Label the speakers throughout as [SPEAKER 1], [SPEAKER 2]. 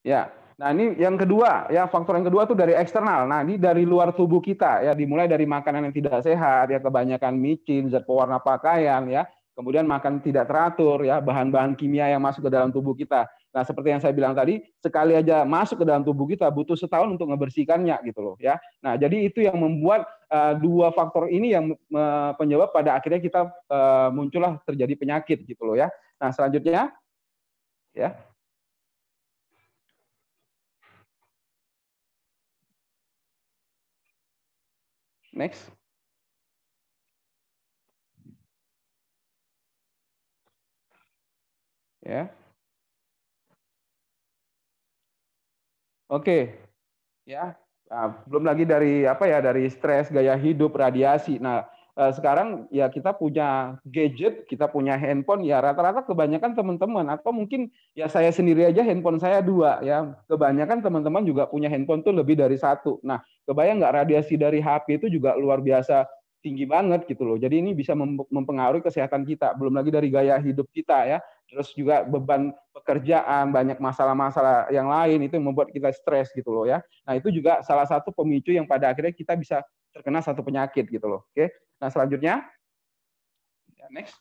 [SPEAKER 1] Ya, nah ini yang kedua ya, faktor yang kedua tuh dari eksternal. Nah ini dari luar tubuh kita ya, dimulai dari makanan yang tidak sehat ya, kebanyakan micin, zat pewarna pakaian ya, kemudian makan tidak teratur ya, bahan-bahan kimia yang masuk ke dalam tubuh kita. Nah seperti yang saya bilang tadi, sekali aja masuk ke dalam tubuh kita butuh setahun untuk membersihkannya gitu loh ya. Nah jadi itu yang membuat dua faktor ini yang penyebab pada akhirnya kita muncullah terjadi penyakit gitu loh ya. Nah selanjutnya ya. Next. Ya. Oke. Ya. Nah, belum lagi dari apa ya, dari stres, gaya hidup, radiasi. Nah, sekarang ya kita punya gadget, kita punya handphone ya, rata-rata kebanyakan teman-teman atau mungkin ya saya sendiri aja handphone saya dua ya. Kebanyakan teman-teman juga punya handphone tuh lebih dari satu. Nah, kebayang nggak radiasi dari HP itu juga luar biasa tinggi banget gitu loh. Jadi ini bisa mempengaruhi kesehatan kita. Belum lagi dari gaya hidup kita ya. Terus juga beban pekerjaan, banyak masalah-masalah yang lain itu yang membuat kita stres gitu loh ya. Nah, itu juga salah satu pemicu yang pada akhirnya kita bisa terkena satu penyakit gitu loh. Oke. Nah, selanjutnya next.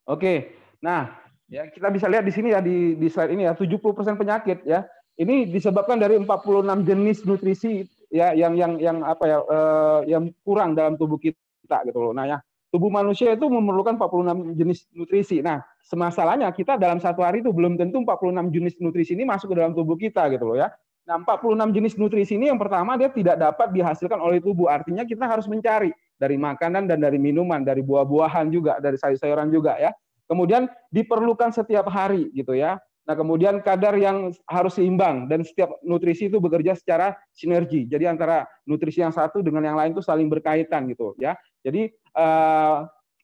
[SPEAKER 1] Oke. Nah, ya kita bisa lihat di sini ya, di slide ini ya, 70% penyakit ya. Ini disebabkan dari 46 jenis nutrisi ya, yang apa ya, yang kurang dalam tubuh kita gitu loh. Nah, ya, tubuh manusia itu memerlukan 46 jenis nutrisi. Nah, masalahnya kita dalam satu hari itu belum tentu 46 jenis nutrisi ini masuk ke dalam tubuh kita gitu loh ya. Nah, 46 jenis nutrisi ini yang pertama dia tidak dapat dihasilkan oleh tubuh. Artinya kita harus mencari dari makanan dan dari minuman, dari buah-buahan juga, dari sayur-sayuran juga ya. Kemudian diperlukan setiap hari gitu ya. Nah, kemudian kadar yang harus seimbang dan setiap nutrisi itu bekerja secara sinergi. Jadi antara nutrisi yang satu dengan yang lain itu saling berkaitan gitu ya. Jadi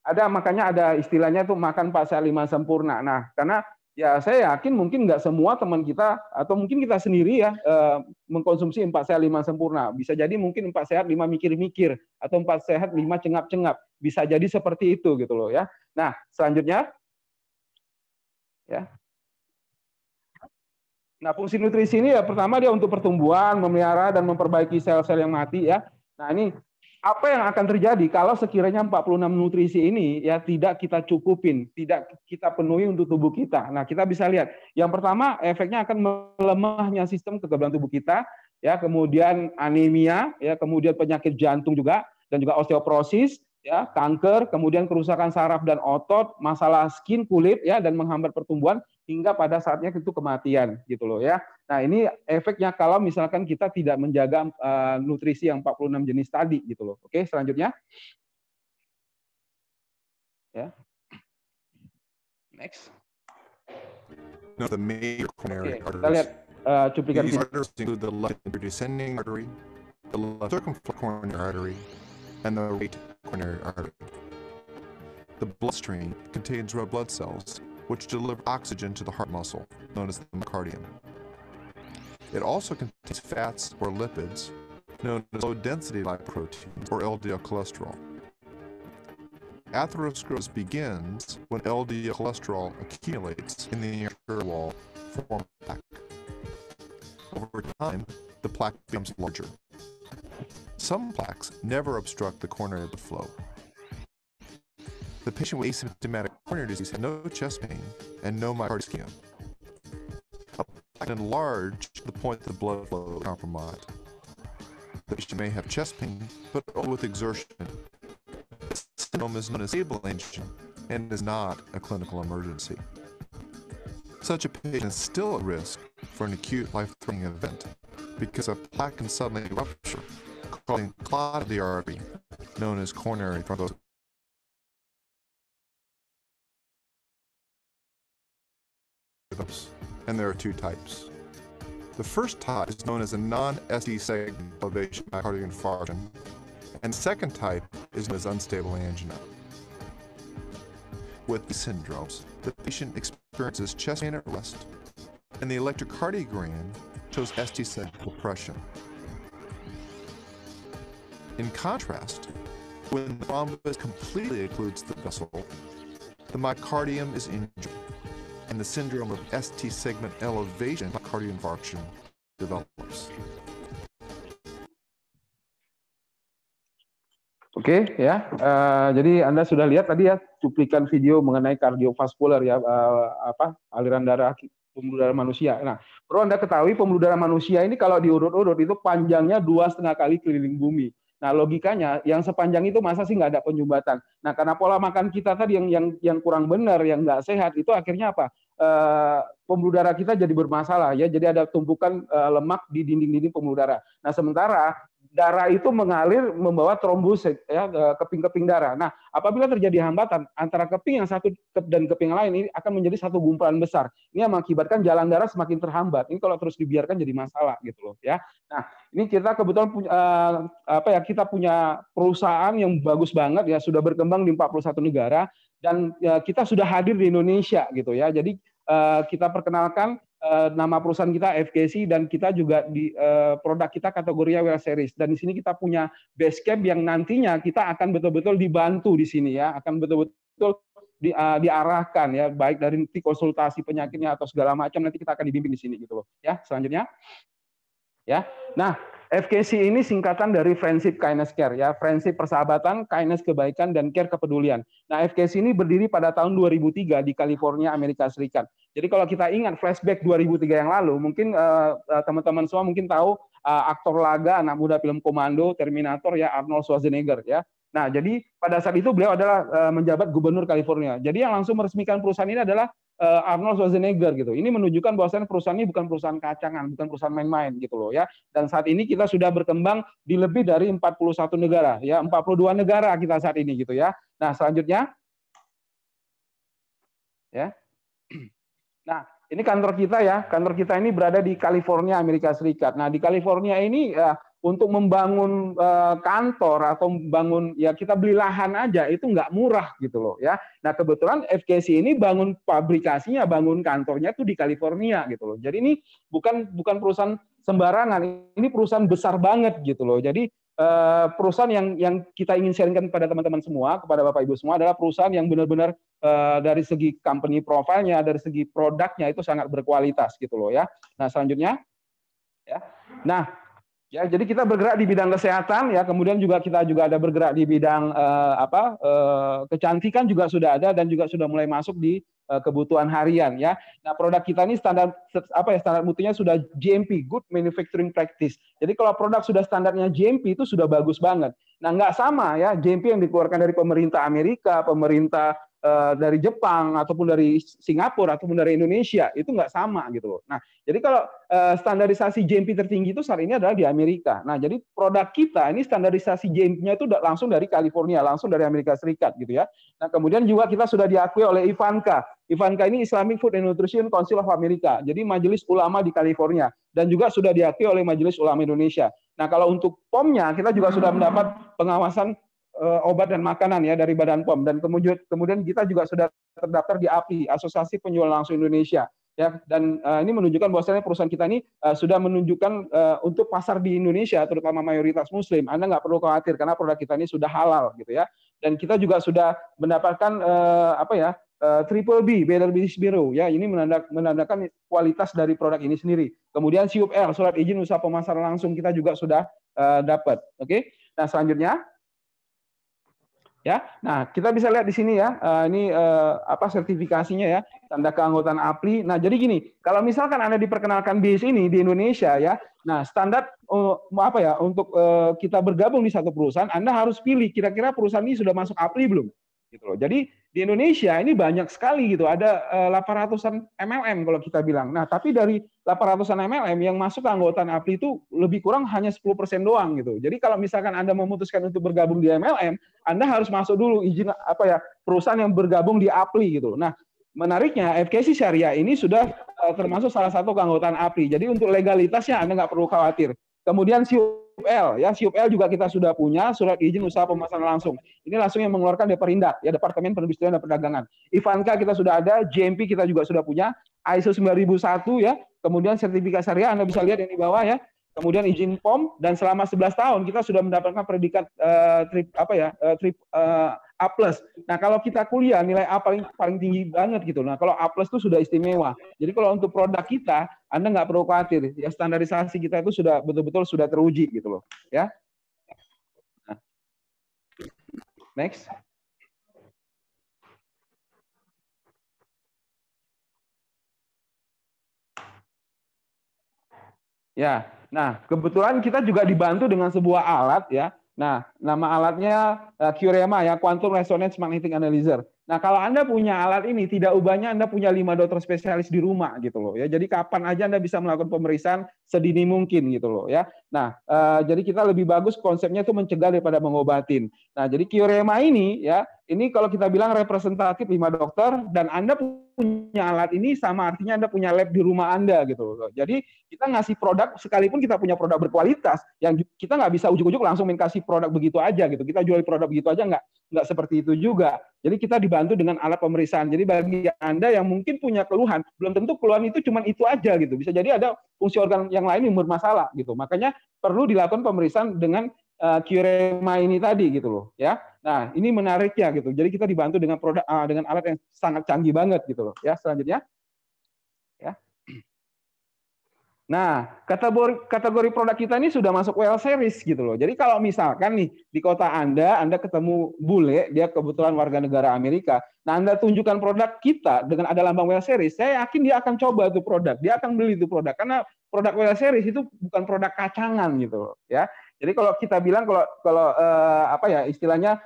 [SPEAKER 1] makanya ada istilahnya tuh makan 4 sehat 5 sempurna. Nah, karena ya saya yakin mungkin nggak semua teman kita atau mungkin kita sendiri ya mengkonsumsi 4 sehat 5 sempurna. Bisa jadi mungkin 4 sehat 5 mikir-mikir atau 4 sehat 5 cengap-cengap. Bisa jadi seperti itu gitu loh ya. Nah, selanjutnya ya. Nah, fungsi nutrisi ini ya pertama dia untuk pertumbuhan, memelihara dan memperbaiki sel-sel yang mati ya. Nah, ini apa yang akan terjadi kalau sekiranya 46 nutrisi ini ya tidak kita cukupin, tidak kita penuhi untuk tubuh kita. Nah, kita bisa lihat. Yang pertama, efeknya akan melemahnya sistem kekebalan tubuh kita, ya, kemudian anemia, ya, kemudian penyakit jantung juga dan juga osteoporosis, ya, kanker, kemudian kerusakan saraf dan otot, masalah skin kulit ya dan menghambat pertumbuhan hingga pada saatnya itu kematian gitu loh ya. Nah, ini efeknya kalau misalkan kita tidak menjaga nutrisi yang 46 jenis tadi gitu loh. Oke, selanjutnya. Ya. Next.
[SPEAKER 2] No, the major coronary
[SPEAKER 1] Oke, kita
[SPEAKER 2] arteries.
[SPEAKER 1] lihat cuplikan
[SPEAKER 2] These
[SPEAKER 1] video.
[SPEAKER 2] arteries include the left descending artery, the left circumflex coronary artery, and the right coronary artery. The bloodstream contains red blood cells, which deliver oxygen to the heart muscle, known as the myocardium. It also contains fats or lipids, known as low-density lipoproteins, or LDL cholesterol. Atherosclerosis begins when LDL cholesterol accumulates in the arterial wall, forming plaque. Over time, the plaque becomes larger. Some plaques never obstruct the coronary blood flow. The patient with asymptomatic coronary disease has no chest pain and no myocardial ischemia. A plaque can enlarge to the point that the blood flow is compromised. The patient may have chest pain, but only with exertion. This syndrome is known as stable angina and is not a clinical emergency. Such a patient is still at risk for an acute life-threatening event because a plaque can suddenly rupture, causing clot of the artery, known as coronary thrombosis. And there are two types. The first type is known as a non-ST segment elevation myocardial infarction, and the second type is known as unstable angina. With these syndromes, the patient experiences chest pain at rest, and the electrocardiogram shows ST segment depression. In contrast, when the thrombus completely occludes the vessel, the myocardium is injured, and the syndrome of ST segment elevation cardiac infarction develops.
[SPEAKER 1] Oke, ya. Jadi Anda sudah lihat tadi ya cuplikan video mengenai kardiovaskular ya, aliran darah pembuluh darah manusia. Nah, perlu Anda ketahui pembuluh darah manusia ini kalau diurut-urut itu panjangnya 2,5 kali keliling bumi. Nah, logikanya yang sepanjang itu masa sih nggak ada penyumbatan. Nah, karena pola makan kita tadi yang kurang benar, yang nggak sehat, itu akhirnya apa? Pembuluh darah kita jadi bermasalah ya. Jadi ada tumpukan lemak di dinding-dinding pembuluh darah. Nah, sementara darah itu mengalir membawa trombus ya, keping-keping darah. Nah, apabila terjadi hambatan antara keping yang satu dan keping yang lain, ini akan menjadi satu gumpalan besar. Ini yang mengakibatkan jalan darah semakin terhambat. Ini kalau terus dibiarkan jadi masalah gitu loh ya. Nah, ini kita kebetulan kita punya perusahaan yang bagus banget ya, sudah berkembang di 41 negara dan kita sudah hadir di Indonesia gitu ya. Jadi kita perkenalkan nama perusahaan kita FKC dan kita juga di produk kita kategorinya Well Series dan di sini kita punya base camp yang nantinya kita akan betul-betul dibantu di sini ya, akan betul-betul diarahkan ya, baik dari konsultasi penyakitnya atau segala macam, nanti kita akan dibimbing di sini gitu loh ya. Selanjutnya ya. Nah, FKC ini singkatan dari Friendship Kindness Care ya, Friendship persahabatan, kindness kebaikan dan care kepedulian. Nah, FKC ini berdiri pada tahun 2003 di California, Amerika Serikat. Jadi kalau kita ingat flashback 2003 yang lalu, mungkin teman-teman semua mungkin tahu aktor laga anak muda film Komando, Terminator ya, Arnold Schwarzenegger ya. Nah, jadi pada saat itu beliau adalah menjabat gubernur California. Jadi yang langsung meresmikan perusahaan ini adalah Arnold Schwarzenegger gitu. Ini menunjukkan bahwasanya perusahaan ini bukan perusahaan kacangan, bukan perusahaan main-main gitu loh ya. Dan saat ini kita sudah berkembang di lebih dari 41 negara ya, 42 negara kita saat ini gitu ya. Nah, selanjutnya ya. Nah, ini kantor kita ya. Kantor kita ini berada di California, Amerika Serikat. Nah, di California ini untuk membangun kantor atau membangun ya kita beli lahan aja itu nggak murah gitu loh ya. Nah, kebetulan FKC ini bangun pabrikasinya, bangun kantornya tuh di California gitu loh. Jadi ini bukan perusahaan sembarangan, ini perusahaan besar banget gitu loh. Jadi perusahaan yang kita ingin sharingkan kepada teman-teman semua, kepada Bapak Ibu semua adalah perusahaan yang benar-benar dari segi company profile-nya, dari segi produknya itu sangat berkualitas gitu loh ya. Nah, selanjutnya ya. Nah, ya, jadi kita bergerak di bidang kesehatan ya, kemudian kita juga ada bergerak di bidang kecantikan juga sudah ada dan juga sudah mulai masuk di kebutuhan harian ya. Nah, produk kita ini standar mutunya sudah GMP, Good Manufacturing Practice. Jadi kalau produk sudah standarnya GMP itu sudah bagus banget. Nah, nggak sama ya GMP yang dikeluarkan dari pemerintah Amerika, pemerintah dari Jepang ataupun dari Singapura ataupun dari Indonesia, itu nggak sama gitu loh. Nah, jadi kalau standarisasi GMP tertinggi itu saat ini adalah di Amerika. Nah, jadi produk kita ini standarisasi GMP-nya itu langsung dari California, langsung dari Amerika Serikat gitu ya. Nah, kemudian juga kita sudah diakui oleh IFANCA. IFANCA ini Islamic Food and Nutrition Council of America. Jadi majelis ulama di California dan juga sudah diakui oleh Majelis Ulama Indonesia. Nah, kalau untuk POM-nya kita juga sudah mendapat pengawasan obat dan makanan ya dari Badan POM, dan kemudian kita juga sudah terdaftar di API, Asosiasi Penjual Langsung Indonesia ya, dan ini menunjukkan bahwasanya perusahaan kita ini sudah menunjukkan untuk pasar di Indonesia terutama mayoritas Muslim. Anda nggak perlu khawatir karena produk kita ini sudah halal gitu ya, dan kita juga sudah mendapatkan Triple B, Better Business Bureau ya, ini menandakan kualitas dari produk ini sendiri. Kemudian SIUP-L, surat izin usaha pemasaran langsung, kita juga sudah dapat. Oke. Nah, selanjutnya ya, nah kita bisa lihat di sini ya, ini sertifikasinya ya, tanda keanggotaan APLI. Nah, jadi gini, kalau misalkan Anda diperkenalkan BIS ini di Indonesia ya, nah standar untuk kita bergabung di satu perusahaan, Anda harus pilih kira-kira perusahaan ini sudah masuk APLI belum, gitu loh. Jadi di Indonesia ini banyak sekali gitu, ada 800-an MLM kalau kita bilang. Nah, tapi dari 800-an MLM yang masuk ke anggotaan APLI itu lebih kurang hanya 10% doang gitu. Jadi kalau misalkan Anda memutuskan untuk bergabung di MLM, Anda harus masuk dulu izin perusahaan yang bergabung di APLI gitu. Nah, menariknya FKC Syariah ini sudah termasuk salah satu keanggotaan APLI. Jadi untuk legalitasnya Anda nggak perlu khawatir. Kemudian SIUP-L ya, SIUP-L juga kita sudah punya surat izin usaha pemasaran langsung. Ini langsung yang mengeluarkan Deperindak ya, Departemen Perindustrian dan Perdagangan. IFANCA kita sudah ada, GMP kita juga sudah punya, ISO 9001 ya. Kemudian sertifikasi syariah Anda bisa lihat yang di bawah ya. kemudian izin POM, dan selama 11 tahun kita sudah mendapatkan predikat A+. Nah, kalau kita kuliah nilai A paling tinggi banget gitu. Nah, kalau A+ itu sudah istimewa. Jadi kalau untuk produk kita, Anda nggak perlu khawatir. Ya, standarisasi kita itu sudah betul-betul sudah teruji gitu loh. Ya. Nah. Next. Ya, nah kebetulan kita juga dibantu dengan sebuah alat ya. Nah, nama alatnya Curema ya, Quantum Resonance Magnetic Analyzer. Nah, kalau Anda punya alat ini, tidak ubahnya Anda punya 5 dokter spesialis di rumah gitu loh ya. Jadi kapan aja Anda bisa melakukan pemeriksaan sedini mungkin gitu loh ya. Nah, jadi kita lebih bagus konsepnya itu mencegah daripada mengobatin. Nah, jadi Curema ini ya, ini kalau kita bilang representatif 5 dokter dan Anda punya alat ini sama artinya Anda punya lab di rumah Anda gitu loh. Jadi kita ngasih produk, sekalipun kita punya produk berkualitas, yang kita nggak bisa ujuk-ujuk langsung kasih produk begitu aja gitu. Kita jual produk begitu aja nggak seperti itu juga. Jadi kita dibantu dengan alat pemeriksaan. Jadi bagi Anda yang mungkin punya keluhan, belum tentu keluhan itu cuma itu aja gitu. Bisa jadi ada fungsi organ yang lain yang bermasalah gitu. Makanya perlu dilakukan pemeriksaan dengan Curema ini tadi gitu loh ya. Nah, ini menariknya gitu. Jadi kita dibantu dengan produk dengan alat yang sangat canggih banget gitu loh ya. Selanjutnya ya. Nah, kategori produk kita ini sudah masuk WL series gitu loh. Jadi kalau misalkan nih di kota Anda ketemu bule, dia kebetulan warga negara Amerika. Nah, Anda tunjukkan produk kita dengan ada lambang WL series, saya yakin dia akan coba itu produk, dia akan beli itu produk karena produk WL series itu bukan produk kacangan gitu loh, ya. Jadi kalau kita bilang kalau istilahnya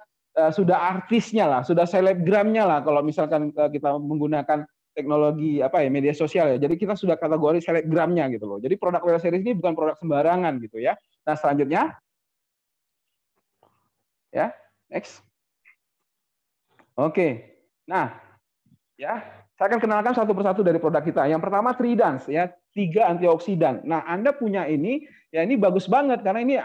[SPEAKER 1] sudah artisnya lah, sudah selebgramnya lah kalau misalkan kita menggunakan teknologi media sosial ya. Jadi kita sudah kategori selebgramnya gitu loh. Jadi produk WL series ini bukan produk sembarangan gitu ya. Nah, selanjutnya ya, next. Oke. Nah, ya, saya akan kenalkan satu persatu dari produk kita. Yang pertama Tridans ya, 3 antioksidan. Nah, Anda punya ini ya, ini bagus banget karena ini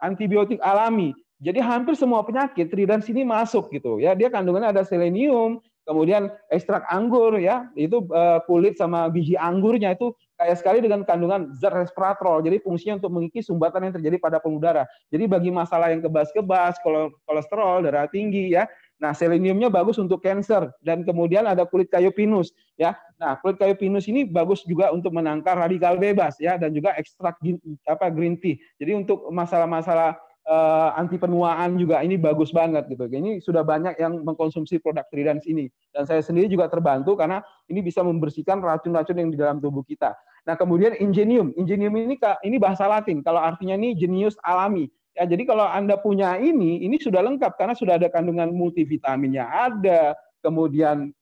[SPEAKER 1] antibiotik alami. Jadi hampir semua penyakit Tridans ini masuk gitu ya. Dia kandungannya ada selenium, kemudian ekstrak anggur ya, itu kulit sama biji anggurnya itu kaya sekali dengan kandungan zat resveratrol. Jadi fungsinya untuk mengikis sumbatan yang terjadi pada pembuluh darah. Jadi bagi masalah yang kebas-kebas, kolesterol, darah tinggi ya. Nah, seleniumnya bagus untuk cancer dan kemudian ada kulit kayu pinus ya. Nah, kulit kayu pinus ini bagus juga untuk menangkal radikal bebas ya dan juga ekstrak green tea. Jadi untuk masalah-masalah anti penuaan juga ini bagus banget gitu. Ini sudah banyak yang mengkonsumsi produk Tridans ini dan saya sendiri juga terbantu karena ini bisa membersihkan racun-racun yang di dalam tubuh kita. Nah, kemudian Ingenium ini bahasa Latin. Kalau artinya ini jenius alami. Ya, jadi kalau Anda punya ini sudah lengkap karena sudah ada kandungan multivitaminnya ada, kemudian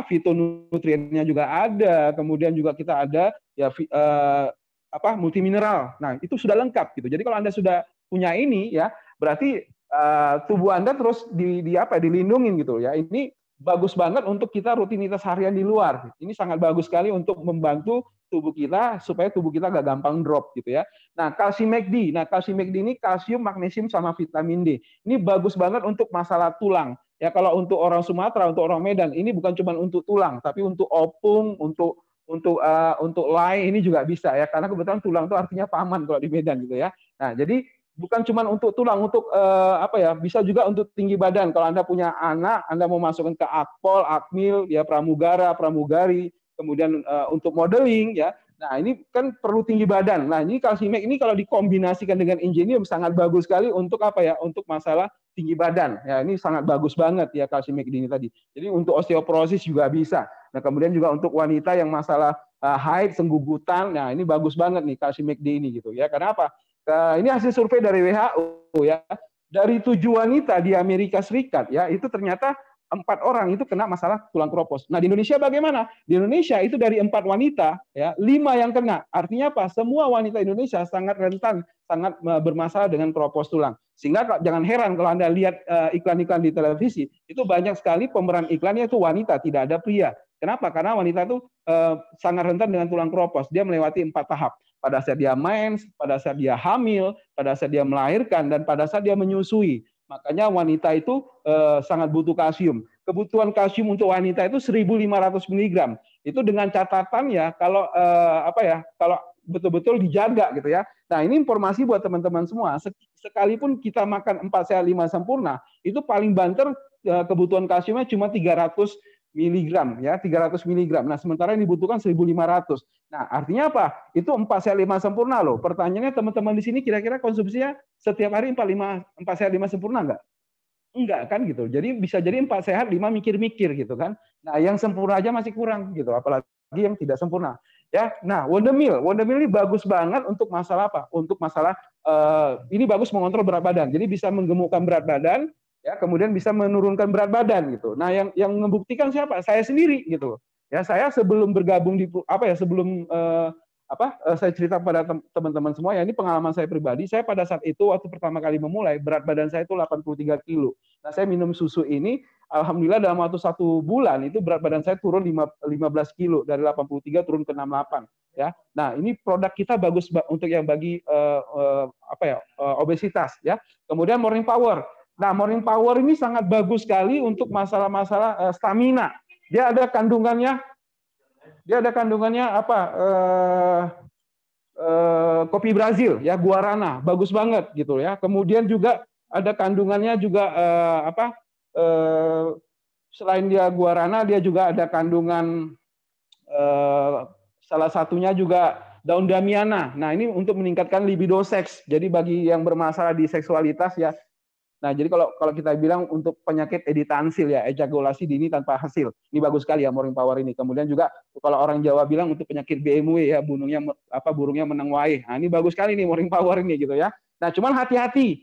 [SPEAKER 1] fitonutriennya juga ada, kemudian juga kita ada ya multimineral. Nah, itu sudah lengkap gitu. Jadi kalau Anda sudah punya ini ya, berarti tubuh Anda terus dilindungin gitu ya. Ini bagus banget untuk kita rutinitas harian di luar. Ini sangat bagus sekali untuk membantu tubuh kita supaya tubuh kita gak gampang drop gitu ya. Nah, Calcimag-D. Nah, Calcimag-D ini kalsium, magnesium sama vitamin D. Ini bagus banget untuk masalah tulang. Ya, kalau untuk orang Sumatera, untuk orang Medan, ini bukan cuma untuk tulang, tapi untuk opung, untuk lay ini juga bisa ya, karena kebetulan tulang itu artinya paman kalau di Medan gitu ya. Nah, jadi bukan cuma untuk tulang, untuk bisa juga untuk tinggi badan. Kalau Anda punya anak, Anda mau masukkan ke Akpol, Akmil, ya pramugara, pramugari, kemudian untuk modeling ya. Nah, ini kan perlu tinggi badan. Nah, ini Calcimag ini kalau dikombinasikan dengan Ingenium sangat bagus sekali untuk untuk masalah tinggi badan. Ya, ini sangat bagus banget ya Calcimag ini tadi. Jadi untuk osteoporosis juga bisa. Nah, kemudian juga untuk wanita yang masalah haid, senggugutan, nah ini bagus banget nih Calcimag-D ini gitu ya. Karena apa? Ini hasil survei dari WHO ya. Dari 7 wanita di Amerika Serikat ya, itu ternyata 4 orang itu kena masalah tulang kropos. Nah, di Indonesia bagaimana? Di Indonesia itu dari 4 wanita ya, 5 yang kena. Artinya apa? Semua wanita Indonesia sangat rentan, sangat bermasalah dengan kropos tulang. Sehingga jangan heran kalau Anda lihat iklan-iklan di televisi, itu banyak sekali pemeran iklannya itu wanita, tidak ada pria. Kenapa? Karena wanita itu sangat rentan dengan tulang kropos. Dia melewati 4 tahap. Pada saat dia mens, pada saat dia hamil, pada saat dia melahirkan, dan pada saat dia menyusui. Makanya wanita itu sangat butuh kalsium. Kebutuhan kalsium untuk wanita itu 1.500 mg. Itu dengan catatan ya, kalau betul-betul dijaga gitu ya. Nah, ini informasi buat teman-teman semua. Sekalipun kita makan 4 sehat 5 sempurna, itu paling banter kebutuhan kalsiumnya cuma 300 miligram ya, 300 miligram. Nah, sementara yang dibutuhkan 1.500. Nah, artinya apa? Itu 4 sehat 5 sempurna loh. Pertanyaannya teman-teman di sini kira-kira konsumsinya setiap hari 4 sehat 5 sempurna enggak? Enggak kan gitu. Jadi bisa jadi 4 sehat 5 mikir-mikir gitu kan. Nah, yang sempurna aja masih kurang gitu, apalagi yang tidak sempurna. Ya. Nah, Wondermeal ini bagus banget untuk masalah apa? Untuk masalah ini bagus mengontrol berat badan. Jadi bisa menggemukkan berat badan, ya, kemudian bisa menurunkan berat badan gitu. Nah, yang membuktikan siapa? Saya sendiri gitu. Ya, saya sebelum bergabung di sebelum saya cerita pada teman-teman semua ya, ini pengalaman saya pribadi. Saya pada saat itu waktu pertama kali memulai, berat badan saya itu 83 kilo. Nah, saya minum susu ini, alhamdulillah dalam waktu 1 bulan itu berat badan saya turun 15 kilo, dari 83 turun ke 68 ya. Nah, ini produk kita bagus untuk yang bagi obesitas ya. Kemudian Morning Power. Nah, Morning Power ini sangat bagus sekali untuk masalah-masalah stamina. Dia ada kandungannya kopi Brazil ya, guarana, bagus banget gitu ya. Kemudian juga ada kandungannya juga selain dia guarana, dia juga ada kandungan salah satunya juga daun damiana. Nah, ini untuk meningkatkan libido seks. Jadi bagi yang bermasalah di seksualitas ya. Nah, jadi kalau kita bilang untuk penyakit editansil ya, ejakulasi dini tanpa hasil, ini bagus sekali ya Morning Power ini. Kemudian juga kalau orang Jawa bilang untuk penyakit BMW ya, burungnya menang wae. Nah, ini bagus sekali nih Morning Power ini gitu ya. Nah, cuman hati-hati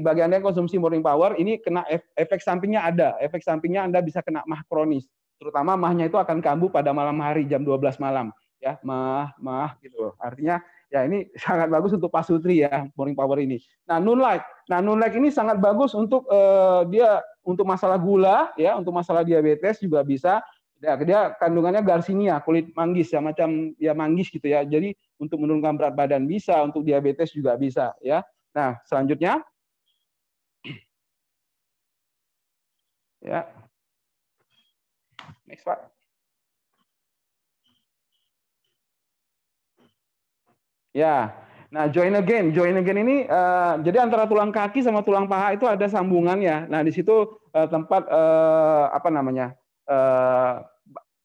[SPEAKER 1] bagi Anda yang konsumsi Morning Power ini kena efek sampingnya ada. Efek sampingnya Anda bisa kena mah kronis. Terutama mahnya itu akan kambuh pada malam hari jam 12 malam ya, mah gitu. Artinya ya ini sangat bagus untuk Pak Sutri ya, Morning Power ini. Nah, Nunlike ini sangat bagus untuk dia untuk masalah gula ya, untuk masalah diabetes juga bisa. Dia kandungannya garcinia, kulit manggis ya, macam ya manggis gitu ya. Jadi untuk menurunkan berat badan bisa, untuk diabetes juga bisa ya. Nah, selanjutnya ya. Next, Pak. Ya, nah join again ini jadi antara tulang kaki sama tulang paha itu ada sambungannya. Nah di situ tempat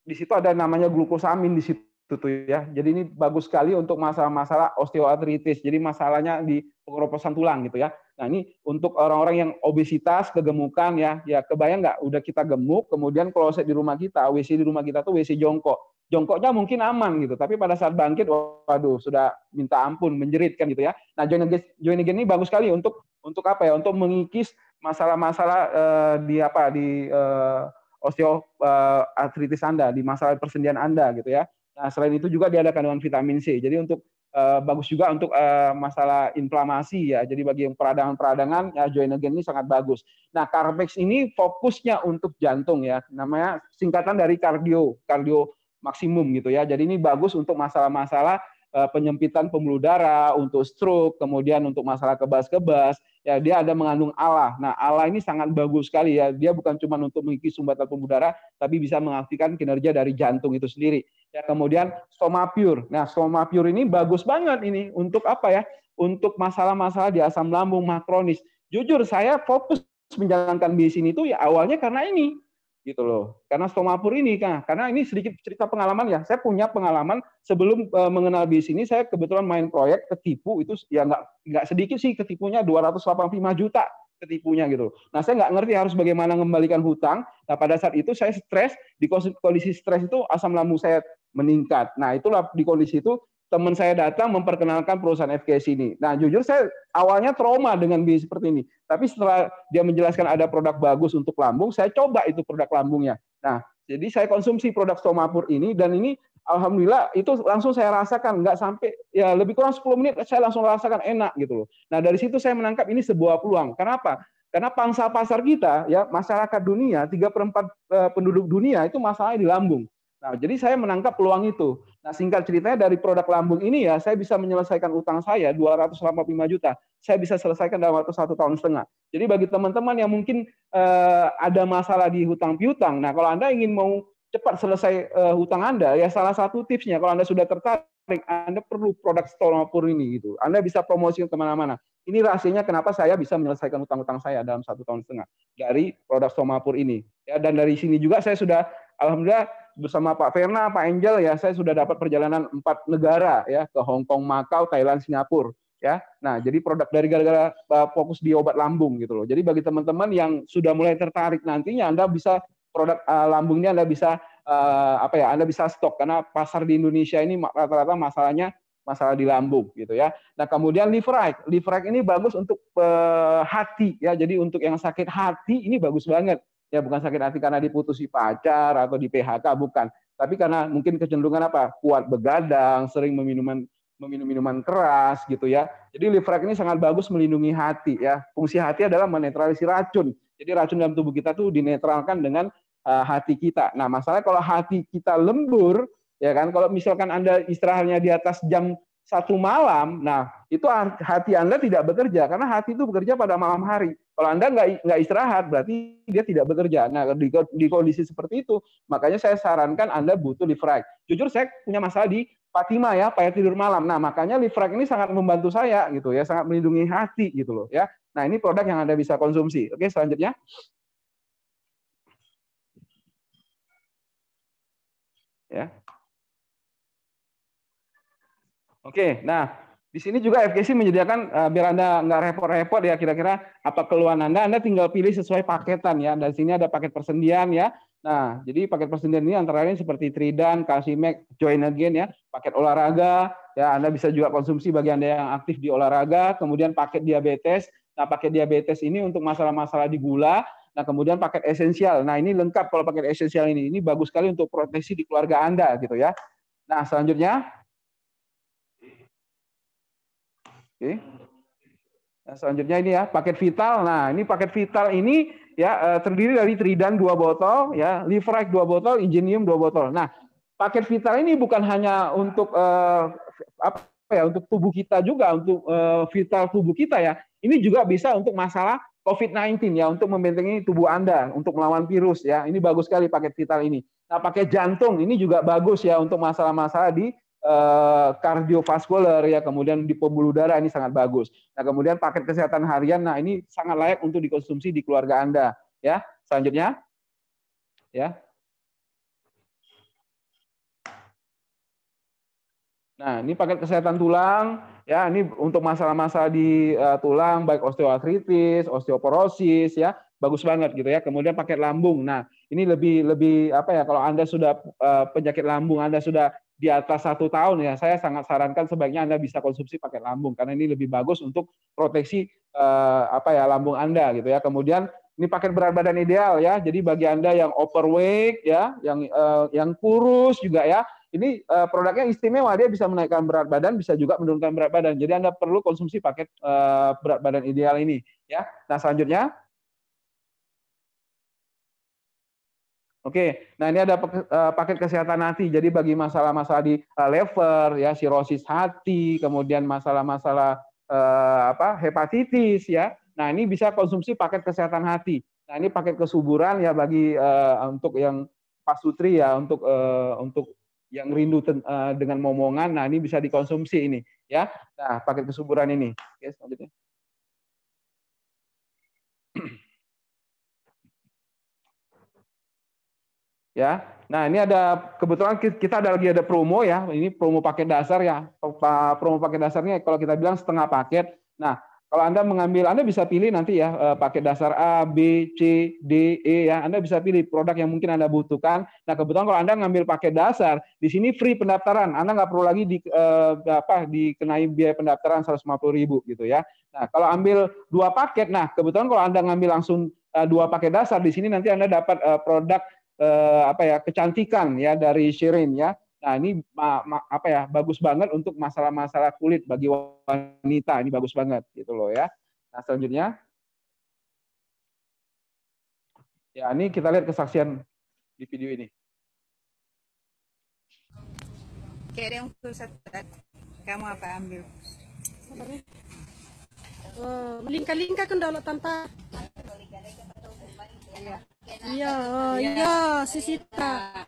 [SPEAKER 1] di situ ada namanya glukosamin di situ tuh ya. Jadi ini bagus sekali untuk masalah-masalah osteoartritis. Jadi masalahnya di pengeroposan tulang gitu ya. Nah ini untuk orang-orang yang obesitas, kegemukan ya, kebayang nggak? Udah kita gemuk, kemudian kloset di rumah kita, WC di rumah kita tuh WC jongkok. Jongkoknya mungkin aman gitu, tapi pada saat bangkit, waduh, sudah minta ampun, menjerit kan gitu ya. Nah, join again ini bagus sekali untuk apa ya? Untuk mengikis masalah-masalah di osteoartritis Anda, di masalah persendian Anda gitu ya. Nah, selain itu juga dia ada kandungan vitamin C. Jadi untuk bagus juga untuk masalah inflamasi ya. Jadi bagi yang peradangan-peradangan ya, join again ini sangat bagus. Nah, Carbex ini fokusnya untuk jantung ya. Namanya singkatan dari kardio maksimum gitu ya. Jadi ini bagus untuk masalah-masalah penyempitan pembuluh darah, untuk stroke, kemudian untuk masalah kebas-kebas. Ya, dia ada mengandung ALA. Nah, ALA ini sangat bagus sekali ya. Dia bukan cuma untuk mengikis sumbatan pembuluh darah, tapi bisa mengaktifkan kinerja dari jantung itu sendiri. Ya, kemudian Stomapure. Nah, Stomapure ini bagus banget ini untuk apa ya? Untuk masalah-masalah di asam lambung, mah kronis. Jujur saya fokus menjalankan bisnis ini itu ya awalnya karena ini. Gitu loh. Karena Stomapure ini karena ini sedikit cerita pengalaman ya. Saya punya pengalaman sebelum mengenal bisnis ini, saya kebetulan main proyek ketipu itu ya nggak sedikit sih ketipunya, 285 juta ketipunya gitu. Nah, saya nggak ngerti harus bagaimana mengembalikan hutang. Nah, pada saat itu saya stres, di kondisi stres itu asam lambung saya meningkat. Nah, itulah di kondisi itu teman saya datang memperkenalkan perusahaan FKS ini. Nah, jujur saya awalnya trauma dengan bisnis seperti ini. Tapi setelah dia menjelaskan ada produk bagus untuk lambung, saya coba itu produk lambungnya. Nah, jadi saya konsumsi produk Stomapure ini, dan ini alhamdulillah itu langsung saya rasakan, nggak sampai ya lebih kurang 10 menit saya langsung rasakan enak gitu loh. Nah, dari situ saya menangkap ini sebuah peluang. Kenapa? Karena pangsa pasar kita ya, masyarakat dunia, 3/4 penduduk dunia itu masalahnya di lambung. Nah, jadi saya menangkap peluang itu. Nah, singkat ceritanya dari produk lambung ini ya, saya bisa menyelesaikan utang saya 285 juta. Saya bisa selesaikan dalam waktu 1,5 tahun. Jadi bagi teman-teman yang mungkin ada masalah di hutang piutang, nah kalau Anda ingin mau cepat selesai hutang Anda, ya salah satu tipsnya kalau Anda sudah tertarik Anda perlu produk Stomapur ini gitu. Anda bisa promosi kemana-mana. Ini rahasianya kenapa saya bisa menyelesaikan utang-utang saya dalam 1,5 tahun dari produk Stomapur ini. Ya, dan dari sini juga saya sudah, alhamdulillah bersama Pak Verna, Pak Angel ya, saya sudah dapat perjalanan 4 negara ya, ke Hong Kong, Makau, Thailand, Singapura. Ya, nah jadi produk dari gara-gara fokus di obat lambung gitu loh. Jadi bagi teman-teman yang sudah mulai tertarik nantinya, Anda bisa produk lambungnya Anda bisa Anda bisa stok karena pasar di Indonesia ini rata-rata masalah di lambung gitu ya. Nah, kemudian Liverite. Liverite ini bagus untuk hati ya. Jadi untuk yang sakit hati ini bagus banget. Ya, bukan sakit hati karena diputusi pacar atau di PHK, bukan. Tapi karena mungkin kecenderungan kuat begadang, sering meminum minuman keras gitu ya. Jadi Liverite ini sangat bagus melindungi hati ya. Fungsi hati adalah menetralisir racun. Jadi racun dalam tubuh kita tuh dinetralkan dengan hati kita. Nah, masalahnya kalau hati kita lembur, ya kan, kalau misalkan Anda istirahatnya di atas jam 1 malam, nah itu hati Anda tidak bekerja, karena hati itu bekerja pada malam hari. Kalau Anda nggak istirahat, berarti dia tidak bekerja. Nah, di kondisi seperti itu, makanya saya sarankan Anda butuh Liverite. Jujur saya punya masalah di Fatima ya, payah tidur malam. Nah, makanya Liverite ini sangat membantu saya gitu ya, sangat melindungi hati gitu loh ya. Nah, ini produk yang Anda bisa konsumsi. Oke, selanjutnya. Ya. Oke, nah di sini juga FKC menyediakan biar Anda nggak repot-repot ya, kira-kira apa keluhan Anda tinggal pilih sesuai paketan ya. Dan sini ada paket persendian ya. Nah, jadi paket persendian ini antara lain seperti Tridan, Calcimax, Join Again ya, paket olahraga ya, Anda bisa juga konsumsi bagi Anda yang aktif di olahraga, kemudian paket diabetes. Nah, paket diabetes ini untuk masalah-masalah di gula. Nah, kemudian paket esensial. Nah, ini lengkap kalau paket esensial ini. Ini bagus sekali untuk proteksi di keluarga Anda gitu ya. Nah, selanjutnya. Oke. Nah, selanjutnya ini ya, paket vital. Nah, ini paket vital ini ya terdiri dari Tridan 2 botol ya, Liverite 2 botol, Ingenium 2 botol. Nah, paket vital ini bukan hanya untuk untuk tubuh kita juga, untuk vital tubuh kita ya. Ini juga bisa untuk masalah COVID-19 ya, untuk membentengi tubuh Anda untuk melawan virus ya. Ini bagus sekali paket vital ini. Nah, paket jantung ini juga bagus ya untuk masalah-masalah di kardiovaskular ya, kemudian di pembuluh darah ini sangat bagus. Nah, kemudian paket kesehatan harian, nah ini sangat layak untuk dikonsumsi di keluarga Anda ya. Selanjutnya ya. Nah, ini paket kesehatan tulang ya, ini untuk masalah-masalah di tulang baik osteoartritis, osteoporosis ya, bagus banget gitu ya. Kemudian paket lambung. Nah, ini lebih kalau Anda sudah penyakit lambung Anda sudah di atas 1 tahun ya, saya sangat sarankan sebaiknya Anda bisa konsumsi paket lambung karena ini lebih bagus untuk proteksi lambung Anda gitu ya. Kemudian ini paket berat badan ideal ya. Jadi bagi Anda yang overweight ya, yang kurus juga ya, ini produknya istimewa, dia bisa menaikkan berat badan, bisa juga menurunkan berat badan. Jadi Anda perlu konsumsi paket berat badan ideal ini ya. Nah, selanjutnya. Oke, nah ini ada paket kesehatan hati. Jadi bagi masalah-masalah di liver, ya, sirosis hati, kemudian masalah-masalah hepatitis, ya. Nah ini bisa konsumsi paket kesehatan hati. Nah ini paket kesuburan ya bagi untuk yang pasutri ya, untuk yang rindu dengan momongan. Nah ini bisa dikonsumsi ini, ya. Nah paket kesuburan ini. Oke, selanjutnya. Ya, nah ini ada kebetulan kita lagi ada promo ya, ini promo paket dasar ya, promo paket dasarnya kalau kita bilang setengah paket. Nah kalau Anda mengambil, Anda bisa pilih nanti ya paket dasar A, B, C, D, E ya, Anda bisa pilih produk yang mungkin Anda butuhkan. Nah kebetulan kalau Anda ngambil paket dasar, di sini free pendaftaran, Anda nggak perlu lagi dikenai biaya pendaftaran 150.000 gitu ya. Nah kalau ambil 2 paket, nah kebetulan kalau Anda ngambil langsung 2 paket dasar, di sini nanti Anda dapat produk kecantikan ya dari Shirin ya. Nah ini bagus banget untuk masalah-masalah kulit bagi wanita, ini bagus banget gitu loh ya. Nah selanjutnya ya, ini kita lihat kesaksian di video ini.
[SPEAKER 3] Kirim kamu apa ambil?
[SPEAKER 4] Lingka-lingka kan dalam tanpa. Iya, iya, Sisita.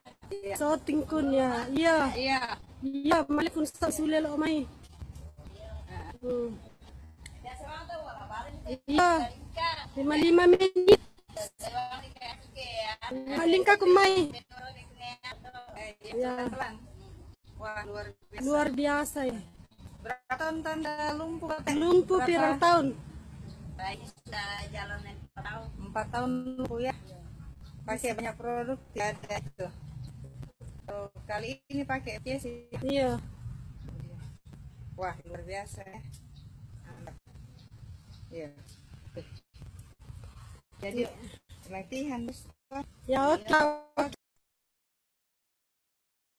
[SPEAKER 4] So tingkunnya, iya.
[SPEAKER 3] Iya.
[SPEAKER 4] Iya, malik kun sa sule lo mai. Iya, 55 menit. Lingka kumai. Ya,
[SPEAKER 3] Wah,
[SPEAKER 4] luar biasa ya.
[SPEAKER 3] Berapa tahun Tanda lumpuh?
[SPEAKER 4] Lumpuh pirang tahun.
[SPEAKER 3] Sudah jalan 4 tahun. 4 tahun lumpuh ya. Pakai banyak produk tidak ada itu. So, kali ini pakai sih.
[SPEAKER 4] Iya.
[SPEAKER 3] Wah, luar biasa ya. Iya. Jadi latihan.
[SPEAKER 4] Ya, oke.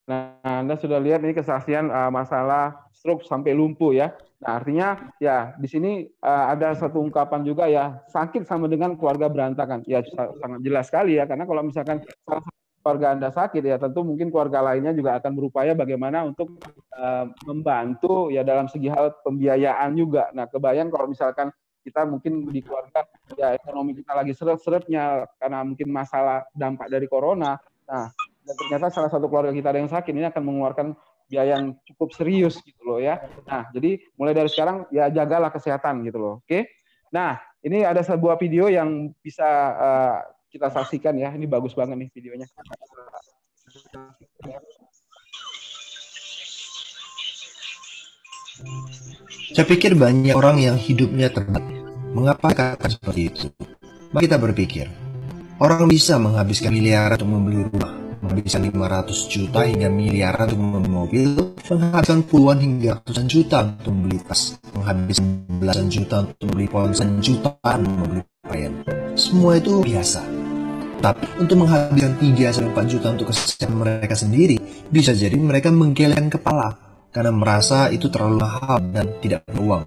[SPEAKER 1] Nah, Anda sudah lihat ini kesaksian masalah stroke sampai lumpuh ya. Nah, artinya ya di sini ada satu ungkapan juga ya, sakit sama dengan keluarga berantakan. Ya sangat jelas sekali ya, karena kalau misalkan salah satu keluarga Anda sakit ya, tentu mungkin keluarga lainnya juga akan berupaya bagaimana untuk membantu ya dalam segi hal pembiayaan juga. Nah, kebayang kalau misalkan kita mungkin di keluarga ya ekonomi kita lagi seret-seretnya karena mungkin masalah dampak dari corona. Nah, dan ternyata salah satu keluarga kita ada yang sakit, ini akan mengeluarkan biaya yang cukup serius gitu loh ya. Nah, jadi mulai dari sekarang ya jagalah kesehatan gitu loh. Oke. Nah, ini ada sebuah video yang bisa kita saksikan ya. Ini bagus banget nih videonya.
[SPEAKER 5] Saya pikir banyak orang yang hidupnya terbatas. Mengapa katakan seperti itu? Mari kita berpikir. Orang bisa menghabiskan miliaran untuk membeli rumah, menghabiskan 500 juta hingga miliaran untuk membeli mobil, menghabiskan puluhan hingga ratusan juta untuk membeli tas, menghabiskan belasan juta untuk membeli ponsel, jutaan membeli pakaian. Semua itu biasa. Tapi untuk menghabiskan 3-4 juta untuk kesehatan mereka sendiri, bisa jadi mereka menggeleng kepala karena merasa itu terlalu mahal dan tidak beruang.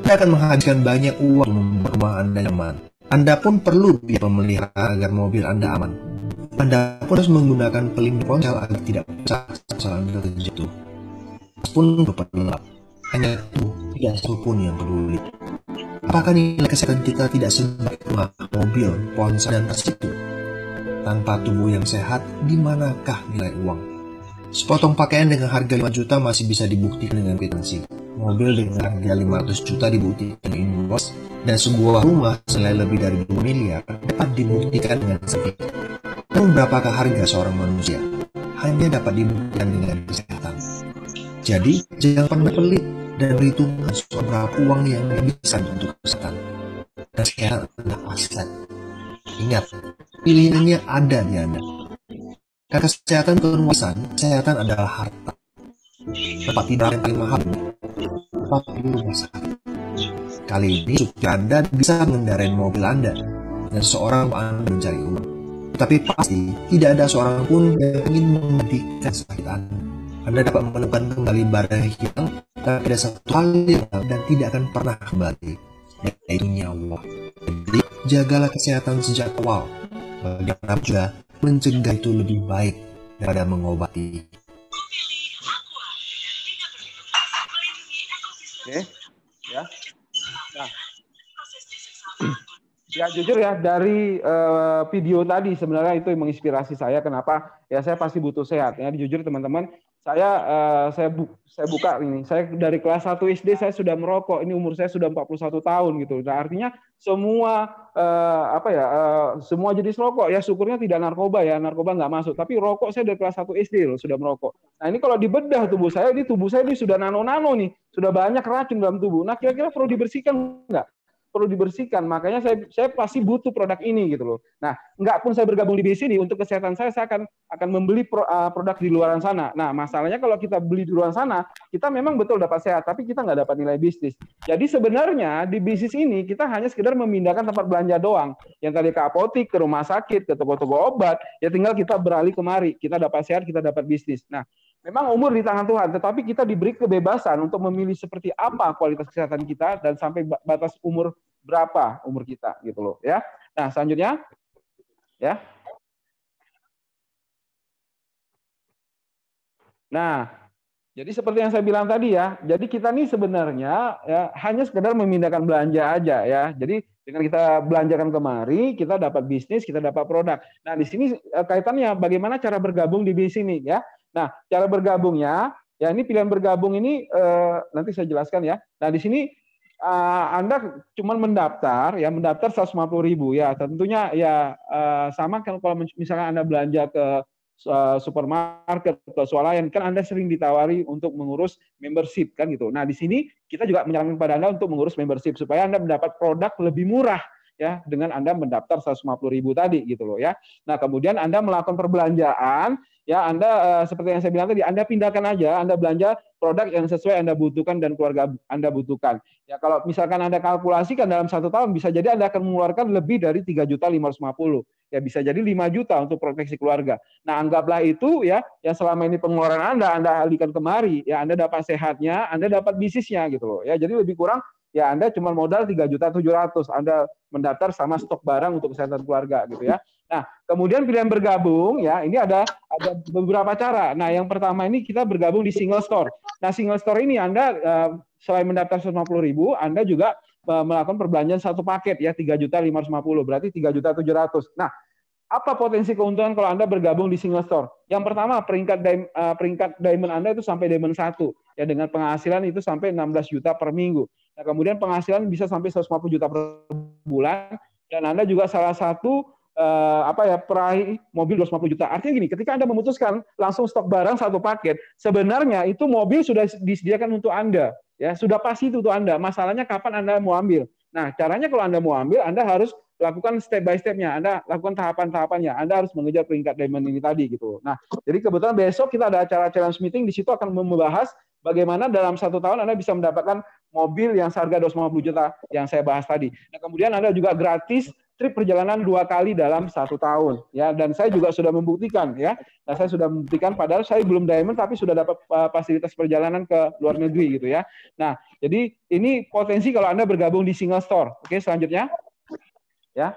[SPEAKER 5] Anda akan menghabiskan banyak uang untuk membuat rumah Anda nyaman. Anda pun perlu biaya pemeliharaan agar mobil Anda aman. Anda pun harus menggunakan pelindung ponsel agar tidak pecah saat Anda terjatuh. Pun berpelap, hanya itu tidak satupun yang peduli. Apakah nilai kesehatan kita tidak sebaik rumah, mobil, ponsel, dan tas itu? Tanpa tubuh yang sehat, di manakah nilai uang? Sepotong pakaian dengan harga 5 juta masih bisa dibuktikan dengan kwitansi. Mobil dengan harga 500 juta dibuktikan invoice, dan sebuah rumah senilai lebih dari 2 miliar dapat dibuktikan dengan CV. Namun berapakah harga seorang manusia? Hanya dapat dibuktikan dengan kesehatan. Jadi, jangan pernah pelit dan berhitungan soal berapa uang yang bisa untuk kesehatan. Dan sekarang adalah aset. Ingat, pilihannya ada di Anda. Karena kesehatan bukan warisan, kesehatan adalah harta. Tempat tidur yang paling mahal, tempat tidur rumah sakit. Kali ini supir Anda bisa mengendarai mobil Anda, dan seorang Anda mencari uang. Tapi pasti tidak ada seorang pun yang ingin menggantikan sakit Anda. Anda dapat menemukan kembali barang yang hilang, tapi ada satu hal yang dan tidak akan pernah kembali, yaitu nyawa. Jadi jagalah kesehatan sejak awal. Bagaimanapun juga mencegah itu lebih baik daripada mengobati.
[SPEAKER 1] Oke, ya. Nah, ya jujur ya dari video tadi sebenarnya itu yang menginspirasi saya. Kenapa? Ya saya pasti butuh sehat. Ya jujur teman-teman, saya buka ini. Saya dari kelas 1 SD saya sudah merokok. Ini umur saya sudah 41 tahun gitu. Nah, artinya semua semua jenis rokok ya syukurnya tidak narkoba ya. Narkoba nggak masuk. Tapi rokok saya dari kelas 1 SD loh sudah merokok. Nah, ini kalau dibedah tubuh saya ini sudah nano-nano nih. Sudah banyak racun dalam tubuh. Nah, kira-kira perlu dibersihkan nggak? Perlu dibersihkan, makanya saya pasti butuh produk ini gitu loh. Nah, nggak pun saya bergabung di sini untuk kesehatan saya akan membeli produk di luar sana. Nah, masalahnya kalau kita beli di luar sana, kita memang betul dapat sehat, tapi kita nggak dapat nilai bisnis. Jadi sebenarnya di bisnis ini kita hanya sekedar memindahkan tempat belanja doang. Yang tadi ke apotik, ke rumah sakit, ke toko-toko obat, ya tinggal kita beralih kemari. Kita dapat sehat, kita dapat bisnis. Nah, memang umur di tangan Tuhan, tetapi kita diberi kebebasan untuk memilih seperti apa kualitas kesehatan kita dan sampai batas umur berapa umur kita gitu loh ya. Nah, selanjutnya ya. Nah, jadi seperti yang saya bilang tadi ya, jadi kita nih sebenarnya ya hanya sekedar memindahkan belanja aja ya. Jadi dengan kita belanjakan kemari, kita dapat bisnis, kita dapat produk. Nah, di sini kaitannya bagaimana cara bergabung di bisnis ini ya. Nah, cara bergabungnya, ya ini pilihan bergabung ini nanti saya jelaskan ya. Nah, di sini Anda cuma mendaftar 150.000 ya. Tentunya ya sama kan kalau misalkan Anda belanja ke supermarket atau swalayan kan Anda sering ditawari untuk mengurus membership kan gitu. Nah, di sini kita juga menyarankan pada Anda untuk mengurus membership supaya Anda mendapat produk lebih murah ya dengan Anda mendaftar 150.000 tadi gitu loh ya. Nah, kemudian Anda melakukan perbelanjaan ya, Anda seperti yang saya bilang tadi, Anda pindahkan aja, Anda belanja produk yang sesuai Anda butuhkan dan keluarga Anda butuhkan. Ya, kalau misalkan Anda kalkulasikan dalam 1 tahun bisa jadi Anda akan mengeluarkan lebih dari 3.550.000. Ya, bisa jadi 5 juta untuk proteksi keluarga. Nah, anggaplah itu ya, yang selama ini pengeluaran Anda alihkan kemari, ya Anda dapat sehatnya, Anda dapat bisnisnya gitu loh. Ya, jadi lebih kurang ya Anda cuma modal 3.700.000. Anda mendaftar sama stok barang untuk kesehatan keluarga gitu ya. Nah, kemudian pilihan bergabung ya, ini ada beberapa cara. Nah, yang pertama ini kita bergabung di single store. Nah, single store ini Anda selain mendaftar 150.000, Anda juga melakukan perbelanjaan satu paket ya 3.550.000, berarti 3.700.000. Nah, apa potensi keuntungan kalau Anda bergabung di single store? Yang pertama, peringkat diamond Anda itu sampai diamond 1 ya, dengan penghasilan itu sampai 16 juta per minggu. Nah, kemudian penghasilan bisa sampai 150 juta per bulan, dan Anda juga salah satu peraih mobil 250 juta. Artinya gini, ketika Anda memutuskan langsung stok barang satu paket, sebenarnya itu mobil sudah disediakan untuk Anda, ya sudah pasti itu untuk Anda. Masalahnya kapan Anda mau ambil. Nah, caranya kalau Anda mau ambil, Anda harus lakukan step by step-nya, Anda lakukan tahapan-tahapannya, Anda harus mengejar peringkat diamond ini tadi gitu. Nah, jadi kebetulan besok kita ada acara challenge meeting, di situ akan membahas bagaimana dalam 1 tahun Anda bisa mendapatkan mobil yang seharga 250 juta yang saya bahas tadi. Nah, kemudian Anda juga gratis trip perjalanan 2 kali dalam 1 tahun ya, dan saya juga sudah membuktikan ya. Nah, saya sudah membuktikan padahal saya belum diamond tapi sudah dapat fasilitas perjalanan ke luar negeri gitu ya. Nah, jadi ini potensi kalau Anda bergabung di single store. Oke, selanjutnya ya.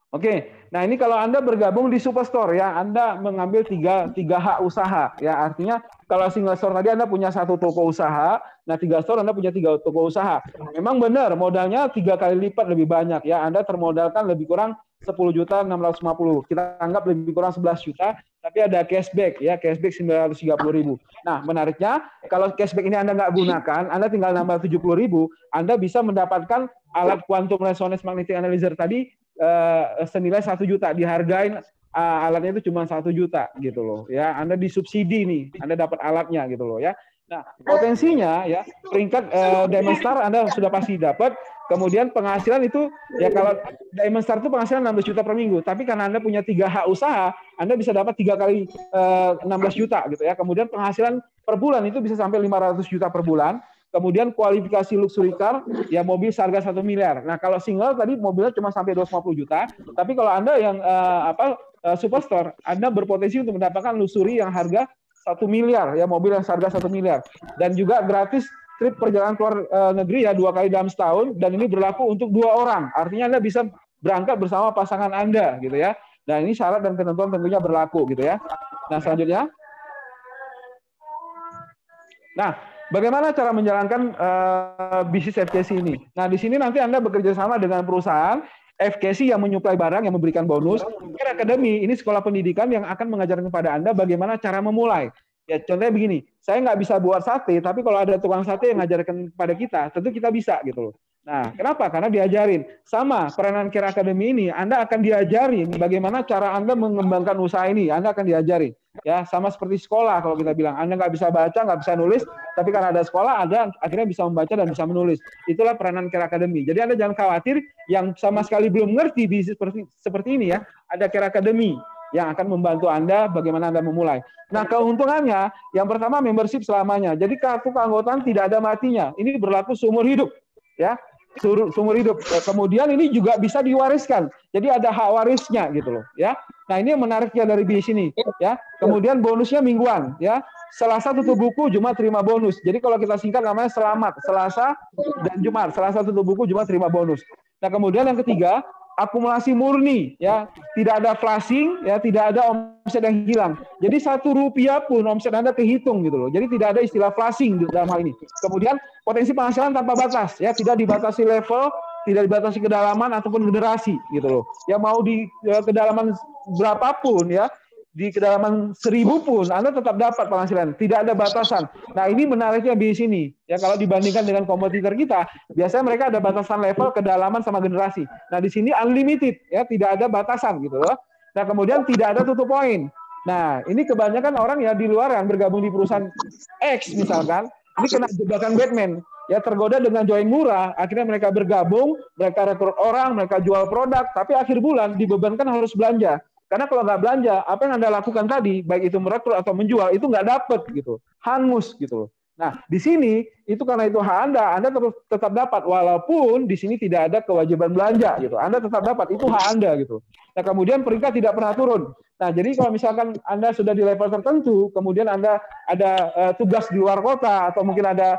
[SPEAKER 1] Oke, nah ini kalau Anda bergabung di Superstore ya, Anda mengambil tiga hak usaha ya, artinya kalau single store tadi Anda punya 1 toko usaha, nah 3 store Anda punya 3 toko usaha. Memang benar modalnya 3 kali lipat lebih banyak ya, Anda termodalkan lebih kurang 10.650.000, kita anggap lebih kurang 11 juta, tapi ada cashback ya, cashback 930.000. Nah, menariknya kalau cashback ini Anda nggak gunakan, Anda tinggal nambah 70.000, Anda bisa mendapatkan alat quantum resonance magnetic analyzer tadi senilai 1 juta, dihargain alatnya itu cuma 1 juta gitu loh ya. Anda disubsidi nih, Anda dapat alatnya gitu loh ya. Nah, potensinya ya peringkat Diamond Star Anda sudah pasti dapat. Kemudian penghasilan itu ya, kalau Diamond Star itu penghasilan 16 juta per minggu, tapi karena Anda punya 3 hak usaha, Anda bisa dapat 3 kali 16 juta gitu ya. Kemudian penghasilan per bulan itu bisa sampai 500 juta per bulan. Kemudian kualifikasi luxury car, ya mobil seharga 1 miliar. Nah, kalau single tadi mobilnya cuma sampai 250 juta. Tapi kalau Anda yang Superstore, Anda berpotensi untuk mendapatkan luxury yang harga 1 miliar, ya mobil yang seharga 1 miliar. Dan juga gratis trip perjalanan keluar negeri ya 2 kali dalam setahun. Dan ini berlaku untuk 2 orang. Artinya Anda bisa berangkat bersama pasangan Anda gitu ya. Dan ini syarat dan ketentuan tentunya berlaku gitu ya. Nah, selanjutnya. Nah, bagaimana cara menjalankan bisnis FKC ini? Nah, di sini nanti Anda bekerja sama dengan perusahaan FKC yang menyuplai barang, yang memberikan bonus. Care Academy ini sekolah pendidikan yang akan mengajarkan kepada Anda bagaimana cara memulai. Ya, contohnya begini, saya nggak bisa buat sate, tapi kalau ada tukang sate yang ngajarkan kepada kita, tentu kita bisa gitu loh. Nah, kenapa? Karena diajarin. Sama peranan Care Academy ini, Anda akan diajarin bagaimana cara Anda mengembangkan usaha ini. Anda akan diajarin. Ya, sama seperti sekolah kalau kita bilang. Anda nggak bisa baca, nggak bisa nulis, tapi karena ada sekolah, Anda akhirnya bisa membaca dan bisa menulis. Itulah peranan Care Academy. Jadi Anda jangan khawatir yang sama sekali belum ngerti bisnis seperti ini ya. Ada Care Academy yang akan membantu Anda bagaimana Anda memulai. Nah, keuntungannya, yang pertama membership selamanya. Jadi kartu keanggotaan tidak ada matinya. Ini berlaku seumur hidup. Ya, seumur hidup. Kemudian ini juga bisa diwariskan. Jadi ada hak warisnya gitu loh, ya. Nah, ini yang menariknya dari bisnis ini, ya. Kemudian bonusnya mingguan, ya. Selasa tutup buku, Jumat terima bonus. Jadi kalau kita singkat namanya selamat, Selasa dan Jumat. Selasa tutup buku, Jumat terima bonus. Nah, kemudian yang ketiga, akumulasi murni, ya, tidak ada flashing, ya, tidak ada omset yang hilang. Jadi 1 rupiah pun omset Anda kehitung gitu loh. Jadi tidak ada istilah flashing dalam hal ini. Kemudian potensi penghasilan tanpa batas, ya, tidak dibatasi level, tidak dibatasi kedalaman ataupun generasi gitu loh. Ya mau di kedalaman berapapun ya, di kedalaman 1000 pun Anda tetap dapat penghasilan, tidak ada batasan. Nah ini menariknya di sini ya, kalau dibandingkan dengan kompetitor kita, biasanya mereka ada batasan level, kedalaman sama generasi. Nah di sini unlimited ya, tidak ada batasan gitu loh. Nah kemudian tidak ada tutup poin. Nah ini kebanyakan orang ya di luar yang bergabung di perusahaan X misalkan, ini kena jebakan Batman. Ya tergoda dengan join murah, akhirnya mereka bergabung, mereka rekrut orang, mereka jual produk, tapi akhir bulan dibebankan harus belanja. Karena kalau nggak belanja, apa yang Anda lakukan tadi, baik itu merekrut atau menjual, itu nggak dapet gitu, hangus gitu. Nah di sini itu karena itu hak Anda tetap dapat, walaupun di sini tidak ada kewajiban belanja gitu, Anda tetap dapat, itu hak Anda gitu. Nah kemudian peringkat tidak pernah turun. Nah, jadi kalau misalkan Anda sudah di level tertentu, kemudian Anda ada tugas di luar kota atau mungkin ada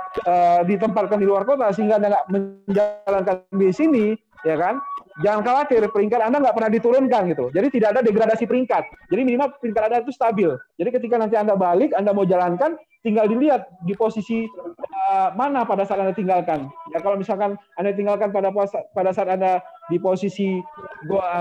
[SPEAKER 1] ditempatkan di luar kota sehingga Anda nggak menjalankan di sini, ya kan? Jangan khawatir, peringkat Anda nggak pernah diturunkan gitu. Jadi tidak ada degradasi peringkat. Jadi minimal peringkat Anda itu stabil. Jadi ketika nanti Anda balik, Anda mau jalankan, tinggal dilihat di posisi mana pada saat Anda tinggalkan. Ya kalau misalkan Anda tinggalkan pada saat Anda di posisi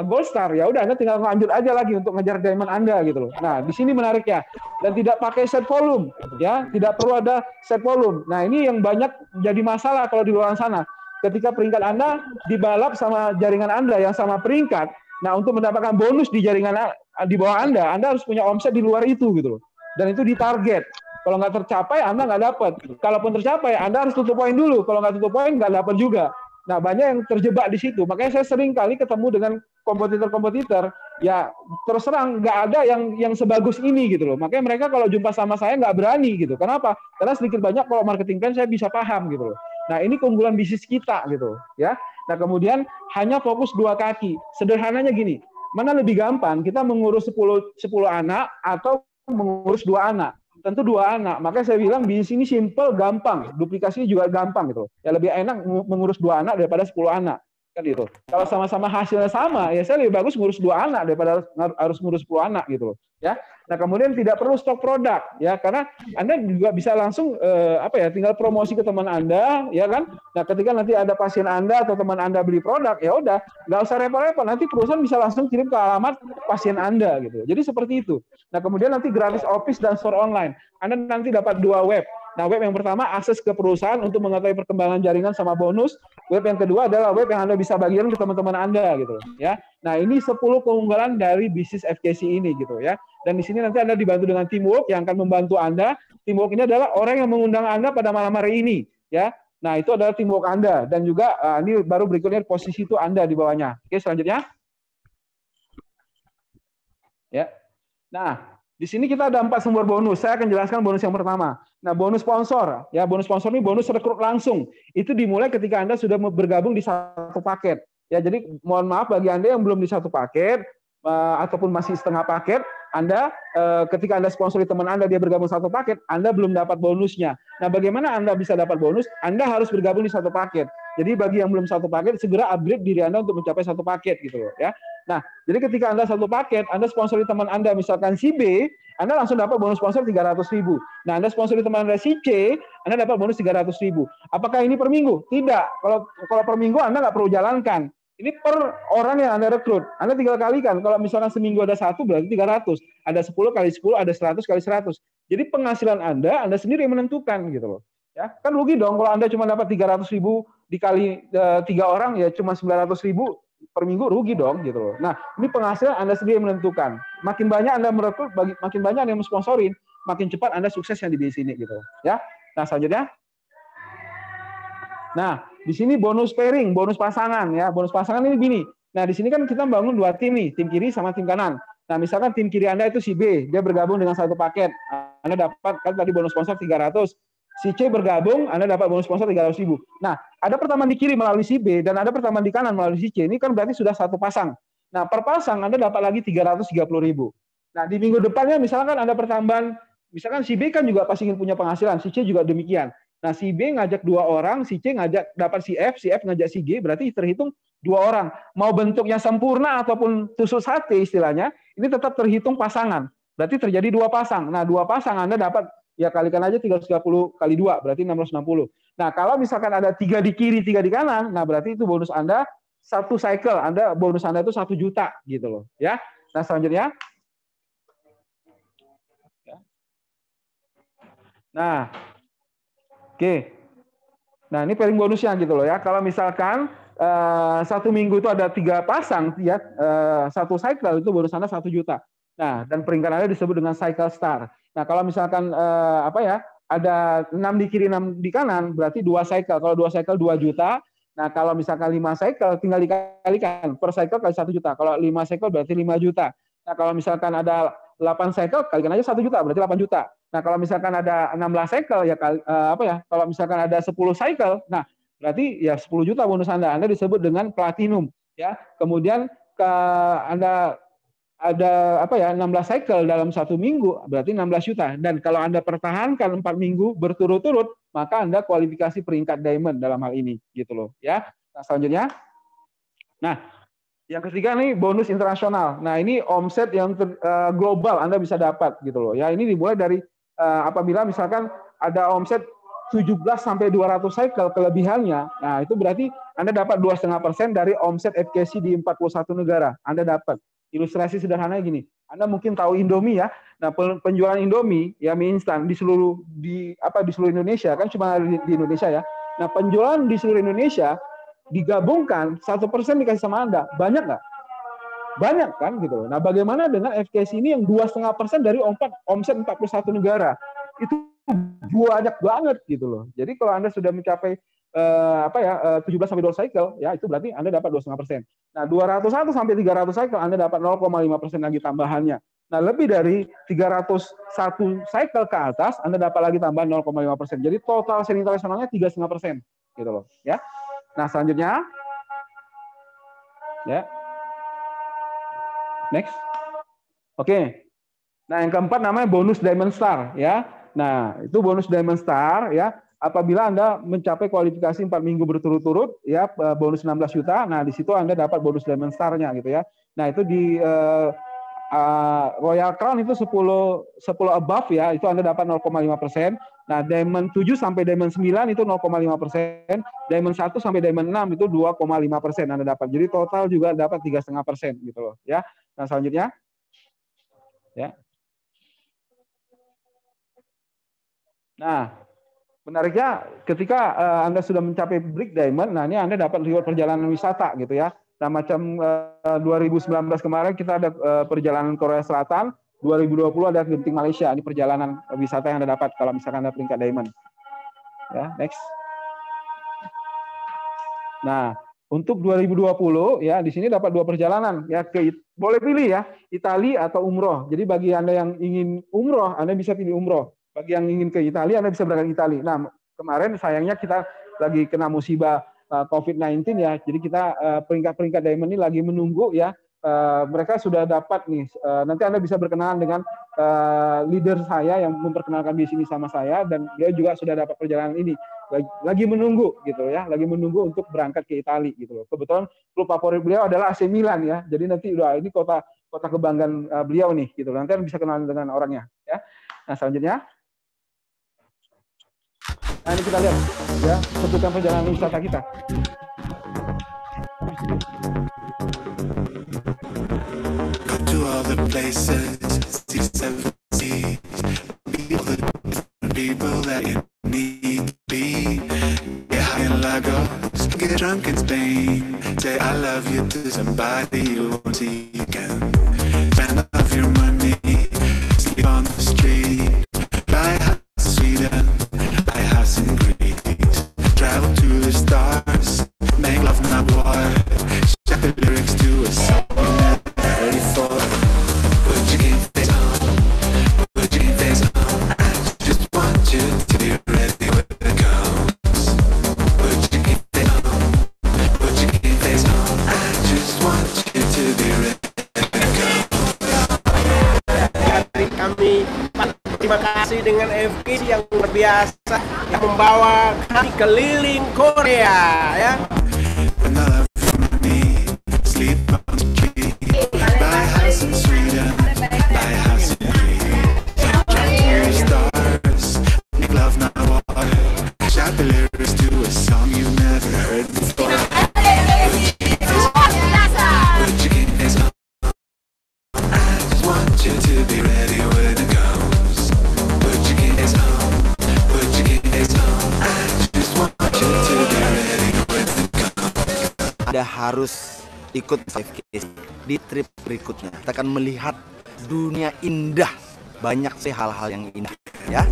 [SPEAKER 1] Gold Star, ya udah Anda tinggal lanjut aja lagi untuk ngejar diamond Anda gitu loh. Nah, di sini menariknya. Dan tidak pakai set volume, ya, tidak perlu ada set volume. Nah, ini yang banyak jadi masalah kalau di luar sana. Ketika peringkat Anda dibalap sama jaringan Anda yang sama peringkat, nah untuk mendapatkan bonus di jaringan di bawah Anda harus punya omset di luar itu gitu loh. Dan itu ditarget. Kalau nggak tercapai, Anda nggak dapat. Kalaupun tercapai, Anda harus tutup poin dulu. Kalau nggak tutup poin, nggak dapat juga. Nah, banyak yang terjebak di situ. Makanya saya sering kali ketemu dengan kompetitor-kompetitor, ya terus terang nggak ada yang sebagus ini gitu loh. Makanya mereka kalau jumpa sama saya nggak berani gitu. Kenapa? Karena sedikit banyak kalau marketing plan saya bisa paham gitu loh. Nah, ini keunggulan bisnis kita gitu ya. Nah, kemudian hanya fokus 2 kaki. Sederhananya gini, mana lebih gampang kita mengurus 10 anak atau mengurus 2 anak? Tentu 2 anak. Makanya saya bilang bisnis ini simple, gampang. Duplikasinya juga gampang gitu. Ya lebih enak mengurus 2 anak daripada 10 anak. Kan gitu. Kalau sama-sama hasilnya sama, ya saya lebih bagus ngurus 2 anak daripada harus ngurus 10 anak gitu loh. Ya. Nah, kemudian tidak perlu stok produk ya, karena Anda juga bisa langsung tinggal promosi ke teman Anda, ya kan? Nah, ketika nanti ada pasien Anda atau teman Anda beli produk, ya udah, nggak usah repot-repot, nanti perusahaan bisa langsung kirim ke alamat pasien Anda gitu. Jadi seperti itu. Nah, kemudian nanti gratis office dan store online. Anda nanti dapat 2 web. Nah, web yang pertama akses ke perusahaan untuk mengetahui perkembangan jaringan sama bonus. Web yang kedua adalah web yang Anda bisa bagikan ke teman-teman Anda gitu ya. Nah, ini 10 keunggulan dari bisnis FKC ini gitu ya. Dan di sini nanti Anda dibantu dengan teamwork yang akan membantu Anda. Teamwork ini adalah orang yang mengundang Anda pada malam hari ini ya. Nah, itu adalah teamwork Anda dan juga ini baru berikutnya posisi itu Anda di bawahnya. Oke, selanjutnya. Ya. Nah, di sini kita ada 4 sumber bonus. Saya akan jelaskan bonus yang pertama. Nah, bonus sponsor. Ya, bonus sponsor ini bonus rekrut langsung. Itu dimulai ketika Anda sudah bergabung di satu paket. Ya, jadi mohon maaf bagi Anda yang belum di satu paket ataupun masih setengah paket, Anda ketika Anda sponsori teman Anda dia bergabung satu paket, Anda belum dapat bonusnya. Nah, bagaimana Anda bisa dapat bonus? Anda harus bergabung di satu paket. Jadi bagi yang belum satu paket, segera upgrade diri Anda untuk mencapai satu paket gitu loh ya. Nah, jadi ketika Anda satu paket, Anda sponsori teman Anda misalkan si B, Anda langsung dapat bonus sponsor 300.000. Nah, Anda sponsori teman Anda si C, Anda dapat bonus 300.000. Apakah ini per minggu? Tidak. Kalau per minggu Anda nggak perlu jalankan. Ini per orang yang Anda rekrut. Anda tinggal kalikan. Kalau misalnya seminggu ada 1, berarti 300. Ada 10 kali 10, ada 100 kali 100. Jadi penghasilan Anda sendiri yang menentukan gitu loh. Ya, kan rugi dong kalau Anda cuma dapat 300.000 dikali 3 orang, ya cuma 900.000 per minggu, rugi dong gitu loh. Nah, ini penghasilan Anda sendiri yang menentukan. Makin banyak Anda merekrut, makin banyak Anda yang mensponsorin, makin cepat Anda sukses yang di sini gitu. Ya. Nah, selanjutnya. Nah, di sini bonus pairing, bonus pasangan ya. Bonus pasangan ini gini. Nah, di sini kan kita bangun 2 tim nih, tim kiri sama tim kanan. Nah, misalkan tim kiri Anda itu si B, dia bergabung dengan satu paket. Anda dapat kan tadi bonus sponsor 300. Si C bergabung, Anda dapat bonus sponsor 300.000. Nah, ada pertemuan di kiri melalui si B dan ada pertemuan di kanan melalui si C. Ini kan berarti sudah satu pasang. Nah, per pasang Anda dapat lagi 330.000. Nah, di minggu depannya misalkan ada pertambahan, misalkan si B kan juga pasti ingin punya penghasilan, si C juga demikian. Nah, si B ngajak 2 orang, si C ngajak dapat si F ngajak si G, berarti terhitung 2 orang. Mau bentuknya sempurna ataupun tusuk sate istilahnya, ini tetap terhitung pasangan. Berarti terjadi 2 pasang. Nah, 2 pasang Anda dapat ya kalikan aja 330 kali 2, berarti 660. Nah, kalau misalkan ada 3 di kiri, 3 di kanan, nah berarti itu bonus Anda satu cycle, bonus Anda itu 1 juta gitu loh, ya. Nah, selanjutnya. Nah, oke. Nah, ini pairing bonusnya gitu loh ya. Kalau misalkan 1 minggu itu ada 3 pasang, ya, 1 cycle itu bonus Anda 1 juta. Nah, dan peringkat Anda disebut dengan cycle star. Nah, kalau misalkan ada 6 di kiri, 6 di kanan, berarti 2 cycle. Kalau 2 cycle 2 juta. Nah, kalau misalkan 5 cycle tinggal dikalikan per cycle kali 1 juta. Kalau 5 cycle berarti 5 juta. Nah, kalau misalkan ada 8 cycle kalikan aja 1 juta, berarti 8 juta. Nah, kalau misalkan ada 16 cycle ya kalau misalkan ada 10 cycle, nah berarti ya 10 juta bonus Anda. Anda disebut dengan platinum, ya. Kemudian Anda ada 16 cycle dalam 1 minggu, berarti 16 juta. Dan kalau Anda pertahankan 4 minggu berturut-turut, maka Anda kualifikasi peringkat diamond dalam hal ini, gitu loh, ya. Nah, selanjutnya. Nah, yang ketiga nih bonus internasional. Nah, ini omset yang global Anda bisa dapat, gitu loh. Ya, ini dimulai dari apabila misalkan ada omset 17 sampai 200 cycle kelebihannya, nah itu berarti Anda dapat 2,5% dari omset FKC di 41 negara. Anda dapat. Ilustrasi sederhananya gini, Anda mungkin tahu Indomie ya. Nah, penjualan Indomie ya mie instan di seluruh Indonesia kan cuma ada di Indonesia ya. Nah, penjualan di seluruh Indonesia digabungkan 1% dikasih sama Anda, banyak nggak? Banyak kan gitu. Nah, bagaimana dengan FKC ini yang 2,5% dari omset 41 negara? Itu banyak banget gitu loh. Jadi kalau Anda sudah mencapai 17 sampai 200 cycle, ya itu berarti Anda dapat 2,5%. Nah, 201 sampai 300 cycle Anda dapat 0,5% lagi tambahannya. Nah, lebih dari 301 cycle ke atas Anda dapat lagi tambahan 0,5%. Jadi total sharing internasionalnya 3,5% gitu loh, ya. Nah, selanjutnya ya. Next. Oke. Nah, yang keempat namanya bonus Diamond Star ya. Nah, itu bonus Diamond Star ya. Apabila Anda mencapai kualifikasi 4 minggu berturut-turut ya bonus 16 juta. Nah, di situ Anda dapat bonus Diamond Star-nya gitu ya. Nah, itu di Royal Crown itu 10 above ya, itu Anda dapat 0,5%. Nah, Diamond 7 sampai Diamond 9 itu 0,5%, Diamond 1 sampai Diamond 6 itu 2,5% Anda dapat. Jadi total juga dapat 3,5% gitu loh ya. Nah, selanjutnya ya. Nah, menariknya ketika Anda sudah mencapai Brick Diamond, nah ini Anda dapat reward perjalanan wisata gitu ya. Nah, macam 2019 kemarin kita ada perjalanan Korea Selatan, 2020 ada Genting Malaysia. Ini perjalanan wisata yang Anda dapat kalau misalkan Anda peringkat Diamond. Ya, next. Nah, untuk 2020 ya di sini dapat 2 perjalanan ya boleh pilih ya, Italia atau umroh. Jadi bagi Anda yang ingin umroh, Anda bisa pilih umroh. Bagi yang ingin ke Italia, Anda bisa berangkat ke Italia. Nah, kemarin sayangnya kita lagi kena musibah COVID-19 ya. Jadi kita peringkat-peringkat Diamond ini lagi menunggu ya. Mereka sudah dapat nih. Nanti Anda bisa berkenalan dengan leader saya yang memperkenalkan di sini sama saya dan dia juga sudah dapat perjalanan ini. Lagi menunggu gitu ya. Lagi menunggu untuk berangkat ke Italia gitu loh. Kebetulan klub favorit beliau adalah AC Milan ya. Jadi nanti ini kota kebanggaan beliau nih gitu. Nanti Anda bisa kenalan dengan orangnya ya. Nah, selanjutnya nah, ini kita lihat ya sebutan perjalanan wisata kita.
[SPEAKER 6] To all the places, see seven seas, be all the different people that you need to be. Get high in Lagos, get drunk in Spain, say I love you to somebody you won't see again. Spend off your money, sleep on the street, buy a house in Sweden, buy a house in Greece, travel to the stars, make love not war, check the lyrics to a song you're never ready for. Put your game face on, put your game face on, I just want you to be ready when it comes. Put your game face on, put your game face on, I just want you to be ready when it comes.
[SPEAKER 7] Dari kami terima kasih dengan FKC yang luar biasa yang membawa kami keliling Korea ya.
[SPEAKER 6] When I love you money, sleep on the street, buy a house in Sweden, buy a house in Greece, travel to the stars,
[SPEAKER 8] harus ikut 5K di trip berikutnya. Kita akan melihat dunia indah, banyak sih hal-hal yang indah ya.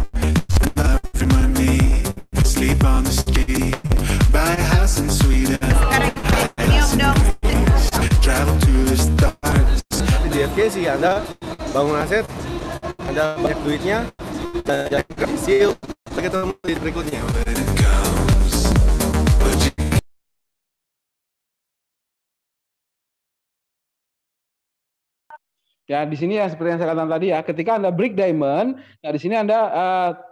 [SPEAKER 6] Sleep on the street, buy a house in Sweden, travel to the stars.
[SPEAKER 7] Di FK sih Anda bangun aset, Anda banyak duitnya, dan jadi kecil. Kita ketemu di berikutnya.
[SPEAKER 1] Ya, di sini ya seperti yang saya katakan tadi ya, ketika Anda break diamond, nah di sini Anda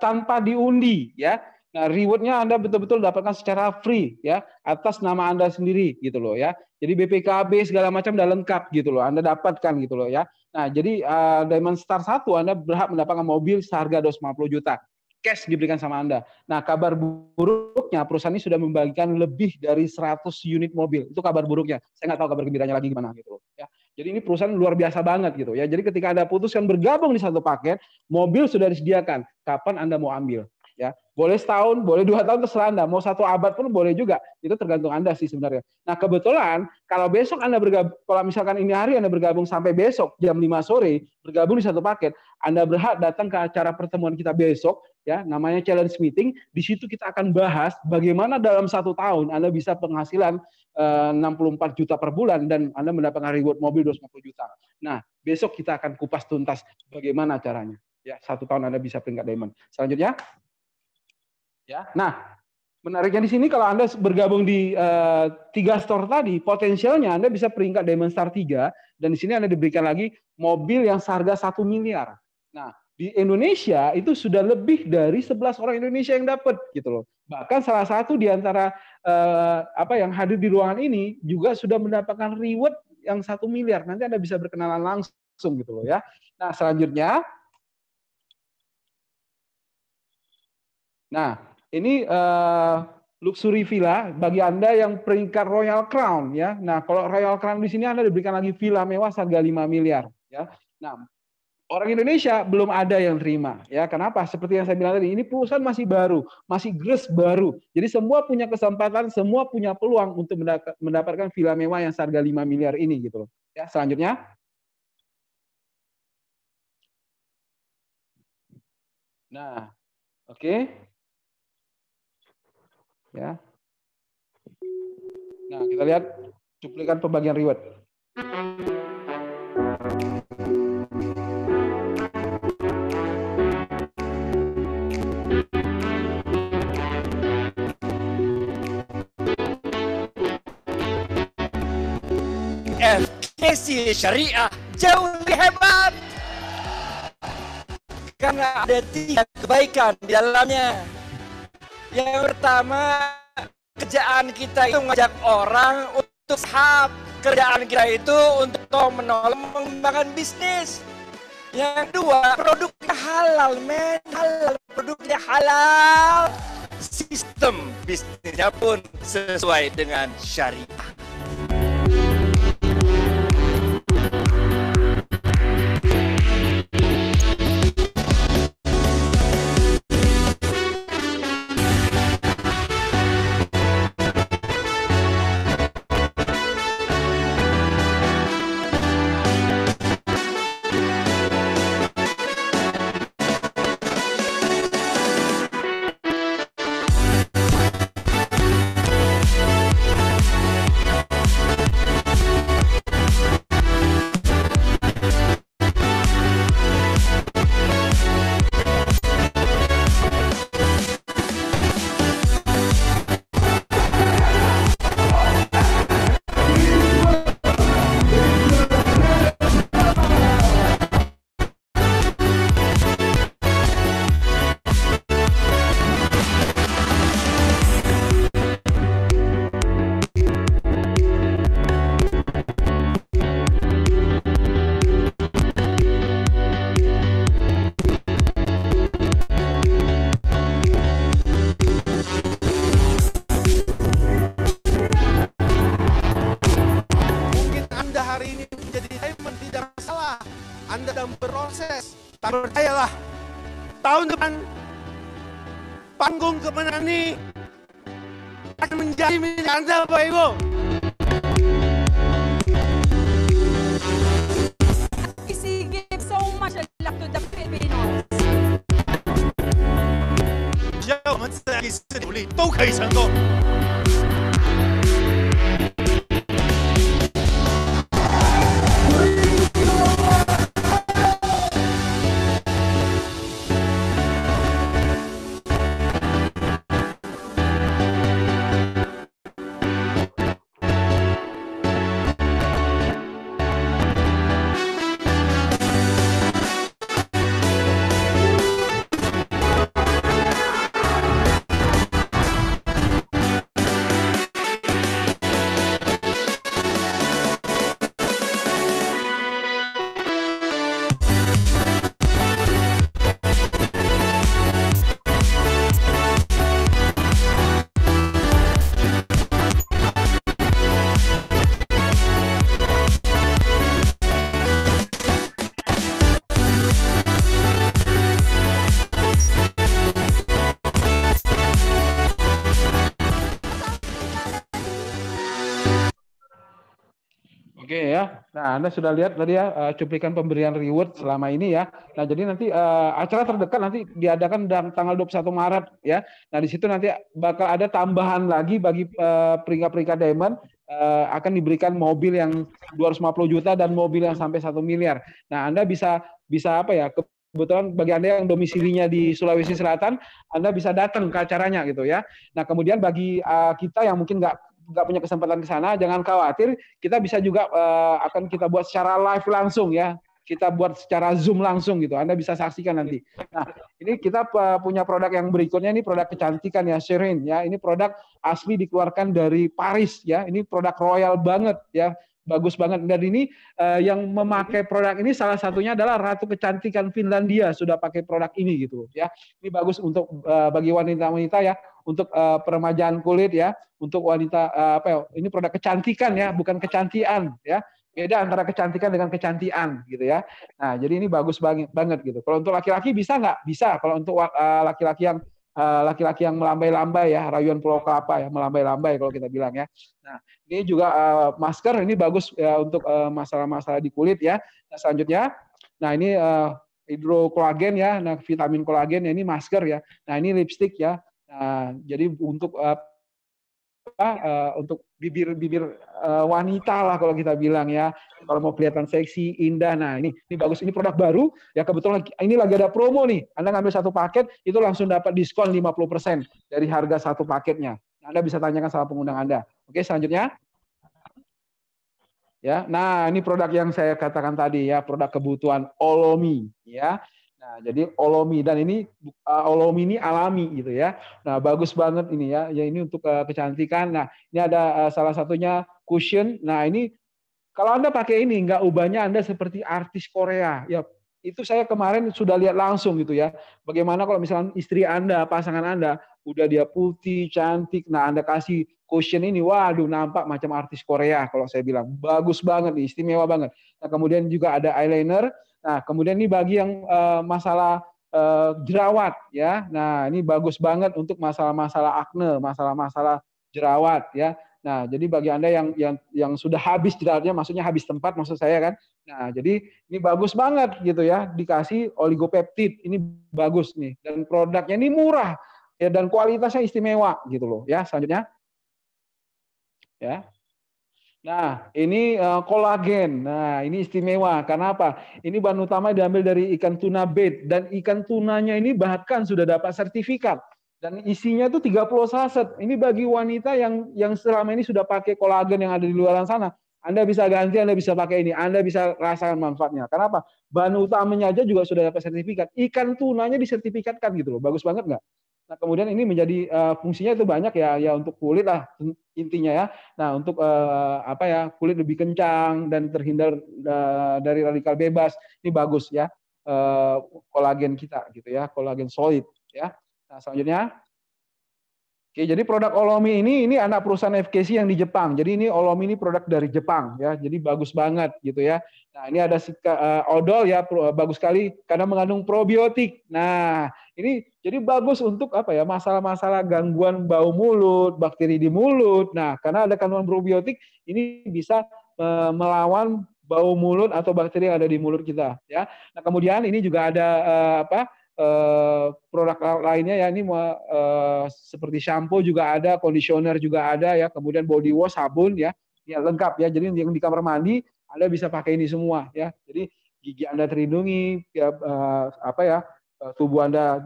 [SPEAKER 1] tanpa diundi ya. Nah, rewardnya Anda betul-betul dapatkan secara free ya, atas nama Anda sendiri gitu loh ya. Jadi BPKB segala macam udah lengkap gitu loh, Anda dapatkan gitu loh ya. Nah, jadi Diamond Star 1 Anda berhak mendapatkan mobil seharga 250 juta. Cash diberikan sama Anda. Nah, kabar buruknya perusahaan ini sudah membagikan lebih dari 100 unit mobil. Itu kabar buruknya. Saya nggak tahu kabar gembiranya lagi gimana gitu loh ya. Jadi ini perusahaan luar biasa banget gitu ya. Jadi ketika Anda putuskan bergabung di satu paket, mobil sudah disediakan. Kapan Anda mau ambil? Ya, boleh setahun, boleh 2 tahun, terserah Anda. Mau 1 abad pun boleh juga. Itu tergantung Anda sih sebenarnya. Nah, kebetulan kalau besok Anda bergabung, kalau misalkan ini hari Anda bergabung sampai besok jam 5 sore, bergabung di satu paket, Anda berhak datang ke acara pertemuan kita besok, ya, namanya challenge meeting. Di situ kita akan bahas bagaimana dalam 1 tahun Anda bisa penghasilan 64 juta per bulan dan Anda mendapatkan reward mobil 250 juta. Nah, besok kita akan kupas tuntas bagaimana caranya. Ya, 1 tahun Anda bisa peringkat diamond. Selanjutnya, ya. Nah, menariknya di sini kalau Anda bergabung di 3 store tadi, potensialnya Anda bisa peringkat Diamond Star 3 dan di sini Anda diberikan lagi mobil yang seharga 1 miliar. Nah, di Indonesia itu sudah lebih dari 11 orang Indonesia yang dapat gitu loh. Bahkan salah satu di antara yang hadir di ruangan ini juga sudah mendapatkan reward yang 1 miliar. Nanti Anda bisa berkenalan langsung gitu loh ya. Nah, selanjutnya, nah, ini luxury villa bagi Anda yang peringkat Royal Crown ya. Nah, kalau Royal Crown di sini Anda diberikan lagi villa mewah harga 5 miliar ya. Nah, orang Indonesia belum ada yang terima ya. Kenapa? Seperti yang saya bilang tadi, ini perusahaan masih baru, masih grace baru. Jadi semua punya kesempatan, semua punya peluang untuk mendapatkan villa mewah yang seharga 5 miliar ini gitu loh. Ya, selanjutnya. Nah, oke. Ya. Nah, kita lihat cuplikan pembagian reward.
[SPEAKER 9] FKC Syariah jauh lebih hebat karena ada 3 kebaikan di dalamnya. Yang pertama, kerjaan kita itu mengajak orang untuk sahab. Kerjaan kita itu untuk menolong mengembangkan bisnis. Yang kedua, produknya halal, men. Halal, produknya halal. Sistem bisnisnya pun sesuai dengan syariah.
[SPEAKER 7] Percayalah, tahun depan panggung kemenangan ini akan menjadi milik Anda, Bapak Ibu.
[SPEAKER 10] 可以成功。
[SPEAKER 1] Oke ya. Nah, Anda sudah lihat tadi ya cuplikan pemberian reward selama ini ya. Nah, jadi nanti acara terdekat nanti diadakan tanggal 21 Maret ya. Nah, di situ nanti bakal ada tambahan lagi bagi peringkat-peringkat diamond akan diberikan mobil yang 250 juta dan mobil yang sampai 1 miliar. Nah, Anda bisa apa ya? Kebetulan bagi Anda yang domisilinya di Sulawesi Selatan, Anda bisa datang ke acaranya gitu ya. Nah, kemudian bagi kita yang mungkin nggak punya kesempatan ke sana, jangan khawatir, kita bisa juga akan kita buat secara live langsung ya. Kita buat secara Zoom langsung gitu. Anda bisa saksikan nanti. Nah, ini kita punya produk yang berikutnya, ini produk kecantikan ya, Sherin ya. Ini produk asli dikeluarkan dari Paris ya. Ini produk royal banget ya. Bagus banget. Dan ini yang memakai produk ini salah satunya adalah Ratu Kecantikan Finlandia sudah pakai produk ini gitu ya. Ini bagus untuk bagi wanita-wanita ya, untuk peremajaan kulit ya, untuk wanita apa ya? Ini produk kecantikan ya, bukan kecantian ya. Beda antara kecantikan dengan kecantian gitu ya. Nah, jadi ini bagus banget gitu. Kalau untuk laki-laki bisa nggak? Bisa. Kalau untuk laki-laki yang melambai-lambai ya, rayuan Pulau Kelapa ya, melambai-lambai kalau kita bilang ya. Nah, ini juga masker, ini bagus ya untuk masalah-masalah di kulit ya. Nah, selanjutnya, nah ini hidrokolagen ya, nah vitamin kolagen ya, ini masker ya. Nah, ini lipstick ya. Nah, jadi untuk untuk bibir wanita lah kalau kita bilang ya, kalau mau kelihatan seksi, indah. Nah, ini bagus, ini produk baru ya, kebetulan ini lagi ada promo nih. Anda ngambil satu paket itu langsung dapat diskon 50% dari harga satu paketnya. Nah, Anda bisa tanyakan sama pengundang Anda. Oke, selanjutnya ya. Nah, ini produk yang saya katakan tadi ya, produk kebutuhan Olomi ya. Nah, jadi Olomi, dan ini Olomi ini alami gitu ya. Nah, bagus banget ini ya. Ya, ini untuk kecantikan. Nah, ini ada salah satunya cushion. Nah, ini kalau Anda pakai ini nggak ubahnya Anda seperti artis Korea. Ya, itu saya kemarin sudah lihat langsung gitu ya. Bagaimana kalau misalnya istri Anda, pasangan Anda udah dia putih, cantik. Nah, Anda kasih cushion ini, waduh, nampak macam artis Korea kalau saya bilang. Bagus banget nih, istimewa banget. Nah, kemudian juga ada eyeliner. Nah, kemudian ini bagi yang masalah jerawat ya. Nah, ini bagus banget untuk masalah-masalah akne, masalah-masalah jerawat ya. Nah, jadi bagi Anda yang sudah habis jerawatnya, maksudnya habis tempat maksud saya kan. Nah, jadi ini bagus banget gitu ya, dikasih oligopeptid. Ini bagus nih, dan produknya ini murah ya, dan kualitasnya istimewa gitu loh ya. Selanjutnya ya. Nah, ini kolagen. Nah, ini istimewa. Karena apa? Ini bahan utama diambil dari ikan tuna bait, dan ikan tunanya ini bahkan sudah dapat sertifikat. Dan isinya itu 30 saset. Ini bagi wanita yang selama ini sudah pakai kolagen yang ada di luar sana. Anda bisa ganti, Anda bisa pakai ini. Anda bisa rasakan manfaatnya. Kenapa? Bahan utamanya aja juga sudah dapat sertifikat. Ikan tunanya disertifikatkan gitu loh. Bagus banget nggak? Nah, kemudian ini menjadi fungsinya itu banyak ya untuk kulit lah intinya ya. Nah, untuk apa ya, kulit lebih kencang dan terhindar dari radikal bebas. Ini bagus ya, kolagen kita gitu ya, kolagen solid ya. Nah, selanjutnya, oke, jadi produk Olomi ini anak perusahaan FKC yang di Jepang. Jadi ini Olomi ini produk dari Jepang ya. Jadi bagus banget gitu ya. Nah, ini ada odol ya, bagus sekali karena mengandung probiotik. Nah, ini jadi bagus untuk apa ya, masalah-masalah gangguan bau mulut, bakteri di mulut. Nah, karena ada kandungan probiotik, ini bisa melawan bau mulut atau bakteri yang ada di mulut kita ya. Nah, kemudian ini juga ada produk lainnya ya, ini seperti shampoo juga ada, conditioner juga ada ya, kemudian body wash, sabun ya, lengkap ya. Jadi yang di kamar mandi Anda bisa pakai ini semua ya. Jadi gigi Anda terlindungi, ya, tubuh Anda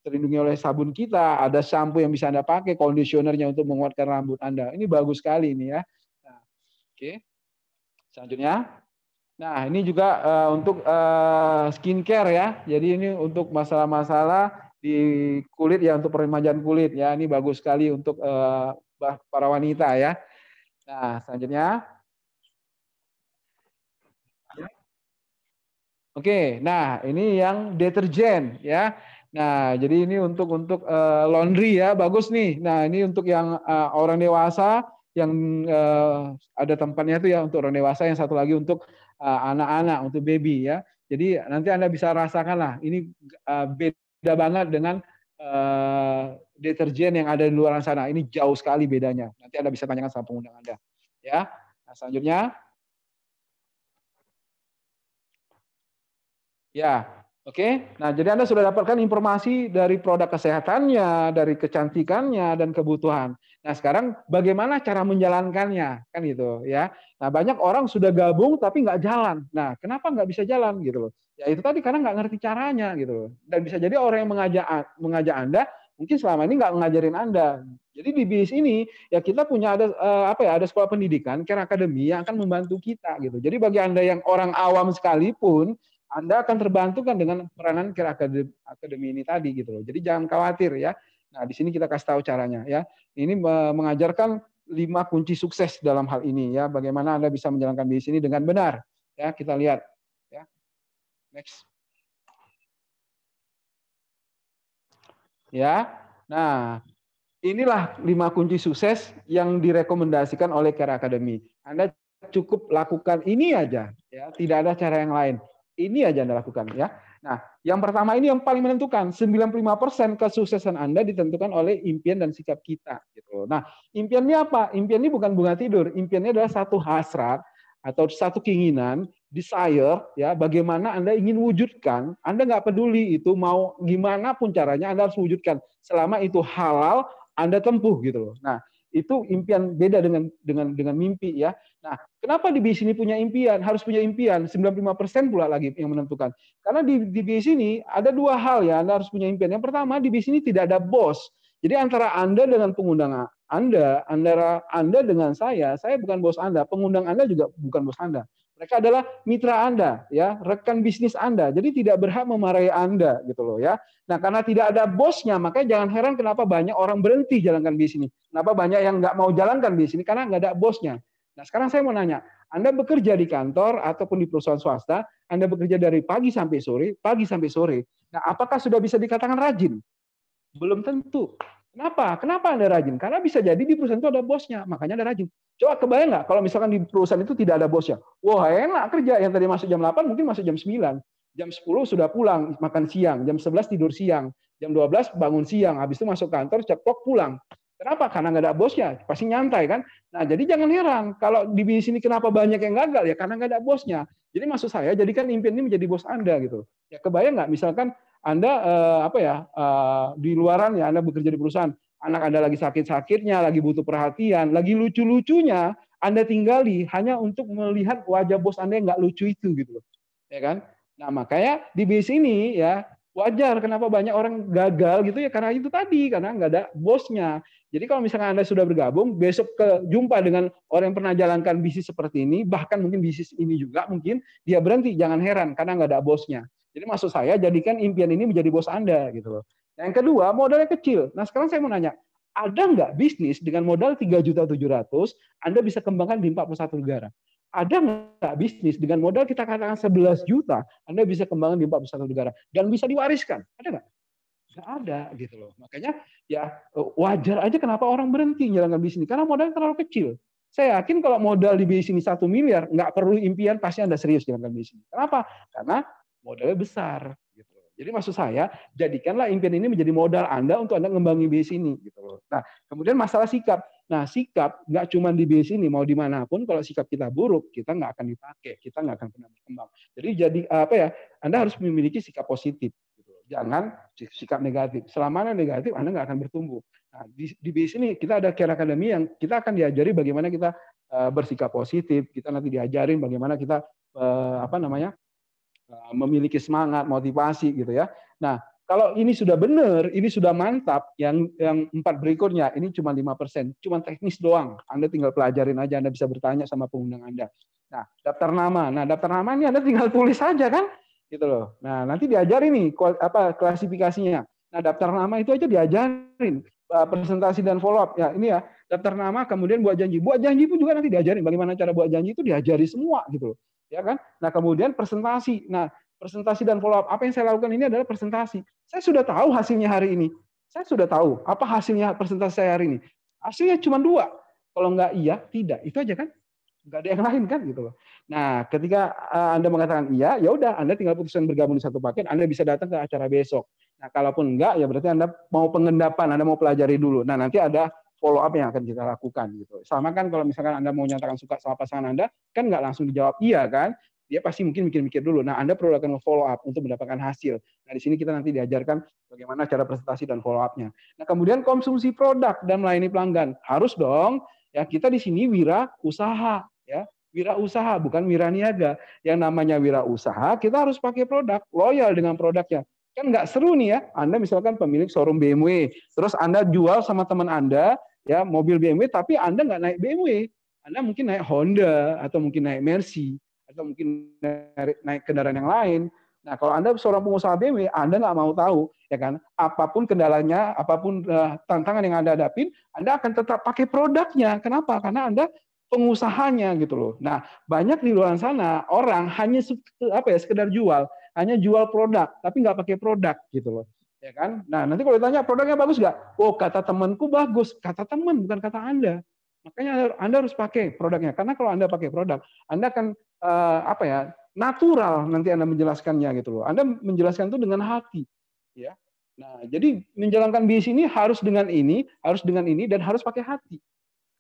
[SPEAKER 1] terlindungi oleh sabun kita, ada shampoo yang bisa Anda pakai, conditionernya untuk menguatkan rambut Anda. Ini bagus sekali ini ya. Nah, oke. Selanjutnya. Nah, ini juga untuk skincare ya. Jadi ini untuk masalah-masalah di kulit ya, untuk peremajaan kulit ya. Ini bagus sekali untuk para wanita ya. Nah, selanjutnya. Oke, nah ini yang deterjen ya. Nah, jadi ini untuk laundry ya, bagus nih. Nah, ini untuk yang orang dewasa yang ada tempatnya itu ya untuk orang dewasa, yang satu lagi untuk anak-anak, untuk baby ya. Jadi nanti Anda bisa rasakan lah, ini beda banget dengan deterjen yang ada di luar sana. Ini jauh sekali bedanya. Nanti Anda bisa tanyakan sama pengundang Anda. Ya. Nah, selanjutnya. Ya, oke. Nah, jadi Anda sudah dapatkan informasi dari produk kesehatannya, dari kecantikannya, dan kebutuhan. Nah, sekarang bagaimana cara menjalankannya, kan gitu ya. Nah, banyak orang sudah gabung tapi nggak jalan. Nah, kenapa nggak bisa jalan gitu loh? Ya itu tadi, karena nggak ngerti caranya gitu loh. Dan bisa jadi orang yang mengajak Anda mungkin selama ini nggak ngajarin Anda. Jadi di BIS ini ya kita punya ada sekolah pendidikan, Care Academy, yang akan membantu kita gitu. Jadi bagi Anda yang orang awam sekalipun, Anda akan terbantu kan dengan peranan Care Academy ini tadi gitu loh. Jadi jangan khawatir ya. Nah, di sini kita kasih tahu caranya ya. Ini mengajarkan 5 kunci sukses dalam hal ini ya. Bagaimana Anda bisa menjalankan di sini dengan benar. Ya, kita lihat ya. Next. Ya. Nah, inilah 5 kunci sukses yang direkomendasikan oleh Care Academy. Anda cukup lakukan ini aja ya, tidak ada cara yang lain. Ini aja Anda lakukan ya. Nah, yang pertama ini yang paling menentukan. 95% kesuksesan Anda ditentukan oleh impian dan sikap kita gitu. Nah, impiannya apa? Impian ini bukan bunga tidur. Impiannya adalah satu hasrat atau satu keinginan, desire ya, bagaimana Anda ingin wujudkan. Anda nggak peduli itu mau gimana pun caranya, Anda harus wujudkan. Selama itu halal, Anda tempuh gitu loh. Nah, itu impian, beda dengan mimpi ya. Nah, kenapa di BIS ini punya impian? Harus punya impian. 95% pula lagi yang menentukan. Karena di BIS ini ada 2 hal ya, Anda harus punya impian. Yang pertama, di BIS ini tidak ada bos. Jadi antara Anda dengan pengundang Anda, antara Anda dengan saya bukan bos Anda, pengundang Anda juga bukan bos Anda. Mereka adalah mitra Anda, ya, rekan bisnis Anda. Jadi tidak berhak memarahi Anda, gitu loh ya. Nah, karena tidak ada bosnya, makanya jangan heran kenapa banyak orang berhenti jalankan bisnis ini. Kenapa banyak yang nggak mau jalankan bisnis ini, karena nggak ada bosnya. Nah, sekarang saya mau nanya, Anda bekerja di kantor ataupun di perusahaan swasta, Anda bekerja dari pagi sampai sore. Nah, apakah sudah bisa dikatakan rajin? Belum tentu. Kenapa? Kenapa Anda rajin? Karena bisa jadi di perusahaan itu ada bosnya, makanya Anda rajin. Coba kebayang nggak kalau misalkan di perusahaan itu tidak ada bosnya? Wah, enak kerja. Yang tadi masuk jam 8 mungkin masuk jam 9. Jam 10 sudah pulang, makan siang. Jam 11 tidur siang. Jam 12 bangun siang. Habis itu masuk kantor, ceplok pulang. Kenapa? Karena nggak ada bosnya. Pasti nyantai kan? Nah, jadi jangan heran. Kalau di sini kenapa banyak yang gagal? Ya karena nggak ada bosnya. Jadi maksud saya, jadikan impian ini menjadi bos Anda gitu. Ya kebayang nggak? Misalkan Anda di luaran ya, Anda bekerja di perusahaan. Anak Anda lagi sakit-sakitnya, lagi butuh perhatian, lagi lucu-lucunya, Anda tinggali hanya untuk melihat wajah bos Anda yang nggak lucu itu gitu loh. Ya kan? Nah, makanya di BIS ini ya wajar kenapa banyak orang gagal gitu ya, karena itu tadi, karena nggak ada bosnya. Jadi kalau misalnya Anda sudah bergabung, besok jumpa dengan orang yang pernah jalankan bisnis seperti ini, bahkan mungkin bisnis ini juga mungkin dia berhenti, jangan heran karena nggak ada bosnya. Jadi maksud saya, jadikan impian ini menjadi bos Anda gitu loh. Yang kedua, modalnya kecil. Nah, sekarang saya mau nanya, ada nggak bisnis dengan modal 3.700.000 Anda bisa kembangkan di 41 negara? Ada nggak bisnis dengan modal kita katakan 11 juta Anda bisa kembangkan di 41 negara dan bisa diwariskan? Ada nggak? Nggak ada gitu loh. Makanya ya wajar aja kenapa orang berhenti menjalankan bisnis karena modalnya terlalu kecil. Saya yakin kalau modal di bisnis ini 1 miliar, nggak perlu impian, pasti Anda serius jalankan bisnis. Kenapa? Karena modalnya besar. Gitu. Jadi maksud saya, jadikanlah impian ini menjadi modal Anda untuk Anda mengembangin bisnis ini. Gitu loh. Nah, kemudian masalah sikap. Nah, sikap nggak cuma di bisnis ini, mau dimanapun, kalau sikap kita buruk, kita nggak akan dipakai, kita nggak akan pernah berkembang. Jadi Anda harus memiliki sikap positif. Jangan sikap negatif. Selama Anda negatif, Anda nggak akan bertumbuh. Nah, di BIS ini kita ada Care Academy yang kita akan diajari bagaimana kita bersikap positif. Kita nanti diajarin bagaimana kita memiliki semangat, motivasi gitu ya. Nah, kalau ini sudah benar, ini sudah mantap, yang 4 berikutnya ini cuma 5%, cuma teknis doang. Anda tinggal pelajarin aja, Anda bisa bertanya sama pengundang Anda. Nah, daftar nama. Nah, daftar nama ini Anda tinggal tulis saja kan? Gitu loh. Nah, nanti diajarin nih klasifikasinya. Nah, daftar nama itu aja diajarin. Presentasi dan follow up. Ya, ini ya, daftar nama kemudian buat janji. Buat janji pun juga nanti diajarin bagaimana cara buat janji, itu diajari semua gitu loh. Ya kan? Nah, kemudian presentasi. Nah, presentasi dan follow up. Apa yang saya lakukan ini adalah presentasi. Saya sudah tahu hasilnya hari ini. Saya sudah tahu apa hasilnya presentasi saya hari ini. Hasilnya cuma 2. Kalau nggak iya, tidak. Itu aja kan? Nggak ada yang lain kan gitu loh. Nah, ketika Anda mengatakan iya, ya udah Anda tinggal putuskan bergabung di satu paket, Anda bisa datang ke acara besok. Nah, kalaupun enggak, ya berarti Anda mau pengendapan, Anda mau pelajari dulu. Nah, nanti ada follow up yang akan kita lakukan gitu. Sama kan kalau misalkan Anda mau nyatakan suka sama pasangan Anda, kan nggak langsung dijawab iya kan? Dia pasti mungkin mikir-mikir dulu. Nah, Anda perlu lakukan follow up untuk mendapatkan hasil. Nah, di sini kita nanti diajarkan bagaimana cara presentasi dan follow up-nya. Nah, kemudian konsumsi produk dan melayani pelanggan. Harus dong, ya kita di sini wirausaha, ya. Wirausaha bukan wiraniaga. Yang namanya wirausaha, kita harus pakai produk, loyal dengan produknya. Kan nggak seru nih ya, Anda misalkan pemilik showroom BMW, terus Anda jual sama teman Anda, ya mobil BMW, tapi Anda nggak naik BMW. Anda mungkin naik Honda, atau mungkin naik Mercy, atau mungkin naik kendaraan yang lain. Nah, kalau Anda seorang pengusaha BMW, Anda nggak mau tahu, ya kan? Apapun kendalanya, apapun tantangan yang Anda hadapin, Anda akan tetap pakai produknya. Kenapa? Karena Anda pengusahanya gitu loh. Nah, banyak di luar sana orang hanya sekedar jual, hanya jual produk, tapi nggak pakai produk gitu loh. Ya kan? Nah, nanti kalau ditanya produknya bagus nggak? Oh, kata temanku bagus. Kata teman, bukan kata Anda. Makanya Anda harus pakai produknya. Karena kalau Anda pakai produk, Anda akan natural nanti Anda menjelaskannya gitu loh. Anda menjelaskan itu dengan hati. Ya. Nah, jadi menjalankan bisnis ini harus dengan ini, dan harus pakai hati.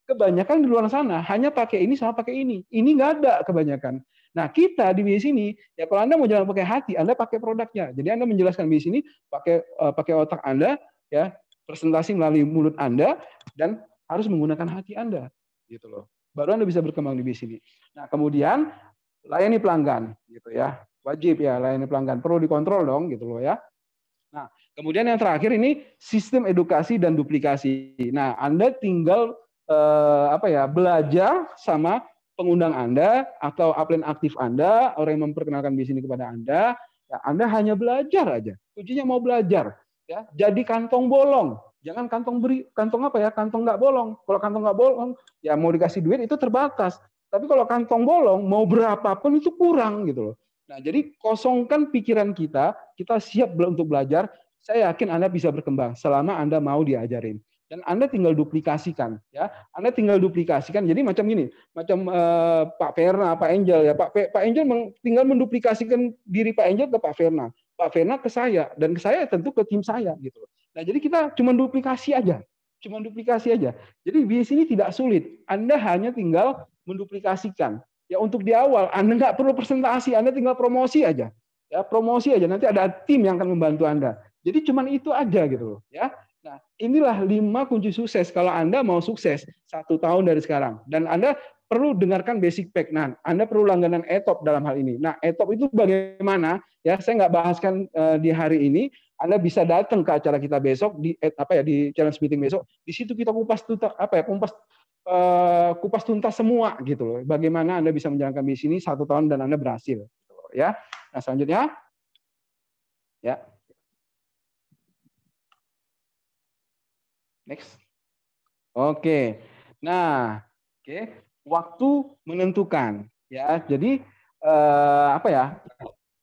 [SPEAKER 1] Kebanyakan di luar sana hanya pakai ini sama pakai ini. Ini nggak ada kebanyakan. Nah, kita di bisnis ini, ya kalau Anda mau jalan pakai hati, Anda pakai produknya. Jadi Anda menjelaskan bisnis ini pakai otak Anda, ya, presentasi melalui mulut Anda, dan harus menggunakan hati Anda, gitu loh. Baru Anda bisa berkembang di bisnis ini. Nah, kemudian layani pelanggan, gitu ya. Wajib ya layani pelanggan. Perlu dikontrol dong, gitu loh ya. Nah, kemudian yang terakhir ini sistem edukasi dan duplikasi. Nah, Anda tinggal belajar sama pengundang Anda atau upline aktif Anda, orang yang memperkenalkan bisnis ini kepada Anda, ya Anda hanya belajar aja. Kuncinya mau belajar, ya. Jadi kantong bolong, jangan kantong nggak bolong. Kalau kantong nggak bolong, ya mau dikasih duit itu terbatas. Tapi kalau kantong bolong, mau berapapun itu kurang gitu loh. Nah, jadi kosongkan pikiran kita siap untuk belajar. Saya yakin Anda bisa berkembang selama Anda mau diajarin. Dan Anda tinggal duplikasikan, ya. Anda tinggal duplikasikan. Jadi macam gini, macam Pak Verna, Pak Angel, ya. Pak Angel tinggal menduplikasikan diri Pak Angel ke Pak Verna, Pak Verna ke saya, dan ke saya tentu ke tim saya, gitu. Nah, jadi kita cuma duplikasi aja, Jadi bisnis ini tidak sulit. Anda hanya tinggal menduplikasikan. Ya untuk di awal, Anda nggak perlu presentasi, Anda tinggal promosi aja, ya promosi aja. Nanti ada tim yang akan membantu Anda. Jadi cuma itu aja gitu loh, ya. Nah, inilah 5 kunci sukses kalau Anda mau sukses 1 tahun dari sekarang. Dan Anda perlu dengarkan basic pack. Nah, Anda perlu langganan ETOP dalam hal ini. Nah, ETOP itu bagaimana? Ya, saya nggak bahaskan di hari ini. Anda bisa datang ke acara kita besok di challenge meeting besok. Di situ kita kupas tuntas semua gitu loh. Bagaimana Anda bisa menjalankan bisnis ini 1 tahun dan Anda berhasil. Gitu loh, ya. Nah, selanjutnya, ya. Next. Oke. Nah, waktu menentukan, ya. Jadi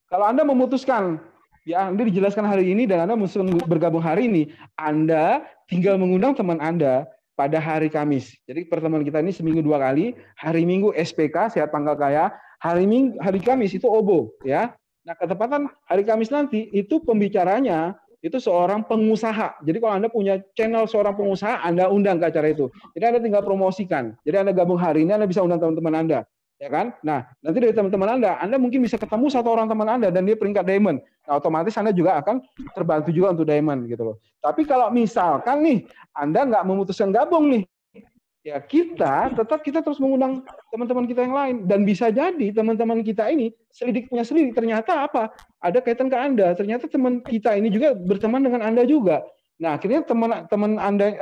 [SPEAKER 1] kalau Anda memutuskan, ya, Anda dijelaskan hari ini dan Anda memutuskan bergabung hari ini, Anda tinggal mengundang teman Anda pada hari Kamis. Jadi pertemuan kita ini seminggu 2 kali. Hari Minggu SPK, Sehat Pangkal Kaya. Hari Kamis itu OBO, ya. Nah, ketepatan hari Kamis nanti itu pembicaranya itu seorang pengusaha. Jadi kalau Anda punya channel seorang pengusaha, Anda undang ke acara itu. Jadi Anda tinggal promosikan. Jadi Anda gabung hari ini, Anda bisa undang teman-teman Anda. ya kan? Nah, nanti dari teman-teman Anda mungkin bisa ketemu satu orang teman Anda dan dia peringkat diamond. Nah, otomatis Anda juga akan terbantu juga untuk diamond gitu loh. Tapi kalau misalkan nih Anda nggak memutuskan gabung nih, ya kita terus mengundang teman-teman kita yang lain, dan bisa jadi teman-teman kita ini selidik ternyata apa? Ada kaitan ke Anda. Ternyata teman kita ini juga berteman dengan Anda juga. Nah, akhirnya teman Anda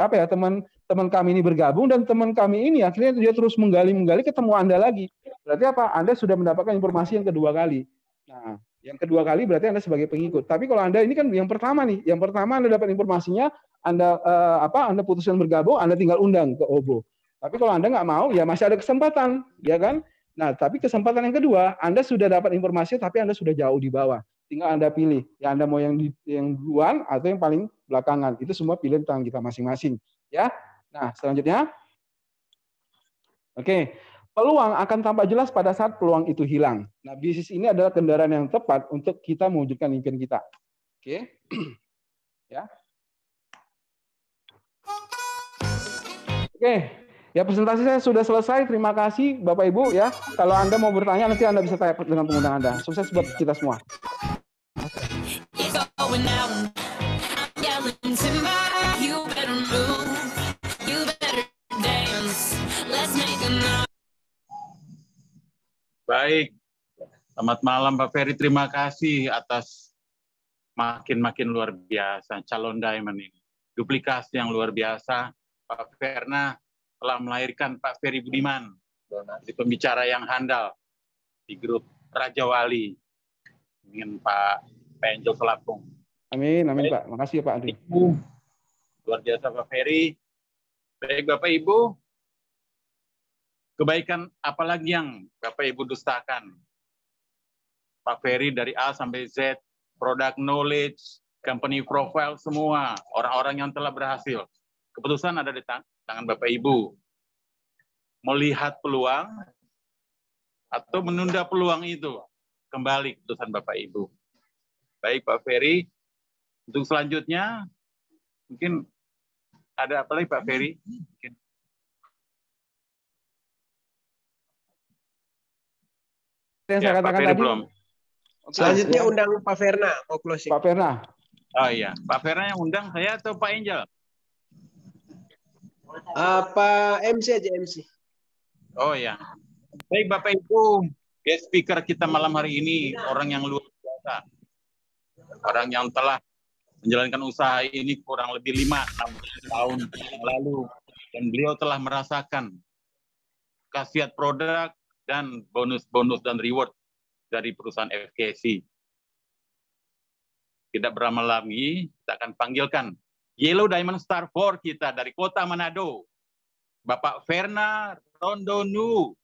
[SPEAKER 1] teman kami ini bergabung, dan teman kami ini akhirnya dia terus menggali ketemu Anda lagi. Berarti apa? Anda sudah mendapatkan informasi yang kedua kali. Nah, yang kedua kali berarti Anda sebagai pengikut. Tapi kalau Anda ini kan yang pertama nih, yang pertama Anda dapat informasinya, Anda putuskan bergabung, Anda tinggal undang ke OBO. Tapi kalau Anda nggak mau, ya masih ada kesempatan, ya kan? Nah, tapi kesempatan yang kedua, Anda sudah dapat informasi, tapi Anda sudah jauh di bawah. Tinggal Anda pilih, ya Anda mau yang duluan atau yang paling belakangan. Itu semua pilihan tangan kita masing-masing, ya. Nah, selanjutnya, oke, peluang akan tampak jelas pada saat peluang itu hilang. Nah, bisnis ini adalah kendaraan yang tepat untuk kita mewujudkan impian kita. Oke, ya. Oke, ya presentasi saya sudah selesai. Terima kasih Bapak Ibu ya. Kalau Anda mau bertanya nanti Anda bisa tanya dengan pengundang Anda. Sukses buat kita semua.
[SPEAKER 10] Baik, selamat malam Pak Ferry. Terima kasih atas makin luar biasa calon diamond ini. Duplikasi yang luar biasa. Pak Ferna telah melahirkan Pak Ferry Budiman, di pembicara yang handal di grup Raja Wali dengan Pak Angel Selapung.
[SPEAKER 1] Amin, amin Pak. Makasih ya Pak Andri.
[SPEAKER 10] Luar biasa Pak Ferry. Baik Bapak Ibu, kebaikan apalagi yang Bapak Ibu dustakan? Pak Ferry dari A sampai Z, product knowledge, company profile, semua orang-orang yang telah berhasil. Keputusan ada di tangan Bapak Ibu. Melihat peluang atau menunda peluang itu, kembali keputusan Bapak Ibu. Baik Pak Ferry, untuk selanjutnya mungkin ada apa lagi Pak Ferry? Mungkin.
[SPEAKER 1] Yang saya katakan tadi. Belum.
[SPEAKER 7] Selanjutnya undang Pak Ferna, mau closing.
[SPEAKER 1] Pak Ferna.
[SPEAKER 10] Oh iya, Pak Ferna yang undang saya atau Pak Angel?
[SPEAKER 7] Pak MC aja MC.
[SPEAKER 10] Oh ya. Baik Bapak Ibu, guest speaker kita malam hari ini orang yang luar biasa. Orang yang telah menjalankan usaha ini kurang lebih 5-6 tahun yang lalu, dan beliau telah merasakan khasiat produk dan bonus-bonus dan reward dari perusahaan FKC. Tidak berlama lagi, kita akan panggilkan Yellow Diamond Star 4 kita dari kota Manado, Bapak Ferna Rondonu.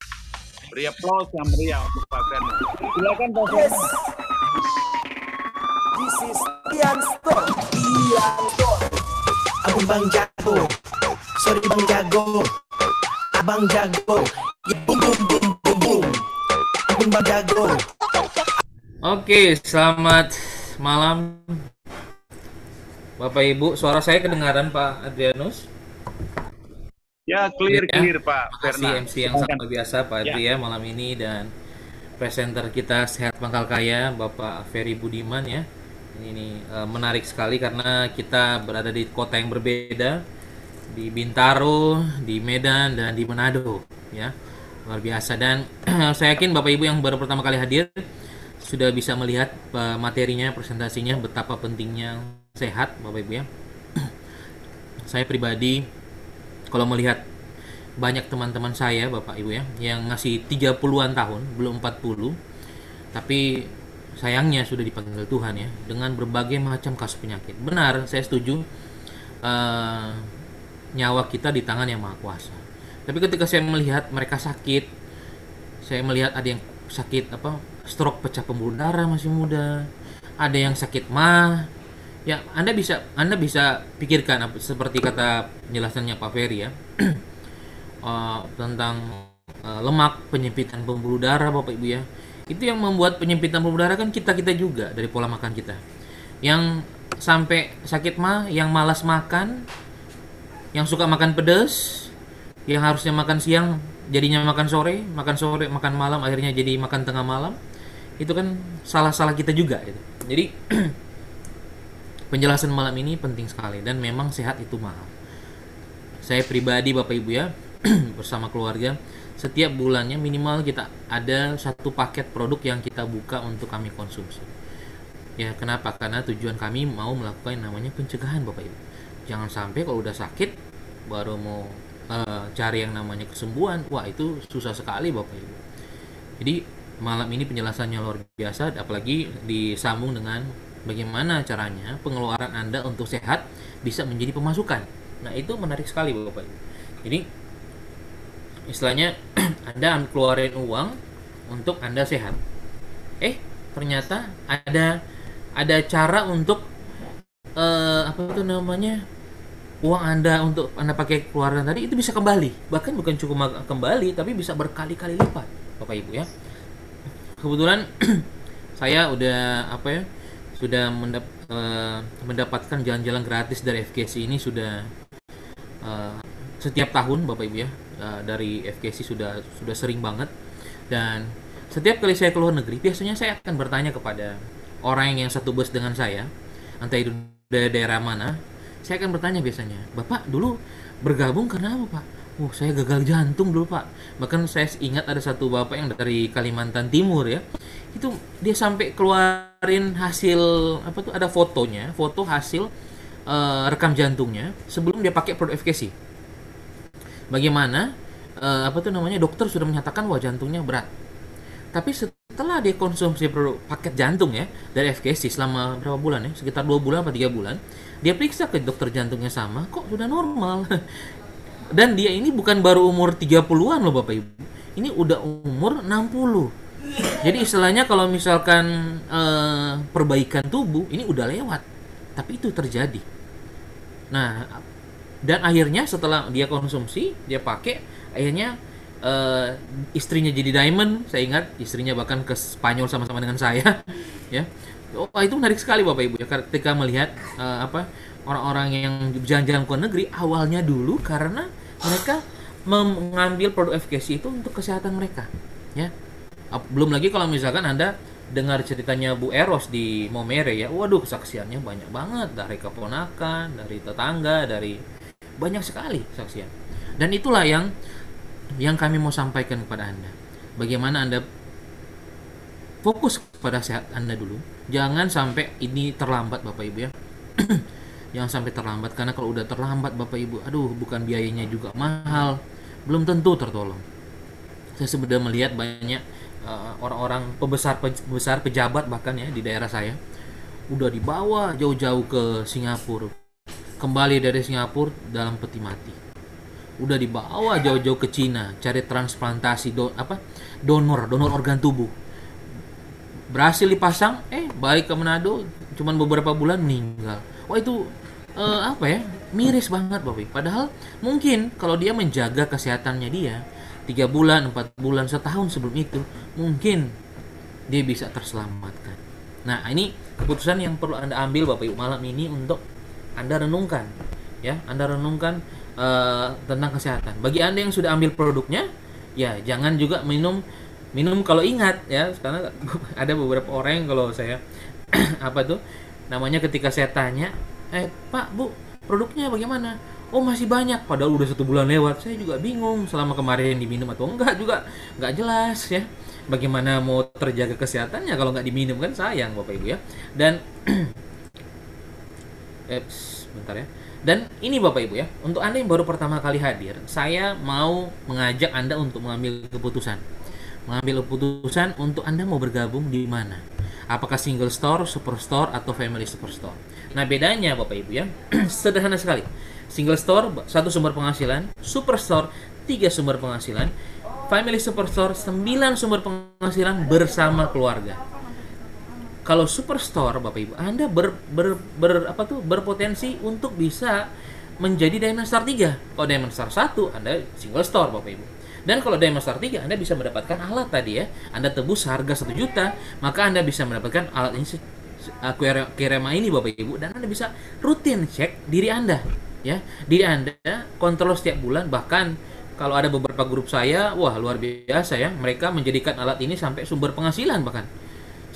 [SPEAKER 10] Beri aplaus yang meriah untuk Pak Ferna. Silakan Pak Ferna.
[SPEAKER 11] This is Ian Store. Abang Bang Jago. Sorry Bang Jago. Abang Jago. Bum bum bum bum bum. Abang Bang Jago.
[SPEAKER 12] Oke, selamat malam Bapak Ibu. Suara saya kedengaran Pak Adrianus?
[SPEAKER 10] Ya, clear Pak Ferna.
[SPEAKER 12] MC yang sangat biasa Pak Adri ya malam ini, dan presenter kita Sehat Pangkal Kaya Bapak Ferry Budiman ya. Ini menarik sekali karena kita berada di kota yang berbeda, di Bintaro, di Medan, dan di Manado ya. Luar biasa, dan saya yakin Bapak Ibu yang baru pertama kali hadir sudah bisa melihat materinya, presentasinya, betapa pentingnya sehat Bapak Ibu ya. Saya pribadi kalau melihat banyak teman-teman saya Bapak Ibu ya yang ngasih 30-an tahun, belum 40, tapi sayangnya sudah dipanggil Tuhan ya dengan berbagai macam kasus penyakit. Benar, saya setuju, nyawa kita di tangan Yang Maha Kuasa. Tapi ketika saya melihat mereka sakit, saya melihat ada yang sakit stroke pecah pembuluh darah masih muda, ada yang sakit mah. Ya, Anda bisa pikirkan seperti kata penjelasannya Pak Ferry ya. Tentang lemak, penyempitan pembuluh darah Bapak Ibu ya. Itu yang membuat penyempitan pembuluh darah kan kita juga dari pola makan kita. Yang sampai sakit mah, yang malas makan, yang suka makan pedas, yang harusnya makan siang jadinya makan sore, makan malam, akhirnya jadi makan tengah malam. Itu kan salah-salah kita juga gitu. Jadi penjelasan malam ini penting sekali, dan memang sehat itu mahal. Saya pribadi Bapak Ibu ya, bersama keluarga, setiap bulannya minimal kita ada satu paket produk yang kita buka untuk kami konsumsi. Ya, kenapa? Karena tujuan kami mau melakukan namanya pencegahan Bapak Ibu. Jangan sampai kalau udah sakit baru mau cari yang namanya kesembuhan. Wah, itu susah sekali Bapak Ibu. Jadi malam ini penjelasannya luar biasa, apalagi disambung dengan bagaimana caranya pengeluaran Anda untuk sehat bisa menjadi pemasukan. Nah, itu menarik sekali Bapak Ibu. Jadi istilahnya Anda keluarin uang untuk Anda sehat. Ternyata ada cara untuk apa itu namanya, uang Anda untuk Anda pakai keluaran tadi itu bisa kembali. Bahkan bukan cukup kembali, tapi bisa berkali-kali lipat Bapak Ibu ya. Kebetulan saya udah sudah mendapatkan jalan-jalan gratis dari FKC ini sudah setiap tahun Bapak Ibu ya. Dari FKC sudah sering banget, dan setiap kali saya keluar negeri biasanya saya akan bertanya kepada orang yang satu bus dengan saya, entah itu dari daerah mana. Saya akan bertanya biasanya, Bapak dulu bergabung karena apa Pak? Saya gagal jantung dulu Pak. Bahkan saya ingat ada satu bapak yang dari Kalimantan Timur ya, itu dia sampai keluarin hasil ada fotonya, foto hasil rekam jantungnya sebelum dia pakai produk FKC. Bagaimana dokter sudah menyatakan wah jantungnya berat. Tapi setelah dia konsumsi produk paket jantung ya dari FKC selama berapa bulan ya, sekitar 2 bulan atau 3 bulan, dia periksa ke dokter jantungnya sama, kok sudah normal. Dan dia ini bukan baru umur 30-an loh Bapak Ibu. Ini udah umur 60. Jadi istilahnya kalau misalkan perbaikan tubuh ini udah lewat. Tapi itu terjadi. Nah, dan akhirnya setelah dia konsumsi, dia pakai, akhirnya istrinya jadi diamond. Saya ingat istrinya bahkan ke Spanyol sama-sama dengan saya ya. Itu menarik sekali Bapak Ibu ya, ketika melihat orang-orang yang jalan-jalan ke negeri awalnya dulu karena mereka mengambil produk FKC itu untuk kesehatan mereka ya. Belum lagi kalau misalkan Anda dengar ceritanya Bu Eros di Momere ya, waduh kesaksiannya banyak banget, dari keponakan, dari tetangga, dari banyak sekali kesaksian. Dan itulah yang kami mau sampaikan kepada Anda. Bagaimana Anda fokus pada sehat Anda dulu. Jangan sampai ini terlambat Bapak Ibu ya. Jangan sampai terlambat, karena kalau udah terlambat Bapak Ibu, bukan biayanya juga mahal, belum tentu tertolong. Saya sudah melihat banyak orang-orang pembesar pejabat bahkan ya di daerah saya udah dibawa jauh-jauh ke Singapura, kembali dari Singapura dalam peti mati. Udah dibawa jauh-jauh ke Cina cari transplantasi donor organ tubuh, berhasil dipasang, balik ke Manado cuman beberapa bulan meninggal. Wah itu miris banget Bapak. Padahal mungkin kalau dia menjaga kesehatannya dia 3 bulan, 4 bulan, setahun sebelum itu, mungkin dia bisa terselamatkan. Nah, ini keputusan yang perlu Anda ambil Bapak Ibu malam ini untuk Anda renungkan ya. Anda renungkan tentang kesehatan. Bagi Anda yang sudah ambil produknya, ya jangan juga minum kalau ingat ya, karena ada beberapa orang yang kalau saya ketika saya tanya, Pak, Bu, produknya bagaimana? Oh, masih banyak, padahal udah 1 bulan lewat. Saya juga bingung selama kemarin diminum atau enggak juga nggak jelas ya. Bagaimana mau terjaga kesehatannya kalau nggak diminum, kan sayang Bapak Ibu ya. Dan sebentar ya. Dan ini Bapak Ibu ya, untuk Anda yang baru pertama kali hadir, saya mau mengajak Anda untuk mengambil keputusan untuk Anda mau bergabung di mana. Apakah single store, super store, atau family superstore. Nah, bedanya Bapak Ibu ya, sederhana sekali. Single store 1 sumber penghasilan, super store 3 sumber penghasilan, family superstore 9 sumber penghasilan bersama keluarga. Kalau superstore Bapak Ibu, Anda berpotensi untuk bisa menjadi Diamond Star 3. Kalau Diamond Star 1, Anda single store Bapak Ibu. Dan kalau Diamond Star 3, Anda bisa mendapatkan alat tadi ya. Anda tebus harga 1 juta, maka Anda bisa mendapatkan alat ini, Aquarema ini Bapak Ibu, dan Anda bisa rutin cek diri Anda ya. Diri Anda kontrol setiap bulan, bahkan kalau ada beberapa grup saya, wah luar biasa ya, mereka menjadikan alat ini sampai sumber penghasilan bahkan.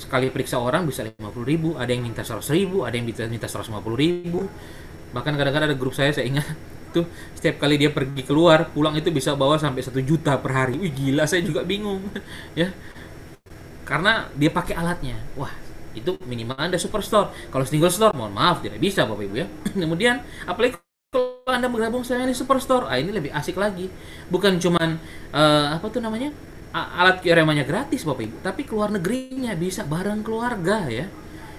[SPEAKER 12] Sekali periksa orang bisa 50.000, ada yang minta 100.000, ada yang minta 150.000. Bahkan kadang-kadang ada grup saya ingat tuh setiap kali dia pergi keluar, pulang itu bisa bawa sampai 1 juta per hari. Wih gila, saya juga bingung ya. Karena dia pakai alatnya. Wah, itu minimal Anda superstore. Kalau single store, mohon maaf tidak bisa Bapak Ibu ya. Kemudian apalagi kalau Anda bergabung sama ini superstore, ini lebih asik lagi. Bukan cuman alat kirimannya gratis Bapak Ibu, tapi keluar negerinya bisa bareng keluarga ya.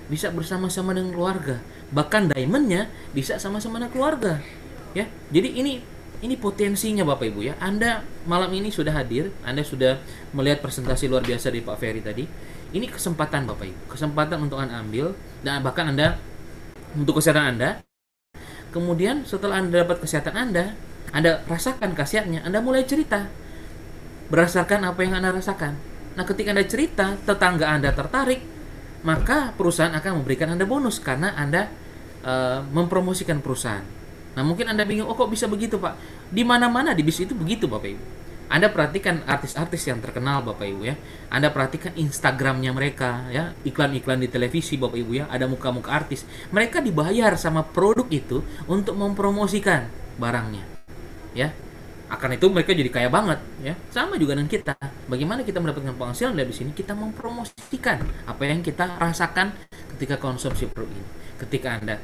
[SPEAKER 12] Bisa bersama-sama dengan keluarga. Bahkan diamondnya bisa sama-sama dengan keluarga. Ya. Jadi ini potensinya Bapak Ibu ya. Anda malam ini sudah hadir, Anda sudah melihat presentasi luar biasa dari Pak Ferry tadi. Ini kesempatan Bapak Ibu, kesempatan untuk Anda ambil, dan bahkan Anda untuk kesehatan Anda. Kemudian setelah Anda dapat kesehatan Anda rasakan khasiatnya, Anda mulai cerita berdasarkan apa yang Anda rasakan. Nah, ketika Anda cerita, tetangga Anda tertarik, maka perusahaan akan memberikan Anda bonus karena Anda mempromosikan perusahaan. Nah, mungkin Anda bingung, kok bisa begitu Pak? Di mana-mana di bis itu begitu Bapak Ibu. Anda perhatikan artis-artis yang terkenal Bapak Ibu ya. Anda perhatikan Instagramnya mereka ya, iklan-iklan di televisi Bapak Ibu ya, ada muka-muka artis. Mereka dibayar sama produk itu untuk mempromosikan barangnya. Ya. Akan itu mereka jadi kaya banget ya. Sama juga dengan kita. Bagaimana kita mendapatkan penghasilan dari sini? Kita mempromosikan apa yang kita rasakan ketika konsumsi produk ini. Ketika Anda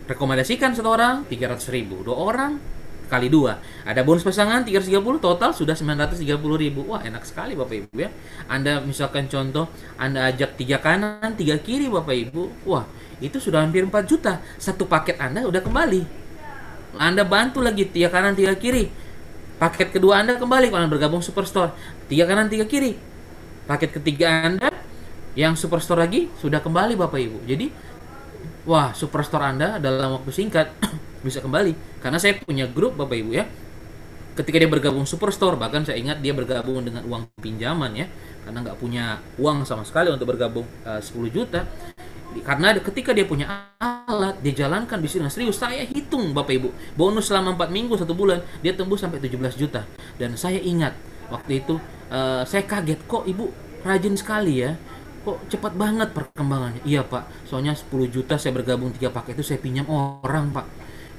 [SPEAKER 12] rekomendasikan satu orang 300.000, 2 orang kali 2, ada bonus pasangan 330, total sudah 930.000. Wah enak sekali Bapak Ibu ya. Anda misalkan contoh, Anda ajak 3 kanan 3 kiri Bapak Ibu, wah itu sudah hampir 4 juta. Satu paket Anda udah kembali. Anda bantu lagi 3 kanan 3 kiri, paket kedua Anda kembali kalau Anda bergabung Superstore, 3 kanan 3 kiri. Paket ketiga Anda yang Superstore lagi sudah kembali Bapak Ibu. Jadi wah, Superstore Anda dalam waktu singkat bisa kembali. Karena saya punya grup Bapak Ibu ya. Ketika dia bergabung Superstore, bahkan saya ingat dia bergabung dengan uang pinjaman ya. Karena nggak punya uang sama sekali untuk bergabung 10 juta. Karena ketika dia punya alat, dia jalankan bisnis dengan serius. Saya hitung Bapak Ibu, bonus selama 4 minggu 1 bulan, dia tembus sampai 17 juta. Dan saya ingat waktu itu saya kaget, kok Ibu rajin sekali ya. Kok cepat banget perkembangannya? Iya Pak, soalnya 10 juta saya bergabung 3 paket itu saya pinjam orang Pak.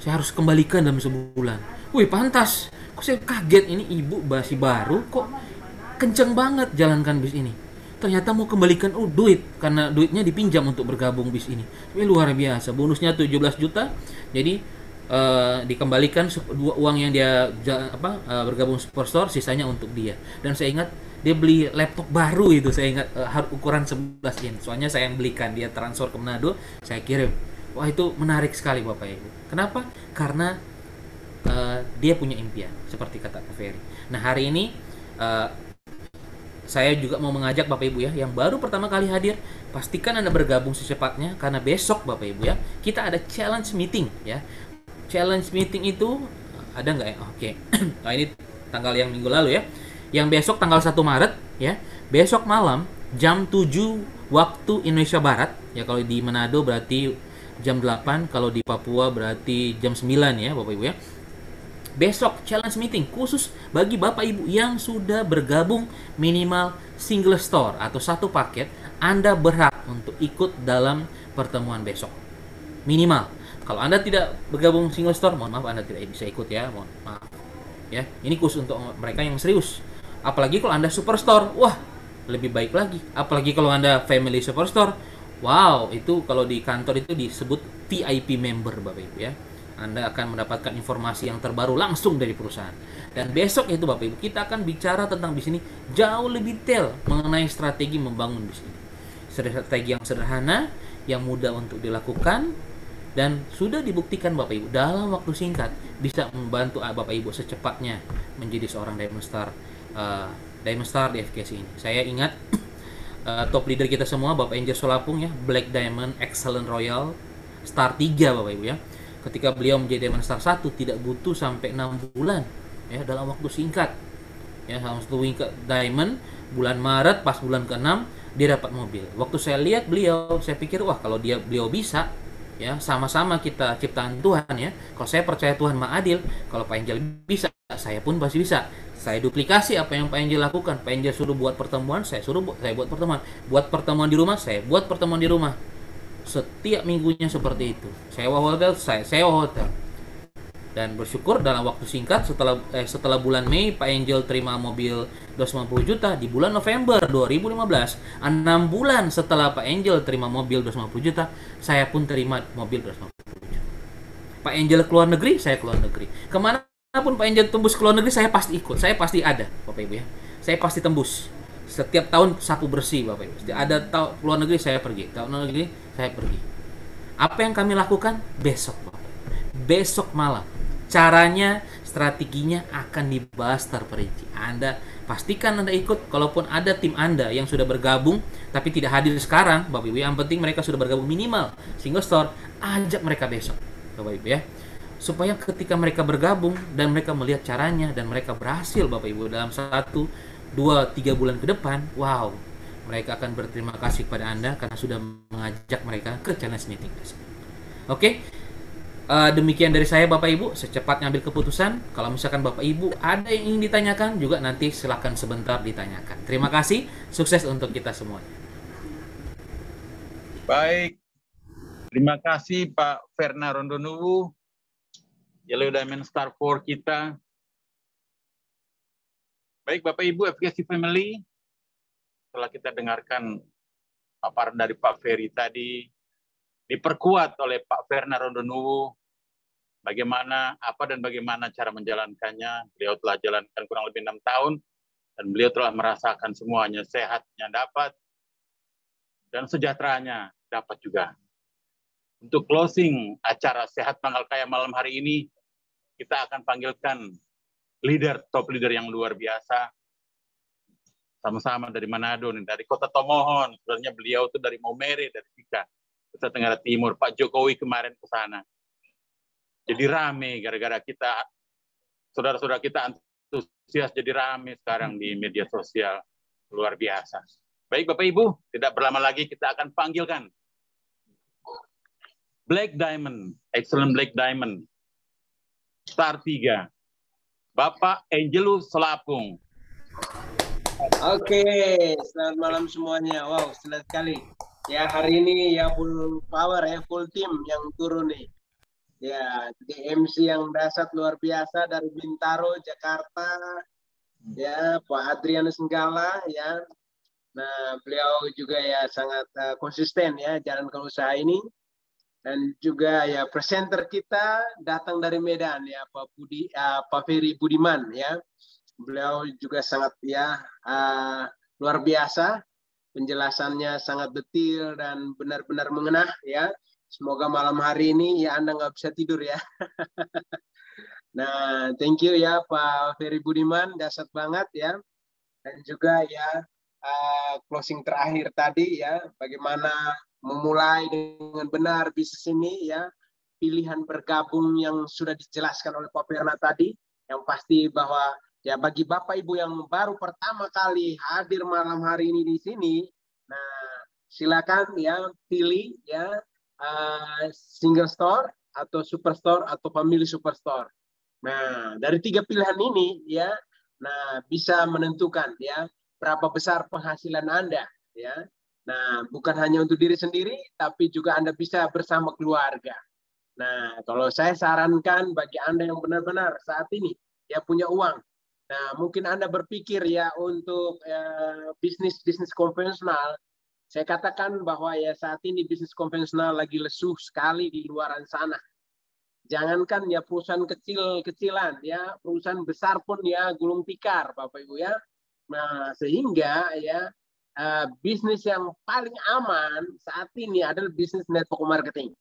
[SPEAKER 12] Saya harus kembalikan dalam sebulan. Wih pantas, kok saya kaget, ini ibu masih baru kok kenceng banget jalankan bis ini. Ternyata mau kembalikan duit, karena duitnya dipinjam untuk bergabung bis ini. Ini luar biasa, bonusnya 17 juta. Jadi dikembalikan uang yang dia bergabung Superstore, sisanya untuk dia. Dan saya ingat dia beli laptop baru itu, saya ingat ukuran 11 inch. Soalnya saya yang belikan, dia transfer ke Manado, saya kirim. Wah itu menarik sekali Bapak Ibu. Kenapa? Karena dia punya impian, seperti kata Pak Ferry. Nah hari ini saya juga mau mengajak Bapak Ibu ya, yang baru pertama kali hadir, pastikan Anda bergabung secepatnya, karena besok Bapak Ibu ya, kita ada challenge meeting ya. Challenge meeting itu ada nggak ya? Oke. Nah ini tanggal yang minggu lalu ya. Yang besok tanggal 1 Maret ya. Besok malam jam 7 waktu Indonesia Barat ya, kalau di Manado berarti jam 8, kalau di Papua berarti jam 9 ya Bapak Ibu ya. Besok challenge meeting khusus bagi Bapak Ibu yang sudah bergabung minimal single store atau 1 paket, Anda berhak untuk ikut dalam pertemuan besok. Minimal. Kalau Anda tidak bergabung single store, mohon maaf Anda tidak bisa ikut ya, mohon maaf. Ya, ini khusus untuk mereka yang serius. Apalagi kalau Anda Superstore, wah, lebih baik lagi. Apalagi kalau Anda family Superstore, wow, itu kalau di kantor itu disebut VIP member Bapak Ibu ya. Anda akan mendapatkan informasi yang terbaru langsung dari perusahaan. Dan besok itu Bapak Ibu, kita akan bicara tentang bis ini jauh lebih detail mengenai strategi membangun bis ini. Strategi yang sederhana, yang mudah untuk dilakukan, dan sudah dibuktikan Bapak Ibu dalam waktu singkat bisa membantu Bapak Ibu secepatnya menjadi seorang Diamond Star di FKC ini. Saya ingat top leader kita semua Bapak Angel Solapung ya, Black Diamond Excellent Royal Star 3 Bapak Ibu ya. Ketika beliau menjadi Diamond Star 1 tidak butuh sampai 6 bulan ya, dalam waktu singkat. Ya, langsung Diamond bulan Maret, pas bulan ke-6 dia dapat mobil. Waktu saya lihat beliau, saya pikir wah kalau beliau bisa ya, sama-sama kita ciptaan Tuhan ya. Kalau saya percaya Tuhan Maha Adil, kalau Pak Angel bisa, saya pun pasti bisa. Saya duplikasi apa yang Pak Angel lakukan. Pak Angel suruh buat pertemuan, saya buat pertemuan. Buat pertemuan di rumah, saya buat pertemuan di rumah. Setiap minggunya seperti itu. Sewa hotel, saya sewa hotel. Dan bersyukur dalam waktu singkat setelah bulan Mei Pak Angel terima mobil 250 juta. Di bulan November 2015, 6 bulan setelah Pak Angel terima mobil 250 juta, saya pun terima mobil 250 juta. Pak Angel keluar negeri, saya keluar negeri. Kemana pun Pak Angel tembus keluar negeri, saya pasti ikut. Saya pasti ada, Bapak Ibu ya. Saya pasti tembus. Setiap tahun sapu bersih, Bapak Ibu. Ada keluar negeri, saya pergi. Tahun negeri, saya pergi. Apa yang kami lakukan? Besok, Bapak. Besok malam. Caranya, strateginya akan dibahas terperinci. Anda pastikan Anda ikut. Kalaupun ada tim Anda yang sudah bergabung tapi tidak hadir sekarang, Bapak Ibu, yang penting mereka sudah bergabung minimal single store, ajak mereka besok, Bapak Ibu ya. Supaya ketika mereka bergabung dan mereka melihat caranya dan mereka berhasil, Bapak Ibu, dalam 1, 2, 3 bulan ke depan, wow, mereka akan berterima kasih kepada Anda karena sudah mengajak mereka ke challenge meeting. Oke. Demikian dari saya, Bapak Ibu, secepatnya ambil keputusan. Kalau misalkan Bapak Ibu ada yang ingin ditanyakan juga, nanti silakan sebentar ditanyakan. Terima kasih, sukses untuk kita semua.
[SPEAKER 10] Baik, terima kasih Pak Verna Rondonuwu, Yellow Diamond Star 4 kita. Baik Bapak Ibu FKC Family, setelah kita dengarkan paparan dari Pak Ferry tadi, diperkuat oleh Pak Verna Rondonuwu, bagaimana cara menjalankannya. Beliau telah jalankan kurang lebih 6 tahun, dan beliau telah merasakan semuanya, sehatnya dapat, dan sejahteranya dapat juga. Untuk closing acara Sehat Pangkal Kaya malam hari ini, kita akan panggilkan top leader yang luar biasa, sama-sama dari Manado, dari Kota Tomohon. Sebenarnya beliau itu dari Maumere, dari Sika, Nusa Tenggara Timur. Pak Jokowi kemarin ke sana. Jadi rame gara-gara kita, saudara-saudara kita antusias, jadi rame sekarang di media sosial. Luar biasa. Baik Bapak Ibu, tidak berlama lagi kita akan panggilkan Black Diamond, Excellent Black Diamond, Star 3, Bapak Angelus Selapung.
[SPEAKER 7] Oke, selamat malam semuanya. Wow, senang sekali. Ya, hari ini ya full power ya, full team yang turun nih. Ya, DMC yang dahsyat luar biasa dari Bintaro, Jakarta. Ya, Pak Adrianus Senggala ya. Nah, beliau juga ya sangat konsisten ya jalankan usaha ini. Dan juga ya presenter kita datang dari Medan ya, Pak Ferry Budiman ya. Beliau juga sangat ya luar biasa. Penjelasannya sangat detail dan benar-benar mengena ya. Semoga malam hari ini ya Anda nggak bisa tidur ya. Nah, thank you ya Pak Ferry Budiman, dahsyat banget ya. Dan juga ya closing terakhir tadi ya, bagaimana memulai dengan benar bisnis ini ya. Pilihan bergabung yang sudah dijelaskan oleh Pak Verna tadi, yang pasti bahwa ya bagi Bapak Ibu yang baru pertama kali hadir malam hari ini di sini, nah silakan ya pilih ya single store atau superstore atau family superstore. Nah dari 3 pilihan ini ya, nah bisa menentukan ya berapa besar penghasilan Anda ya. Nah bukan hanya untuk diri sendiri, tapi juga Anda bisa bersama keluarga. Nah kalau saya sarankan bagi Anda yang benar-benar saat ini ya punya uang. Nah, mungkin Anda berpikir ya untuk bisnis konvensional. Saya katakan bahwa ya saat ini bisnis konvensional lagi lesu sekali di luaran sana. Jangankan ya perusahaan kecil-kecilan ya, perusahaan besar pun ya gulung tikar, Bapak Ibu ya. Nah, sehingga ya bisnis yang paling aman saat ini adalah bisnis network marketing.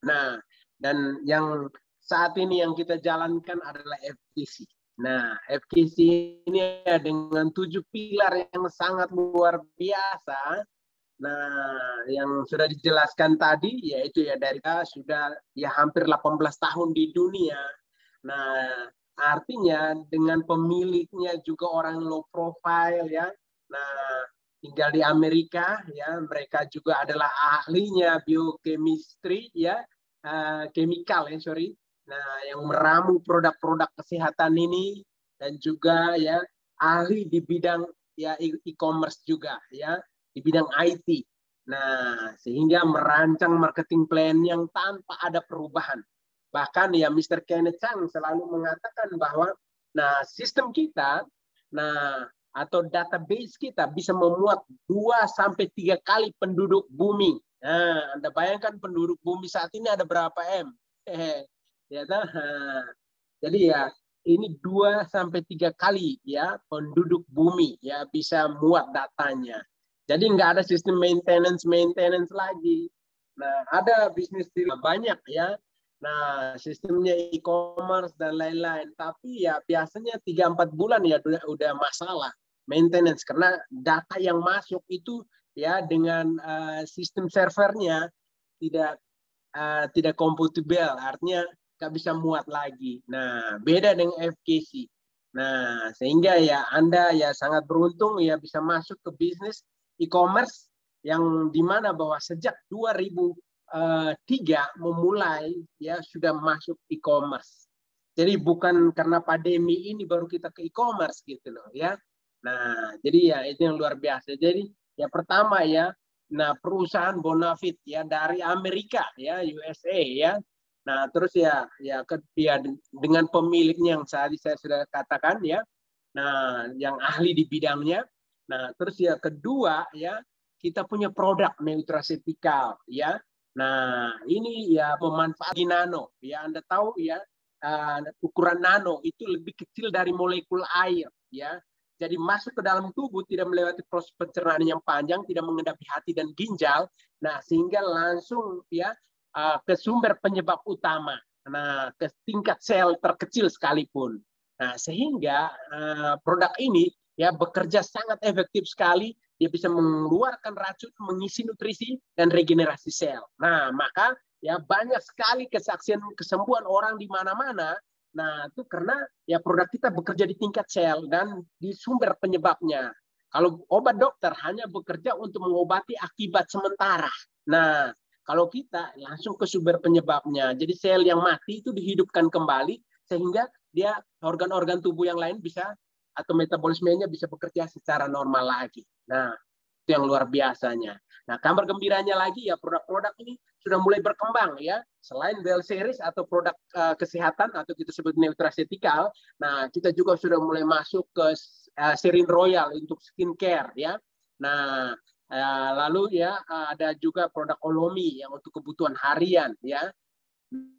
[SPEAKER 7] Nah, dan yang saat ini yang kita jalankan adalah FKC. Nah, FKC ini ya dengan 7 pilar yang sangat luar biasa. Nah, yang sudah dijelaskan tadi, yaitu ya dari sudah ya hampir 18 tahun di dunia. Nah, artinya dengan pemiliknya juga orang low profile ya. Nah, tinggal di Amerika ya, mereka juga adalah ahlinya biochemistry ya, chemical ya, sorry. Nah, yang meramu produk-produk kesehatan ini dan juga ya ahli di bidang ya e-commerce juga ya, di bidang IT. Nah, sehingga merancang marketing plan yang tanpa ada perubahan. Bahkan ya Mr. Kenneth Chang selalu mengatakan bahwa nah sistem kita atau database kita bisa memuat 2-3 kali penduduk bumi. Nah, Anda bayangkan penduduk bumi saat ini ada berapa M? Ya, jadi ya ini 2-3 kali ya penduduk bumi ya bisa muat datanya. Jadi nggak ada sistem maintenance lagi. Nah, ada bisnis banyak ya. Nah, sistemnya e-commerce dan lain-lain. Tapi ya biasanya 3-4 bulan ya udah masalah maintenance karena data yang masuk itu ya dengan sistem servernya tidak computable, artinya nggak bisa muat lagi. Nah, beda dengan FKC. Nah, sehingga ya Anda ya sangat beruntung ya bisa masuk ke bisnis e-commerce yang dimana bahwa sejak 2003 memulai ya sudah masuk e-commerce. Jadi bukan karena pandemi ini baru kita ke e-commerce gitu loh ya. Nah, jadi ya itu yang luar biasa. Jadi ya pertama ya, nah perusahaan Bonafit ya dari Amerika ya USA ya. Nah, terus ya dengan pemiliknya yang tadi saya sudah katakan ya. Nah, yang ahli di bidangnya. Nah, terus ya kedua ya kita punya produk nutraceutical ya. Nah, ini ya memanfaatkan nano ya. Anda tahu ya ukuran nano itu lebih kecil dari molekul air ya. Jadi masuk ke dalam tubuh tidak melewati proses pencernaan yang panjang, tidak mengendapi hati dan ginjal. Nah, sehingga langsung ya ke sumber penyebab utama. Nah, ke tingkat sel terkecil sekalipun. Nah, sehingga produk ini ya bekerja sangat efektif sekali. Dia bisa mengeluarkan racun, mengisi nutrisi dan regenerasi sel. Nah, maka ya banyak sekali kesaksian kesembuhan orang di mana-mana. Nah, itu karena ya produk kita bekerja di tingkat sel dan di sumber penyebabnya. Kalau obat dokter hanya bekerja untuk mengobati akibat sementara. Nah, kalau kita langsung ke sumber penyebabnya. Jadi sel yang mati itu dihidupkan kembali sehingga dia organ-organ tubuh yang lain bisa atau metabolismenya bisa bekerja secara normal lagi. Nah, itu yang luar biasanya. Nah, kabar gembiranya lagi ya produk-produk ini sudah mulai berkembang ya. Selain Well Series atau produk kesehatan atau kita sebut nutraceutical, nah kita juga sudah mulai masuk ke Serene Royal untuk skincare ya. Nah, lalu ya ada juga produk Olomi yang untuk kebutuhan harian ya.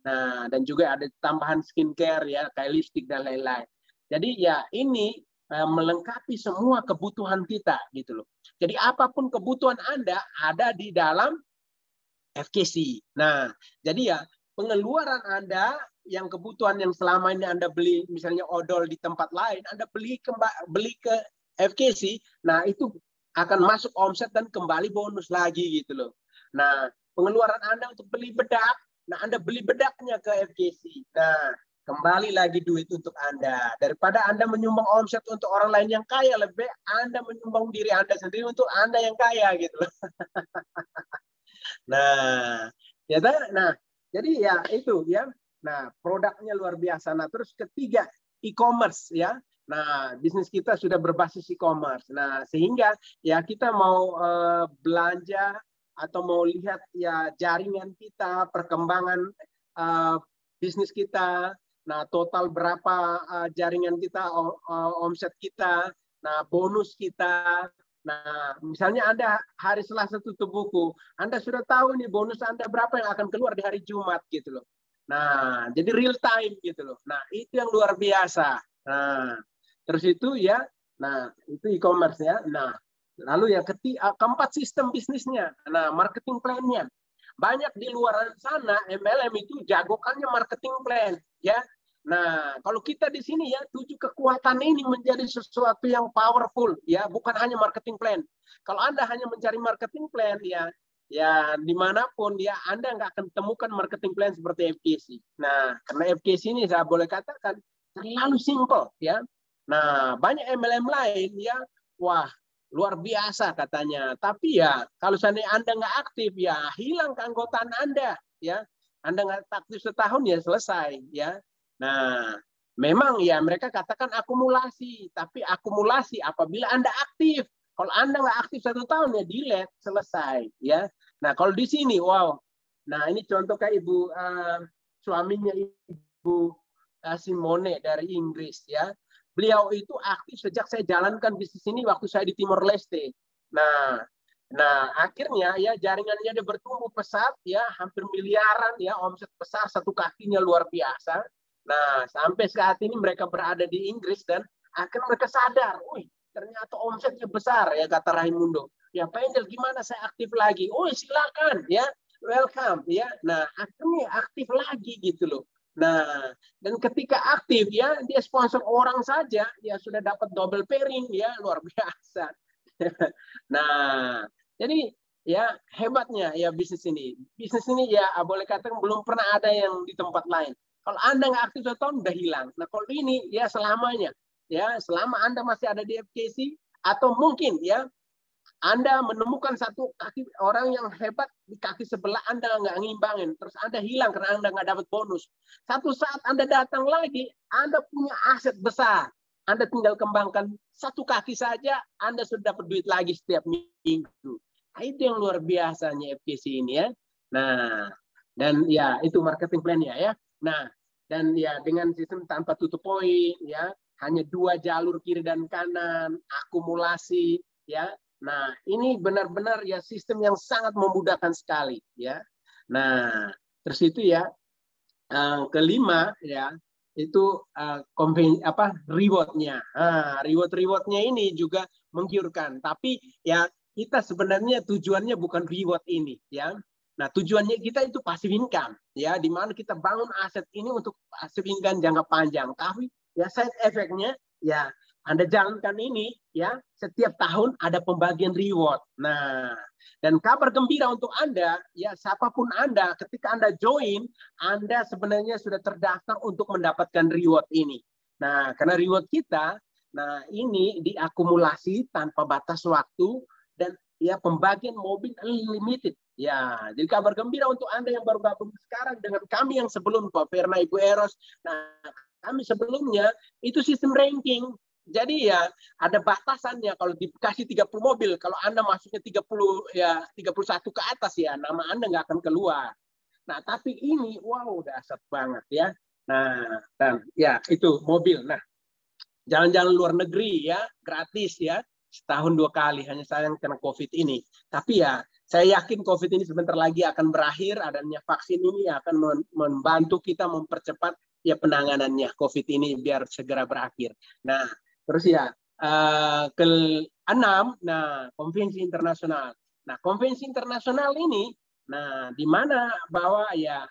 [SPEAKER 7] Nah, dan juga ada tambahan skincare ya kayak lipstick dan lain-lain. Jadi ya ini melengkapi semua kebutuhan kita gitu loh. Jadi apapun kebutuhan Anda ada di dalam FKC. Nah, jadi ya pengeluaran Anda yang kebutuhan yang selama ini Anda beli misalnya odol di tempat lain, Anda beli ke FKC, nah itu akan masuk omset dan kembali bonus lagi gitu loh. Nah, pengeluaran Anda untuk beli bedak, nah Anda beli bedaknya ke FKC. Nah, kembali lagi duit untuk Anda. Daripada Anda menyumbang omset untuk orang lain yang kaya, lebih Anda menyumbang diri Anda sendiri untuk Anda yang kaya gitu. Nah, ya, nah, jadi ya itu ya. Nah, produknya luar biasa. Nah, terus ketiga e-commerce ya. Nah, bisnis kita sudah berbasis e-commerce. Nah, sehingga ya kita mau belanja atau mau lihat ya jaringan kita, perkembangan bisnis kita. Nah, total berapa jaringan kita, omset kita, nah bonus kita. Nah, misalnya Anda hari Selasa tutup buku, Anda sudah tahu nih bonus Anda berapa yang akan keluar di hari Jumat gitu loh. Nah, jadi real time gitu loh. Nah, itu yang luar biasa. Nah, terus itu ya, nah itu e-commerce ya. Nah, lalu yang keempat sistem bisnisnya. Nah, marketing plan-nya. Banyak di luar sana MLM itu jagokannya marketing plan ya. Nah, kalau kita di sini ya 7 kekuatan ini menjadi sesuatu yang powerful ya, bukan hanya marketing plan. Kalau Anda hanya mencari marketing plan ya dimanapun ya Anda nggak akan temukan marketing plan seperti FKC. Nah, karena FKC ini saya boleh katakan terlalu simple ya. Nah, banyak MLM lain ya, wah luar biasa katanya. Tapi ya kalau seandainya Anda nggak aktif ya hilang keanggotaan Anda ya. Anda nggak aktif setahun ya selesai ya. Nah, memang ya mereka katakan akumulasi, tapi akumulasi apabila Anda aktif. Kalau Anda nggak aktif 1 tahun ya delete, selesai ya. Nah, kalau di sini wow. Nah, ini contoh kayak Ibu suaminya Ibu Simone dari Inggris ya. Beliau itu aktif sejak saya jalankan bisnis ini waktu saya di Timor Leste. Nah, akhirnya ya jaringannya dia bertumbuh pesat ya, hampir miliaran ya, omset besar, satu kakinya luar biasa. Nah, sampai saat ini mereka berada di Inggris dan akhirnya mereka sadar, wih, ternyata omsetnya besar ya, kata Raimundo. Ya, Pak Angel, gimana saya aktif lagi? Oh, silakan ya, welcome ya. Nah, akhirnya aktif lagi gitu loh. Nah, dan ketika aktif ya, dia sponsor orang saja, ya sudah dapat double pairing ya, luar biasa. Nah, jadi ya hebatnya ya bisnis ini. Bisnis ini ya boleh katakan belum pernah ada yang di tempat lain. Kalau Anda nggak aktif 1 tahun udah hilang. Nah, kalau ini ya selamanya. Ya, selama Anda masih ada di FKC atau mungkin ya Anda menemukan satu kaki orang yang hebat di kaki sebelah Anda nggak ngimbangin, terus Anda hilang karena Anda nggak dapat bonus. Satu saat Anda datang lagi, Anda punya aset besar. Anda tinggal kembangkan satu kaki saja, Anda sudah dapat duit lagi setiap minggu. Nah, itu yang luar biasanya FKC ini ya. Nah, dan ya itu marketing plan-nya ya. Nah, dan ya dengan sistem tanpa tutup poin ya, hanya 2 jalur kiri dan kanan, akumulasi ya. Nah, ini benar-benar ya sistem yang sangat memudahkan sekali ya. Nah, terus itu ya kelima ya itu rewardnya. Rewardnya ini juga menggiurkan. Tapi ya kita sebenarnya tujuannya bukan reward ini ya. Nah, tujuannya kita itu passive income ya, di mana kita bangun aset ini untuk passive income jangka panjang. Tapi ya side effect-nya ya Anda jalankan ini ya, setiap tahun ada pembagian reward. Nah, dan kabar gembira untuk Anda ya, siapapun Anda ketika Anda join, Anda sebenarnya sudah terdaftar untuk mendapatkan reward ini. Nah, karena reward kita nah ini diakumulasi tanpa batas waktu dan ya pembagian mobil unlimited. Ya, jadi kabar gembira untuk Anda yang baru gabung sekarang dengan kami yang sebelum, Pak Verna, Ibu Eros. Nah, kami sebelumnya itu sistem ranking. Jadi ya ada batasannya, kalau dikasih 30 mobil, kalau Anda masuknya 30 ya 31 ke atas ya, nama Anda nggak akan keluar. Nah, tapi ini wow dahsyat banget ya. Nah, dan ya itu mobil. Nah, jalan-jalan luar negeri ya, gratis ya. Setahun 2 kali, hanya sayang kena COVID ini. Tapi ya, saya yakin COVID ini sebentar lagi akan berakhir, adanya vaksin ini akan membantu kita mempercepat ya penanganannya COVID ini biar segera berakhir. Nah, terus ya ke-6, nah konvensi internasional. Nah, konvensi internasional ini, nah di mana bahwa ya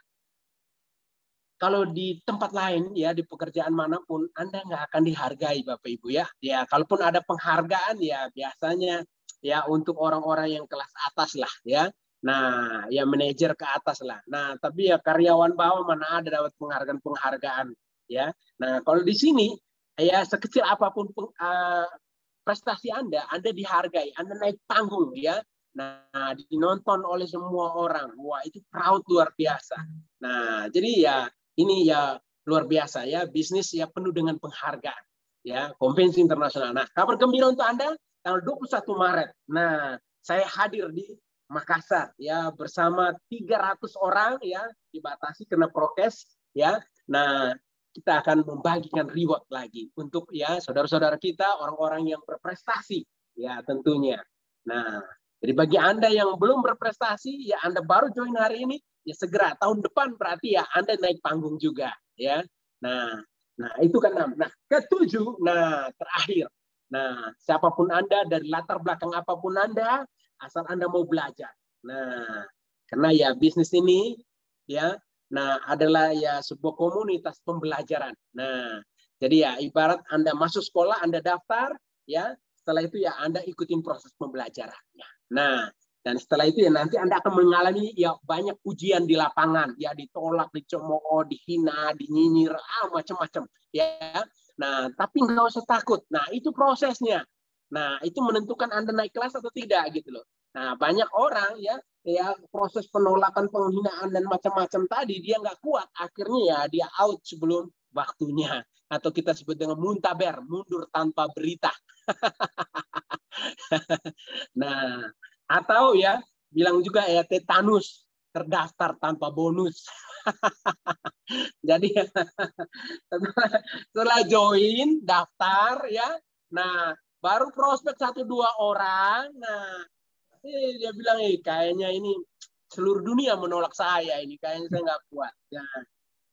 [SPEAKER 7] kalau di tempat lain ya di pekerjaan manapun Anda nggak akan dihargai Bapak Ibu ya. Ya kalaupun ada penghargaan ya biasanya ya untuk orang-orang yang kelas atas lah ya. Nah ya manajer ke atas lah. Nah tapi ya karyawan bawah mana ada dapat penghargaan ya. Nah kalau di sini ya sekecil apapun prestasi Anda dihargai, Anda naik panggung ya. Nah dinonton oleh semua orang. Wah itu proud luar biasa. Nah jadi ya ini ya luar biasa ya, bisnis ya penuh dengan penghargaan ya, konvensi internasional. Nah, kabar gembira untuk Anda tanggal 21 Maret. Nah, saya hadir di Makassar ya bersama 300 orang ya, dibatasi karena prokes ya. Nah, kita akan membagikan reward lagi untuk ya saudara-saudara kita, orang-orang yang berprestasi ya tentunya. Nah, jadi bagi Anda yang belum berprestasi ya Anda baru join hari ini, ya segera tahun depan berarti ya Anda naik panggung juga ya. Nah itu kan 6. Nah ke-7, nah terakhir. Nah siapapun Anda dari latar belakang apapun Anda, asal Anda mau belajar. Nah karena ya bisnis ini ya, nah adalah ya sebuah komunitas pembelajaran. Nah jadi ya ibarat Anda masuk sekolah, Anda daftar ya, setelah itu ya Anda ikutin proses pembelajarannya. Nah dan setelah itu ya nanti Anda akan mengalami ya banyak ujian di lapangan, ya ditolak, dicemooh, dihina, dinyinyir, macam-macam ya. Nah, tapi nggak usah takut. Nah, itu prosesnya. Nah, itu menentukan Anda naik kelas atau tidak gitu loh. Nah, banyak orang ya ya proses penolakan, penghinaan dan macam-macam tadi dia nggak kuat, akhirnya ya dia out sebelum waktunya, atau kita sebut dengan muntaber, mundur tanpa berita. Nah, atau ya bilang juga ya tetanus, terdaftar tanpa bonus. Jadi setelah join daftar ya, nah baru prospek 1-2 orang, nah dia bilang kayaknya ini seluruh dunia menolak saya ini, kayaknya saya nggak kuat. Ya,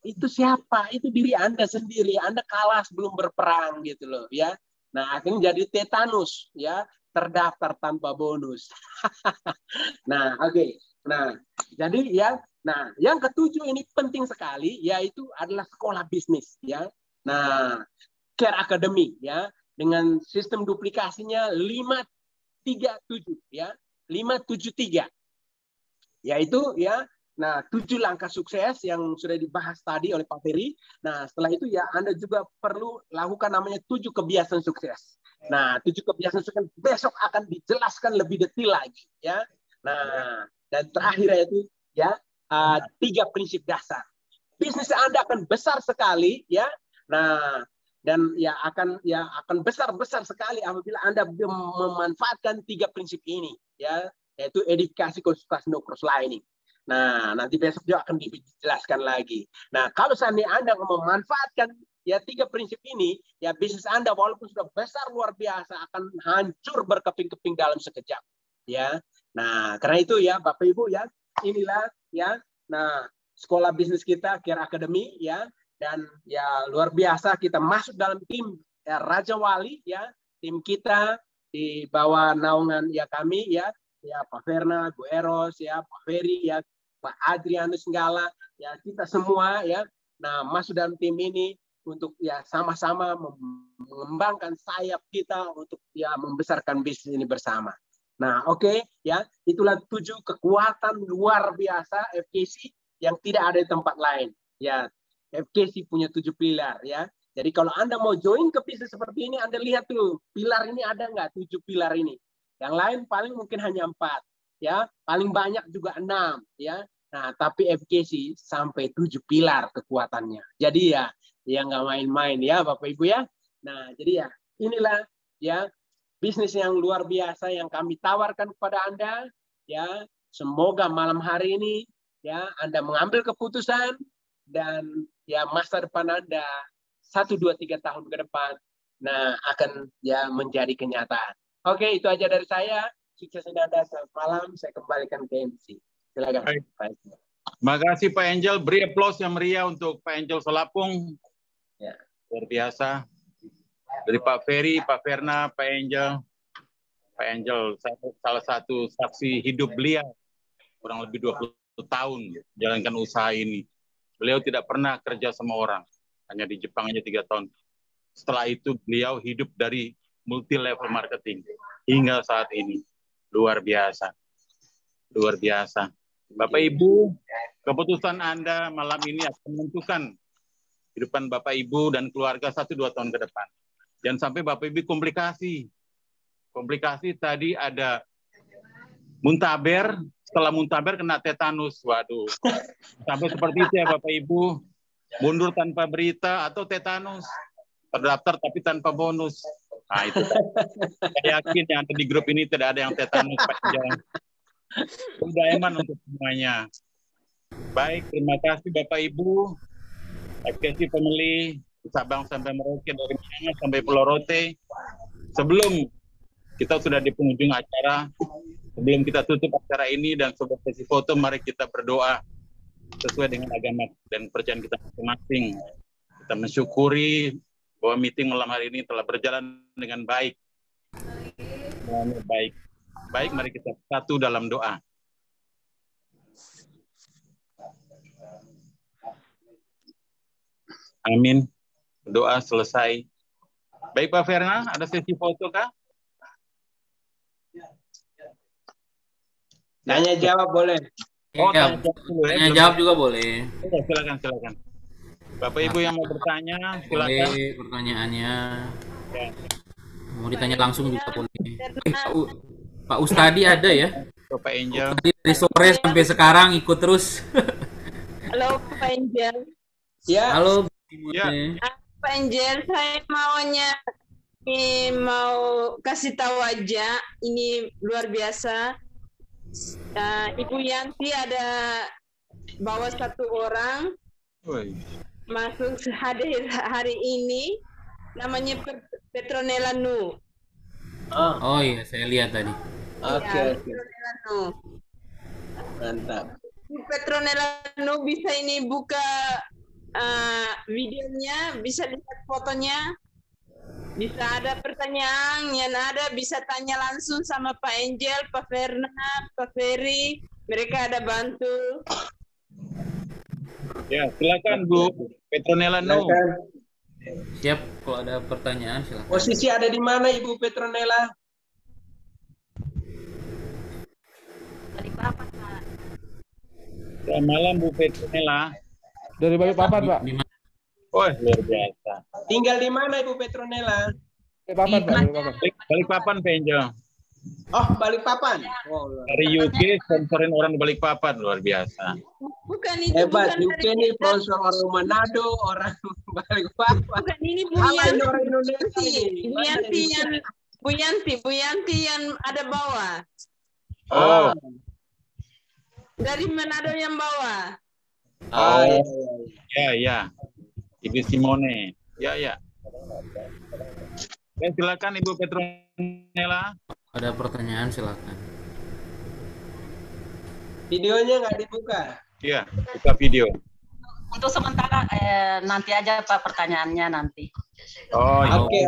[SPEAKER 7] itu siapa? Itu diri Anda sendiri. Anda kalah sebelum berperang gitu loh ya. Nah akhirnya jadi tetanus ya, terdaftar tanpa bonus. Nah oke. Nah jadi ya, nah yang ketujuh ini penting sekali, yaitu adalah sekolah bisnis ya. Nah Care Academy ya, dengan sistem duplikasinya 537 ya. 573 yaitu ya, nah 7 langkah sukses yang sudah dibahas tadi oleh Pak Ferry. Nah setelah itu ya Anda juga perlu lakukan namanya 7 kebiasaan sukses. Nah 7 kebiasaan sukses besok akan dijelaskan lebih detail lagi ya. Nah dan terakhir yaitu ya 3 prinsip dasar. Bisnis Anda akan besar sekali ya. Nah dan ya akan besar sekali apabila Anda memanfaatkan 3 prinsip ini ya, yaitu edukasi, konsultasi, no cross lining. Nah nanti besok juga akan dijelaskan lagi. Nah kalau seandainya Anda memanfaatkan ya 3 prinsip ini, ya bisnis Anda walaupun sudah besar luar biasa akan hancur berkeping-keping dalam sekejap ya. Nah karena itu ya Bapak Ibu ya, inilah ya, nah sekolah bisnis kita Care Academy ya. Dan ya luar biasa kita masuk dalam tim ya, Raja Wali ya, tim kita di bawah naungan ya kami ya Pak Verna, Bu Eros ya, Pak Ferry ya, Pak Adrianus Senggala ya, kita semua ya. Nah masuk dalam tim ini untuk ya sama-sama mengembangkan sayap kita untuk ya membesarkan bisnis ini bersama. Nah oke, ya itulah 7 kekuatan luar biasa FKC yang tidak ada di tempat lain ya. FKC punya 7 pilar ya. Jadi kalau Anda mau join ke bisnis seperti ini, Anda lihat tuh pilar ini ada nggak 7 pilar ini. Yang lain paling mungkin hanya 4 ya, paling banyak juga 6 ya. Nah tapi FKC sampai 7 pilar kekuatannya. Jadi ya nggak main-main ya Bapak Ibu ya. Nah jadi ya inilah ya bisnis yang luar biasa yang kami tawarkan kepada Anda ya. Semoga malam hari ini ya Anda mengambil keputusan dan ya masa depan Anda 1, 2, 3 tahun ke depan nah akan ya menjadi kenyataan. Oke, itu aja dari saya. Sukses Anda, selamat malam. Saya kembalikan ke MC. Silakan.
[SPEAKER 10] Baik. Terima kasih Pak Angel. Beri aplaus yang meriah untuk Pak Angel Solapung.
[SPEAKER 7] Ya.
[SPEAKER 10] Luar biasa. Dari Pak Ferry, Pak Verna, Pak Angel. Pak Angel salah satu saksi hidup beliau kurang lebih 20 tahun menjalankan usaha ini. Beliau tidak pernah kerja sama orang, hanya di Jepang aja 3 tahun. Setelah itu beliau hidup dari multi level marketing hingga saat ini. Luar biasa. Luar biasa. Bapak Ibu, keputusan Anda malam ini akan menentukan kehidupan Bapak Ibu dan keluarga 1-2 tahun ke depan. Jangan sampai Bapak Ibu komplikasi. Komplikasi tadi ada muntaber, setelah muntaber kena tetanus. Waduh. Sampai seperti itu ya Bapak Ibu. Mundur tanpa berita atau tetanus. Terdaftar tapi tanpa bonus. Nah itu. Saya yakin yang ada di grup ini tidak ada yang tetanus. Udah eman untuk semuanya. Baik, terima kasih Bapak Ibu. FKC Family, Sabang sampai Merauke, dari Minang sampai Pulau Rote. Sebelum kita sudah di penghujung acara, sebelum kita tutup acara ini dan sobat sesi foto, mari kita berdoa sesuai dengan agama dan percayaan kita masing-masing. Kita mensyukuri bahwa meeting malam hari ini telah berjalan dengan baik. Baik. Baik, mari kita satu dalam doa. Amin. Doa selesai. Baik Pak Verna, ada sesi foto kah?
[SPEAKER 7] Tanya jawab boleh.
[SPEAKER 10] Oh,
[SPEAKER 12] Ya, tanya jawab juga boleh.
[SPEAKER 10] Silakan. Bapak Ibu yang mau bertanya, silakan.
[SPEAKER 12] Boleh pertanyaannya.
[SPEAKER 10] Ya.
[SPEAKER 12] Mau ditanya langsung juga boleh. Pak Ustadi ada ya?
[SPEAKER 10] Pak Angel.
[SPEAKER 12] Tadi dari sore sampai sekarang ikut terus.
[SPEAKER 13] Halo Pak Angel.
[SPEAKER 7] Ya.
[SPEAKER 12] Halo.
[SPEAKER 10] Ya.
[SPEAKER 13] Pak Angel, saya mau kasih tahu aja, ini luar biasa. Ibu Yanti ada bawa 1 orang masuk hari ini, namanya Petronella Nu.
[SPEAKER 12] Oh iya, saya lihat tadi.
[SPEAKER 7] Oke.
[SPEAKER 13] Petronella Nu.
[SPEAKER 7] Mantap.
[SPEAKER 13] Petronella Nu bisa ini buka videonya, bisa lihat fotonya, bisa ada pertanyaan yang ada, bisa tanya langsung sama Pak Angel, Pak Verna, Pak Ferry, mereka ada bantu.
[SPEAKER 10] Ya, silakan Bu Petronella Nu.
[SPEAKER 12] Siap, kalau ada pertanyaan silakan.
[SPEAKER 7] Posisi ada di mana Ibu Petronella?
[SPEAKER 10] Selamat malam Bu Petronella.
[SPEAKER 1] Dari Balikpapan, Pak.
[SPEAKER 10] Oh, luar biasa.
[SPEAKER 7] Tinggal di mana Ibu Petronella?
[SPEAKER 1] Balikpapan, Pak.
[SPEAKER 10] Balikpapan, Pak Angel.
[SPEAKER 7] Oh, Balikpapan. Oh,
[SPEAKER 10] dari UK sponsorin orang di Balikpapan, luar biasa.
[SPEAKER 13] Bukan itu.
[SPEAKER 7] Hebat,
[SPEAKER 13] bukan
[SPEAKER 7] UK ini sponsor orang Manado, orang Balikpapan.
[SPEAKER 13] Bukan ini Bu
[SPEAKER 7] Halain
[SPEAKER 13] Yanti.
[SPEAKER 7] orang Indonesia ini.
[SPEAKER 13] Bu Yanti yang ada bawa.
[SPEAKER 10] Oh.
[SPEAKER 13] Dari Manado yang bawa.
[SPEAKER 10] Oh, ya. Ibu Simone. Ya. Silakan Ibu Petronella.
[SPEAKER 12] Ada pertanyaan silakan.
[SPEAKER 7] Videonya nggak dibuka.
[SPEAKER 10] Iya, buka video.
[SPEAKER 14] Untuk sementara nanti aja Pak pertanyaannya nanti.
[SPEAKER 10] Oh,
[SPEAKER 7] oke.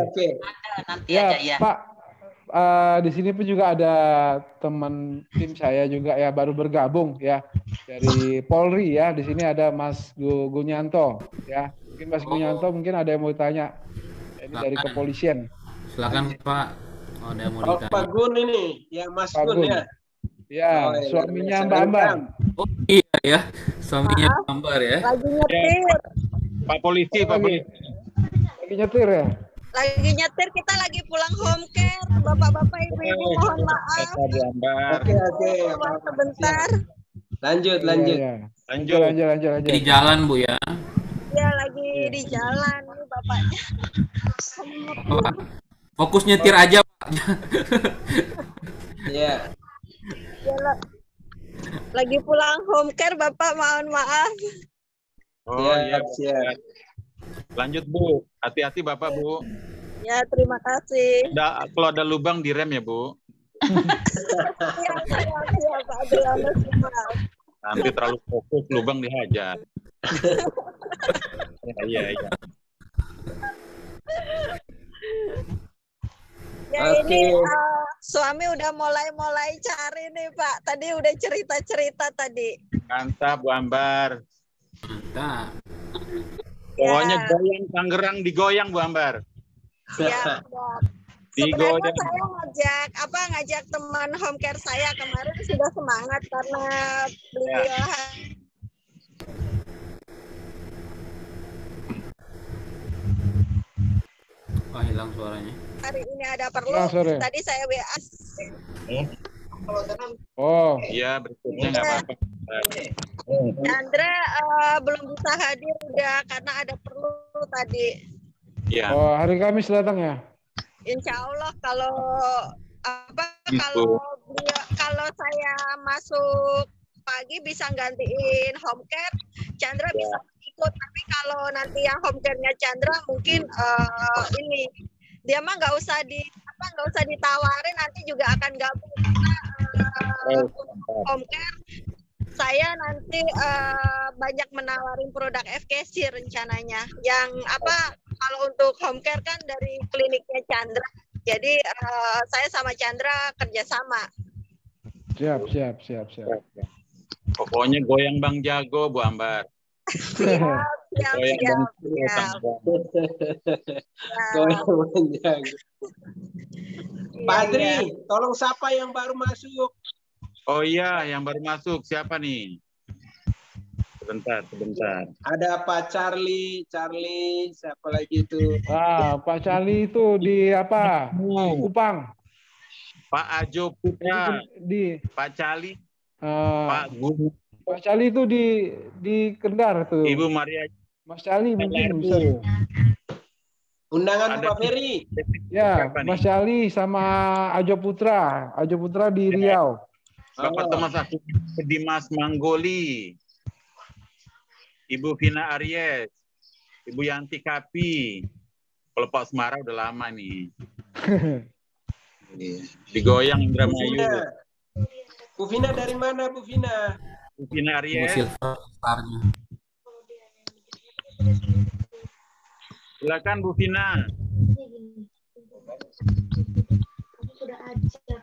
[SPEAKER 14] Nanti
[SPEAKER 1] Ya,
[SPEAKER 14] aja ya.
[SPEAKER 1] Pak. Di sini pun juga ada teman tim saya juga ya baru bergabung ya dari Polri ya. Di sini ada Mas Gunyanto ya. Mungkin Mas Gunyanto mungkin ada yang mau tanya. Ini dari kepolisian.
[SPEAKER 12] Silakan Pak. Oh, ada yang mau ditanya.
[SPEAKER 7] Pak Gun ini, ya Mas
[SPEAKER 1] Pak
[SPEAKER 7] Gun
[SPEAKER 1] Gun.
[SPEAKER 7] ya.
[SPEAKER 1] Ya, suaminya Mbak Ambar.
[SPEAKER 12] Oh iya ya, suaminya Mbak Ambar ya.
[SPEAKER 13] Lagi nyetir.
[SPEAKER 10] Pak Polisi, Pak Polisi.
[SPEAKER 1] Lagi nyetir ya?
[SPEAKER 3] Lagi nyetir, kita lagi pulang home care. Bapak-bapak, ibu-ibu mohon maaf.
[SPEAKER 7] Oke.
[SPEAKER 3] Sebentar.
[SPEAKER 7] Lanjut.
[SPEAKER 1] Iya. Lanjut.
[SPEAKER 12] Di jalan Bu ya.
[SPEAKER 3] Ya, lagi di jalan nih bapaknya.
[SPEAKER 12] Pak, fokus nyetir aja Pak.
[SPEAKER 7] Iya.
[SPEAKER 3] Ya, lagi pulang home care, Bapak mohon maaf.
[SPEAKER 10] Oh iya, siap. Lanjut Bu, hati-hati Bapak Bu.
[SPEAKER 3] Ya, terima kasih.
[SPEAKER 10] Kalau ada lubang direm ya Bu.
[SPEAKER 3] Siap, Pak Adrianus.
[SPEAKER 10] Nanti terlalu fokus lubang dihajar. Iya.
[SPEAKER 3] Ya ini suami udah mulai cari nih Pak. Tadi udah cerita tadi.
[SPEAKER 10] Mantap Bu Ambar.
[SPEAKER 12] Mantap.
[SPEAKER 10] Pokoknya goyang Tangerang digoyang Bu Ambar.
[SPEAKER 3] Siap. Sebenarnya saya ngajak teman home care saya kemarin sudah semangat karena beliau
[SPEAKER 12] hilang suaranya.
[SPEAKER 3] Hari ini ada perlu. Tadi saya WA.
[SPEAKER 1] Oh.
[SPEAKER 10] Iya, berikutnya nggak apa-apa.
[SPEAKER 3] Chandra belum bisa hadir udah karena ada perlu tadi.
[SPEAKER 10] Iya.
[SPEAKER 1] Oh, hari Kamis datang ya?
[SPEAKER 3] Insya Allah kalau kalau saya masuk pagi bisa gantiin home care, Chandra bisa ikut. Tapi kalau nanti yang home care-nya Chandra mungkin ini dia mah nggak usah ditawarin, nanti juga akan gabung karena home care. Saya nanti banyak menawarin produk FKC rencananya. Yang kalau untuk home care kan dari kliniknya Chandra. Jadi saya sama Chandra kerjasama.
[SPEAKER 1] Siap.
[SPEAKER 10] Pokoknya goyang Bang Jago Bu Ambar.
[SPEAKER 3] Siap.
[SPEAKER 7] Goyang Bang Jago. Pak Adri, tolong siapa yang baru masuk?
[SPEAKER 10] Oh iya, yang baru masuk siapa nih? Sebentar.
[SPEAKER 7] Ada Pak Charlie, siapa lagi itu?
[SPEAKER 1] Pak Charlie itu di Kupang.
[SPEAKER 10] Pak Ajo Putra,
[SPEAKER 1] di
[SPEAKER 10] Pak Cali,
[SPEAKER 1] Pak
[SPEAKER 10] Guru,
[SPEAKER 1] Pak Cali itu di Kendar tuh.
[SPEAKER 10] Ibu Maria.
[SPEAKER 1] Mas Cali mungkin bisa.
[SPEAKER 7] Undangan Pak Ferry.
[SPEAKER 1] Ya, Mas Cali sama Ajo Putra. Ajo Putra di Riau.
[SPEAKER 10] Bapak Thomas aku Dimas Manggoli, Ibu Vina Aries, Ibu Yanti Kapi. Kalau Pak Semara udah lama nih. Digoyang Indramayu.
[SPEAKER 7] Bu Vina dari mana Bu Vina?
[SPEAKER 10] Bu Vina Aries. Silakan Bu Vina.
[SPEAKER 15] Sudah aja.